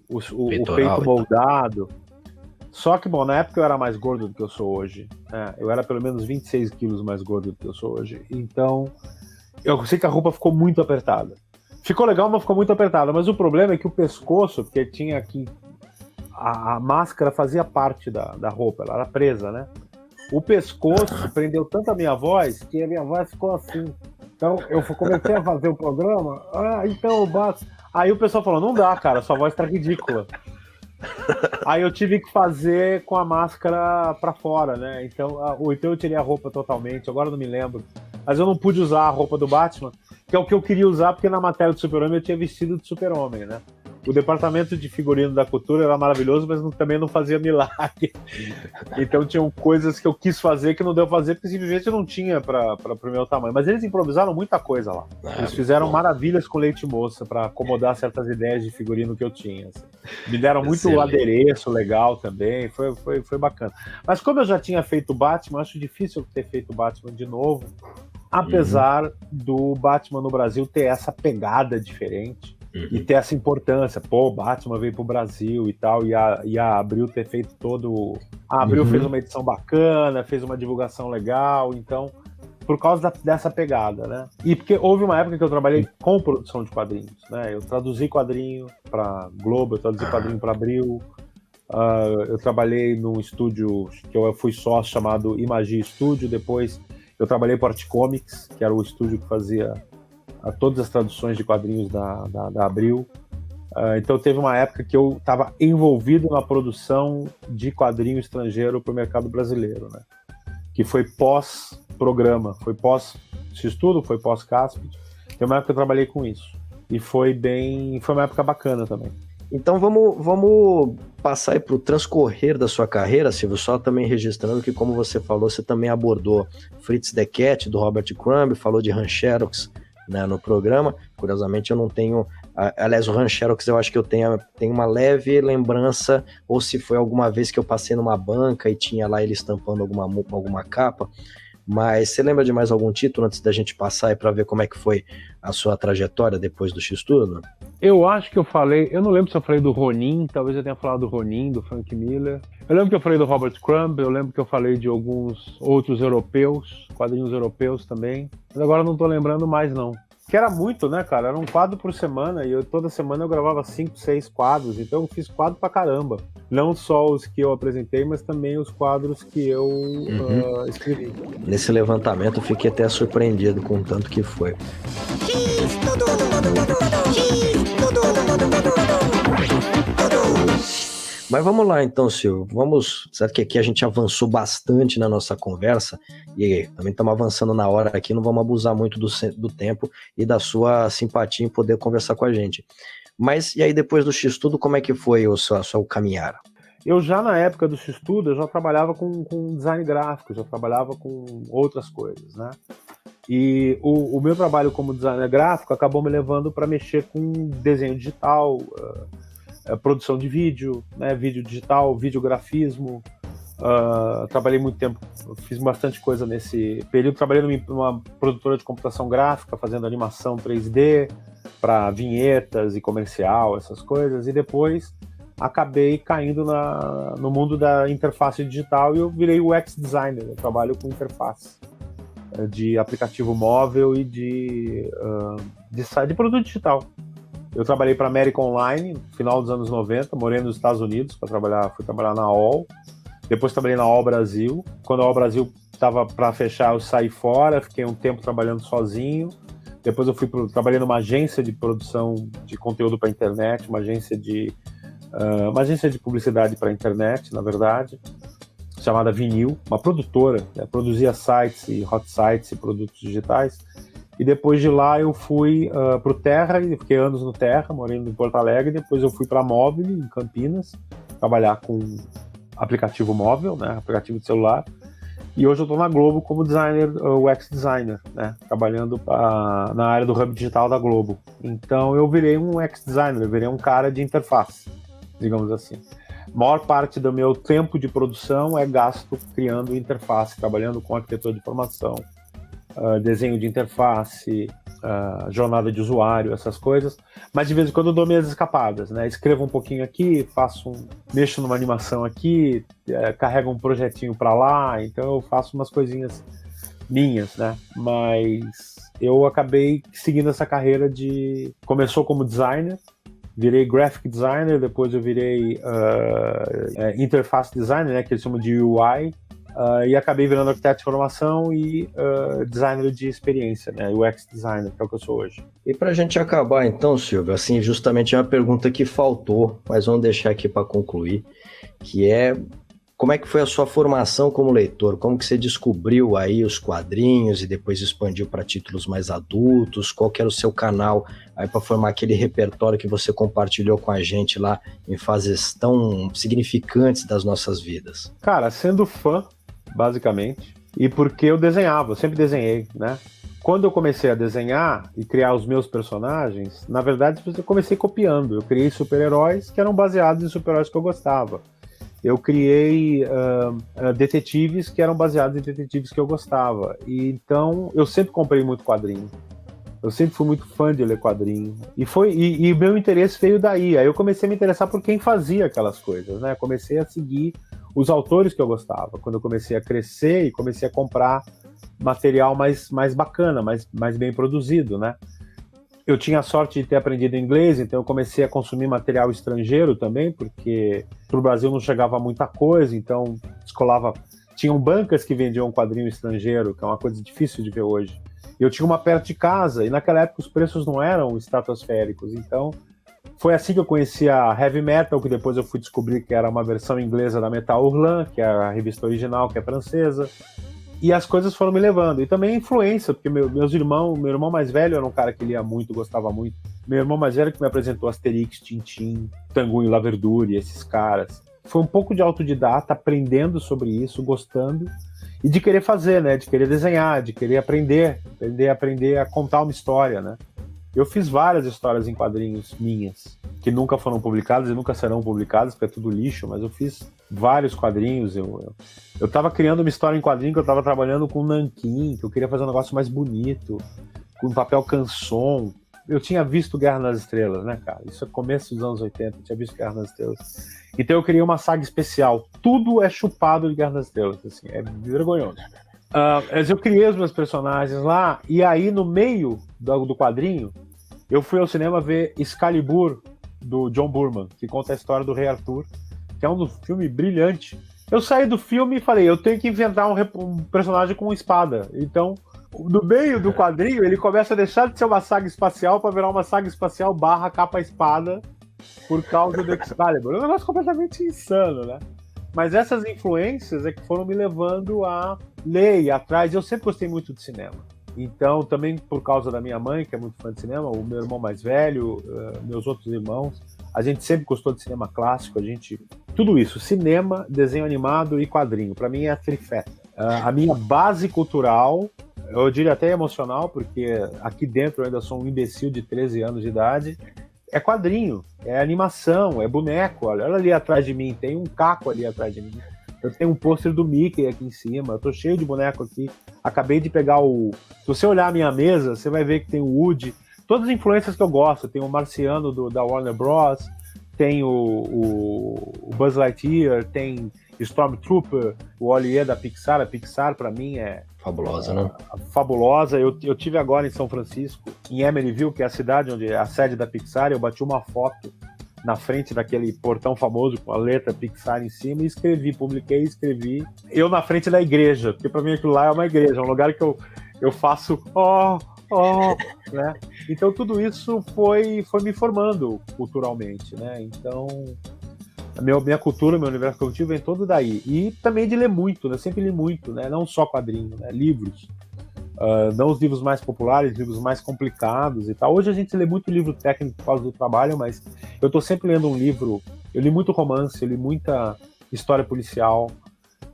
o peito moldado. Só que, bom, na época eu era mais gordo do que eu sou hoje. Eu era pelo menos 26 quilos mais gordo do que eu sou hoje. Então, eu sei que a roupa ficou muito apertada. Ficou legal, mas ficou muito apertada. Mas o problema é que o pescoço, porque tinha aqui... A máscara fazia parte da roupa, ela era presa, né? O pescoço prendeu tanto a minha voz, que a minha voz ficou assim. Então, eu comecei a fazer o programa, então eu bato. Aí o pessoal falou, não dá, cara, sua voz tá ridícula. Aí eu tive que fazer com a máscara pra fora, né? Então eu tirei a roupa totalmente, agora eu não me lembro. Mas eu não pude usar a roupa do Batman, que é o que eu queria usar, porque na matéria do Super-Homem eu tinha vestido de Super-Homem, né? O departamento de figurino da cultura era maravilhoso, mas também não fazia milagre. Então tinham coisas que eu quis fazer que não deu pra fazer, porque simplesmente não tinha pro meu tamanho. Mas eles improvisaram muita coisa lá. Eles fizeram maravilhas com leite moça para acomodar certas ideias de figurino que eu tinha. Assim. Me deram muito adereço legal também, foi bacana. Mas como eu já tinha feito o Batman, acho difícil ter feito o Batman de novo, apesar do Batman no Brasil ter essa pegada diferente. E ter essa importância, o Batman veio pro Brasil e tal, e a Abril ter feito todo... A Abril fez uma edição bacana, fez uma divulgação legal, então, por causa dessa pegada, né? E porque houve uma época que eu trabalhei com produção de quadrinhos, né? Eu traduzi quadrinho pra Globo, eu traduzi quadrinho pra Abril, eu trabalhei num estúdio que eu fui sócio chamado Imagi Studio, depois eu trabalhei para Art Comics, que era o estúdio que fazia todas as traduções de quadrinhos da Abril. Então teve uma época que eu estava envolvido na produção de quadrinho estrangeiro para o mercado brasileiro, né? Que foi pós-programa, foi pós-X-Tudo, foi pós-Caspid. Tem uma época que eu trabalhei com isso. E foi uma época bacana também. Então vamos passar aí para o transcorrer da sua carreira, Silvio, só também registrando que, como você falou, você também abordou Fritz the Cat, do Robert Crumb, falou de Han Xerox, né, no programa. Curiosamente eu não tenho, aliás, o Han Xerox eu acho que eu tenho uma leve lembrança, ou se foi alguma vez que eu passei numa banca e tinha lá ele estampando alguma capa, mas você lembra de mais algum título antes da gente passar aí para ver como é que foi a sua trajetória depois do X-Tudo? Eu acho que eu falei, eu não lembro se eu falei do Ronin, talvez eu tenha falado do Ronin, do Frank Miller. Eu lembro que eu falei do Robert Crumb, eu lembro que eu falei de alguns outros europeus, quadrinhos europeus também, mas agora eu não tô lembrando mais não. Que era muito, né, cara? Era um quadro por semana e toda semana eu gravava 5, 6 quadros. Então eu fiz quadro pra caramba. Não só os que eu apresentei, mas também os quadros que eu escrevi. Nesse levantamento eu fiquei até surpreendido com o tanto que foi. Mas vamos lá então, Silvio. Sabe que aqui a gente avançou bastante na nossa conversa e também estamos avançando na hora aqui, não vamos abusar muito do tempo e da sua simpatia em poder conversar com a gente. Mas e aí depois do X-Tudo, como é que foi a sua caminhada? Eu já na época do X-Tudo, eu já trabalhava com design gráfico, já trabalhava com outras coisas, né? E o meu trabalho como designer gráfico acabou me levando para mexer com desenho digital, produção de vídeo, né, vídeo digital, videografismo. Trabalhei muito tempo, fiz bastante coisa nesse período. Trabalhei numa produtora de computação gráfica, fazendo animação 3D para vinhetas e comercial, essas coisas. E depois acabei caindo no mundo da interface digital e eu virei UX designer. Eu trabalho com interface de aplicativo móvel e de produto digital. Eu trabalhei para a América Online no final dos anos 90, morei nos Estados Unidos fui trabalhar na AOL, depois trabalhei na AOL Brasil. Quando a AOL Brasil estava para fechar, eu saí fora, fiquei um tempo trabalhando sozinho. Depois eu trabalhei numa agência de produção de conteúdo para a internet, uma agência de publicidade para a internet, na verdade, chamada Vinil, uma produtora, né? Produzia sites e hot sites e produtos digitais. E depois de lá eu fui para o Terra, e fiquei anos no Terra, morando em Porto Alegre. Depois eu fui para a Móvel, em Campinas, trabalhar com aplicativo móvel, né, aplicativo de celular. E hoje eu estou na Globo como designer, UX designer, né, trabalhando na área do hub digital da Globo. Então eu virei um UX designer, eu virei um cara de interface, digamos assim. A maior parte do meu tempo de produção é gasto criando interface, trabalhando com arquitetura de informação, desenho de interface, jornada de usuário, essas coisas. Mas de vez em quando eu dou minhas escapadas, né? Escrevo um pouquinho aqui, mexo numa animação aqui, carrego um projetinho para lá, então eu faço umas coisinhas minhas, né? Mas eu acabei seguindo essa carreira começou como designer, virei graphic designer, depois eu virei interface designer, né? Que eles chamam de UI. E acabei virando arquiteto de formação e designer de experiência, né? UX designer, que é o que eu sou hoje. E para a gente acabar então, Silvio, assim, justamente é uma pergunta que faltou, mas vamos deixar aqui para concluir, que é como é que foi a sua formação como leitor? Como que você descobriu aí os quadrinhos e depois expandiu para títulos mais adultos? Qual que era o seu canal aí para formar aquele repertório que você compartilhou com a gente lá em fases tão significantes das nossas vidas? Cara, sendo fã, basicamente, e porque eu sempre desenhei, né? Quando eu comecei a desenhar e criar os meus personagens, na verdade eu comecei copiando. Eu criei super-heróis que eram baseados em super-heróis que eu gostava. Eu criei detetives que eram baseados em detetives que eu gostava. E então eu sempre comprei muito quadrinho. Eu sempre fui muito fã de ler quadrinho. E meu interesse veio daí. Aí eu comecei a me interessar por quem fazia aquelas coisas, né? Comecei a seguir os autores que eu gostava. Quando eu comecei a crescer e comecei a comprar material mais bacana, mais bem produzido, né? Eu tinha a sorte de ter aprendido inglês, então eu comecei a consumir material estrangeiro também, porque para o Brasil não chegava muita coisa, então tinham bancas que vendiam quadrinho estrangeiro, que é uma coisa difícil de ver hoje. Eu tinha uma perto de casa, e naquela época os preços não eram estratosféricos, então foi assim que eu conheci a Heavy Metal, que depois eu fui descobrir que era uma versão inglesa da Metal Hurlant, que é a revista original, que é francesa. E as coisas foram me levando. E também a influência, porque meu irmão mais velho era um cara que lia muito, gostava muito. Meu irmão mais velho que me apresentou Asterix, Tintin, Tanguy e Laverdure, esses caras. Foi um pouco de autodidata, aprendendo sobre isso, gostando. E de querer fazer, né? De querer desenhar, de querer aprender a contar uma história, né? Eu fiz várias histórias em quadrinhos minhas, que nunca foram publicadas e nunca serão publicadas, porque é tudo lixo, mas eu fiz vários quadrinhos. Eu tava criando uma história em quadrinho que eu tava trabalhando com nanquim, que eu queria fazer um negócio mais bonito, com papel canson. Eu tinha visto Guerra nas Estrelas, né, cara? Isso é começo dos anos 80, eu tinha visto Guerra nas Estrelas. Então eu criei uma saga especial. Tudo é chupado de Guerra nas Estrelas, assim, é vergonhoso. Eu criei os meus personagens lá, e aí no meio do quadrinho, eu fui ao cinema ver Excalibur, do John Boorman, que conta a história do Rei Arthur, que é um filme brilhante. Eu saí do filme e falei, eu tenho que inventar um personagem com espada. Então, no meio do quadrinho, ele começa a deixar de ser uma saga espacial para virar uma saga espacial / capa-espada, por causa do Excalibur. É um negócio completamente insano, né? Mas essas influências é que foram me levando a ler e ir atrás. Eu sempre gostei muito de cinema. Então, também por causa da minha mãe, que é muito fã de cinema, o meu irmão mais velho, meus outros irmãos, a gente sempre gostou de cinema clássico, tudo isso, cinema, desenho animado e quadrinho, para mim é a trifeta. A minha base cultural, eu diria até emocional, porque aqui dentro eu ainda sou um imbecil de 13 anos de idade, é quadrinho, é animação, é boneco. Olha ali atrás de mim, tem um caco ali atrás de mim. Eu tenho um pôster do Mickey aqui em cima, eu tô cheio de boneco aqui. Acabei de pegar Se você olhar a minha mesa, você vai ver que tem o Woody, todas as influências que eu gosto. Tem o Marciano da Warner Bros., tem o Buzz Lightyear, tem Stormtrooper, o Olivier da Pixar. A Pixar, para mim, é fabulosa, né? Fabulosa. Eu tive agora em São Francisco, em Emeryville, que é a cidade onde é a sede da Pixar, eu bati uma foto na frente daquele portão famoso com a letra Pixar em cima e publiquei e escrevi. Eu na frente da igreja, porque para mim aquilo lá é uma igreja, é um lugar que eu faço né? Então tudo isso foi me formando culturalmente, né? Então minha cultura, meu universo cognitivo vem todo daí. E também de ler muito, né? Sempre li muito, né? Não só quadrinhos, né? Livros. Não os livros mais populares, livros mais complicados e tal. Hoje a gente lê muito livro técnico por causa do trabalho, mas eu estou sempre lendo um livro. Eu li muito romance, eu li muita história policial.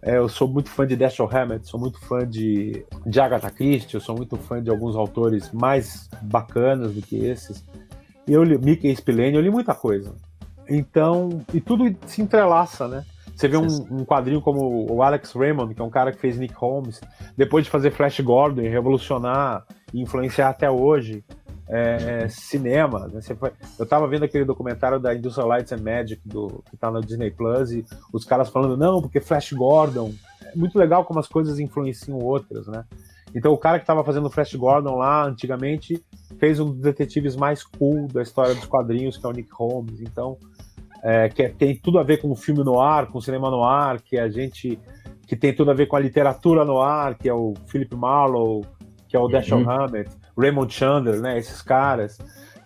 Eu sou muito fã de Dashiell Hammett, sou muito fã de Agatha Christie, eu sou muito fã de alguns autores mais bacanas do que esses. E eu li Mickey Spillane, eu li muita coisa. Então, e tudo se entrelaça, né? Você vê um quadrinho como o Alex Raymond, que é um cara que fez Nick Holmes, depois de fazer Flash Gordon e revolucionar e influenciar até hoje cinema. Né? Eu tava vendo aquele documentário da Industrial Lights and Magic, que tá no Disney Plus, e os caras falando, não, porque Flash Gordon... É muito legal como as coisas influenciam outras, né? Então o cara que tava fazendo Flash Gordon lá, antigamente, fez um dos detetives mais cool da história dos quadrinhos, que é o Nick Holmes. Então... tem tudo a ver com o filme noir, com o cinema noir, que tem tudo a ver com a literatura noir, que é o Philip Marlowe, que é o Dashiell Hammett, Raymond Chandler, né, esses caras,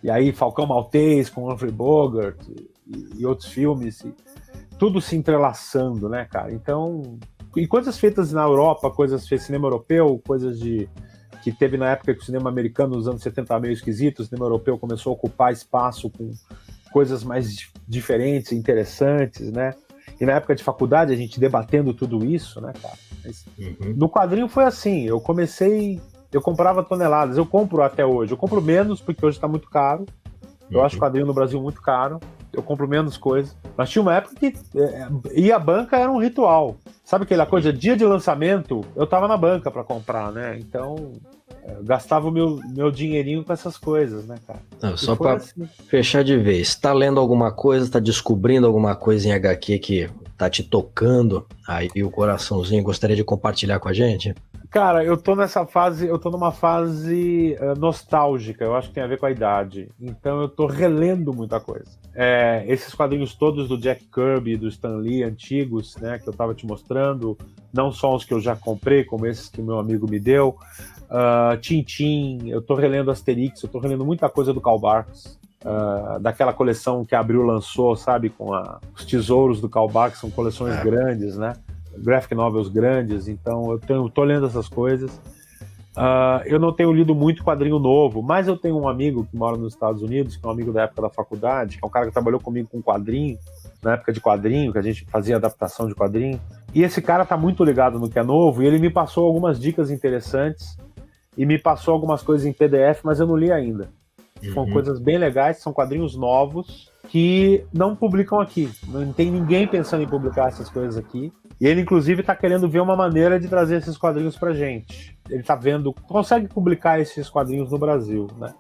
e aí Falcão Maltês com Humphrey Bogart e outros filmes, tudo se entrelaçando, né, cara? Então, e coisas feitas na Europa, coisas feitas no cinema europeu, coisas que teve na época que o cinema americano nos anos 70 meio esquisito, o cinema europeu começou a ocupar espaço com coisas mais diferentes, interessantes, né? E na época de faculdade, a gente debatendo tudo isso, né, cara? Mas, no quadrinho foi assim, eu comprava toneladas, eu compro até hoje, eu compro menos porque hoje tá muito caro, eu acho quadrinho no Brasil muito caro, eu compro menos coisas, mas tinha uma época que ir à banca era um ritual, sabe aquela coisa, dia de lançamento, eu tava na banca para comprar, né? Então... eu gastava o meu dinheirinho com essas coisas, né, cara? Não, só pra fechar de vez, tá lendo alguma coisa, tá descobrindo alguma coisa em HQ que tá te tocando aí o coraçãozinho, gostaria de compartilhar com a gente? Cara, eu tô numa fase nostálgica, eu acho que tem a ver com a idade, então eu tô relendo muita coisa. Esses quadrinhos todos do Jack Kirby, do Stan Lee, antigos, né, que eu tava te mostrando, não só os que eu já comprei, como esses que meu amigo me deu, Tintin, eu tô relendo Asterix, eu tô relendo muita coisa do Karl Barks, daquela coleção que a Abril lançou, sabe, com os tesouros do Karl Barks, são coleções grandes, né, graphic novels grandes, então eu tô lendo essas coisas. Eu não tenho lido muito quadrinho novo, mas eu tenho um amigo que mora nos Estados Unidos, que é um amigo da época da faculdade, que é um cara que trabalhou comigo com quadrinho, na época de quadrinho, que a gente fazia adaptação de quadrinho, e esse cara tá muito ligado no que é novo, e ele me passou algumas dicas interessantes, e me passou algumas coisas em PDF, mas eu não li ainda. São coisas bem legais, são quadrinhos novos, que não publicam aqui, não tem ninguém pensando em publicar essas coisas aqui, e ele inclusive tá querendo ver uma maneira de trazer esses quadrinhos pra gente. Ele tá vendo, consegue publicar esses quadrinhos no Brasil, né?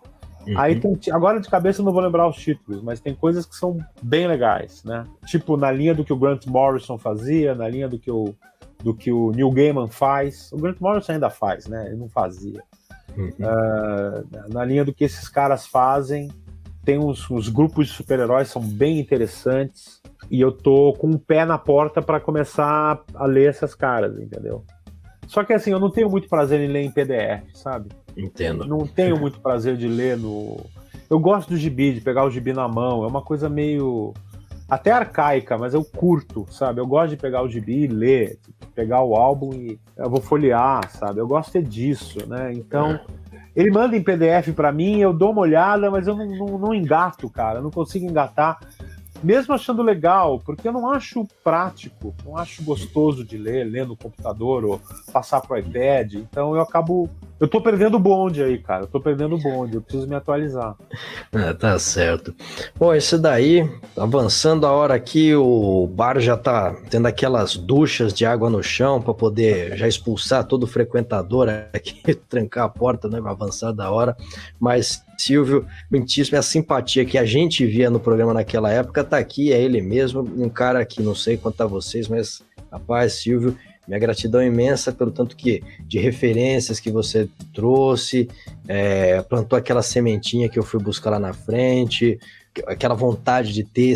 Aí agora de cabeça eu não vou lembrar os títulos, mas tem coisas que são bem legais, né? Tipo na linha do que o Grant Morrison fazia, na linha do que o do que o Neil Gaiman faz. O Grant Morrison ainda faz, né? Ele não fazia. Na linha do que esses caras fazem, tem os grupos de super-heróis são bem interessantes, e eu tô com um pé na porta para começar a ler essas caras, entendeu? Só que assim, eu não tenho muito prazer em ler em PDF, sabe? Entendo. Não tenho muito prazer de ler no... Eu gosto do gibi, de pegar o gibi na mão, é uma coisa meio... até arcaica, mas eu curto, sabe? Eu gosto de pegar o gibi e ler, pegar o álbum e eu vou folhear, sabe? Eu gosto disso, né? Então, ele manda em PDF pra mim, eu dou uma olhada, mas eu não engato, cara. Eu não consigo engatar, mesmo achando legal, porque eu não acho prático, não acho gostoso de ler no computador ou passar pro iPad. Então eu tô perdendo o bonde aí, cara. Eu tô perdendo o bonde, eu preciso me atualizar. Tá certo. Bom, esse daí, avançando a hora aqui, o bar já tá tendo aquelas duchas de água no chão para poder já expulsar todo o frequentador aqui, trancar a porta, né, avançar da hora. Mas, Silvio, muitíssimo, a simpatia que a gente via no programa naquela época tá aqui, é ele mesmo, um cara que não sei quanto a vocês, mas, rapaz, Silvio, minha gratidão imensa pelo tanto de referências que você trouxe, plantou aquela sementinha que eu fui buscar lá na frente, aquela vontade de ter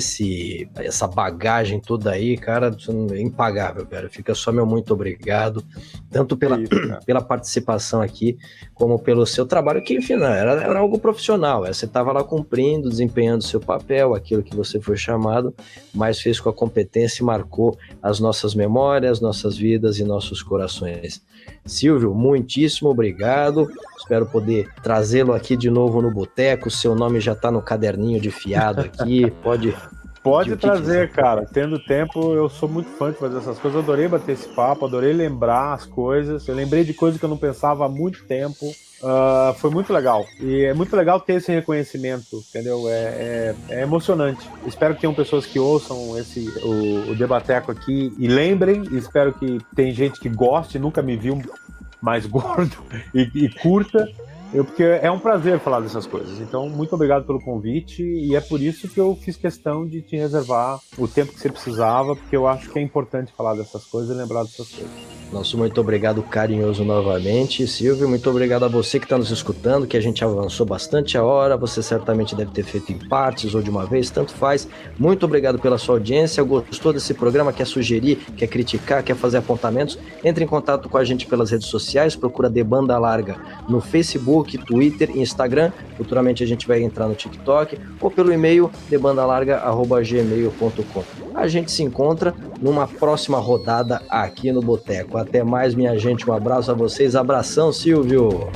essa bagagem toda aí, cara, é impagável, cara. Fica só meu muito obrigado, tanto pela participação aqui, como pelo seu trabalho, que, enfim, era algo profissional. Você estava lá cumprindo, desempenhando seu papel, aquilo que você foi chamado, mas fez com a competência e marcou as nossas memórias, nossas vidas e nossos corações. Silvio, muitíssimo obrigado. Espero poder trazê-lo aqui de novo no Boteco. Seu nome já está no caderninho de fiado aqui. Pode trazer, cara. Tendo tempo, eu sou muito fã de fazer essas coisas. Eu adorei bater esse papo, adorei lembrar as coisas. Eu lembrei de coisas que eu não pensava há muito tempo. Foi muito legal. E é muito legal ter esse reconhecimento, entendeu? É emocionante. Espero que tenham pessoas que ouçam o Debateco aqui e lembrem. Espero que tem gente que goste, nunca me viu mais gordo e curta. Porque é um prazer falar dessas coisas. Então, muito obrigado pelo convite, e é por isso que eu fiz questão de te reservar o tempo que você precisava, porque eu acho que é importante falar dessas coisas e lembrar dessas coisas. Nosso muito obrigado carinhoso novamente, Silvio. Muito obrigado a você que está nos escutando, que a gente avançou bastante a hora. Você certamente deve ter feito em partes ou de uma vez, tanto faz. Muito obrigado pela sua audiência. Gostou desse programa? Quer sugerir, quer criticar, quer fazer apontamentos? Entre em contato com a gente pelas redes sociais. Procura De Banda Larga no Facebook, Twitter e Instagram. Futuramente a gente vai entrar no TikTok, ou pelo e-mail debandalarga@gmail.com. A gente se encontra numa próxima rodada aqui no Boteco. Até mais, minha gente. Um abraço a vocês. Abração, Silvio.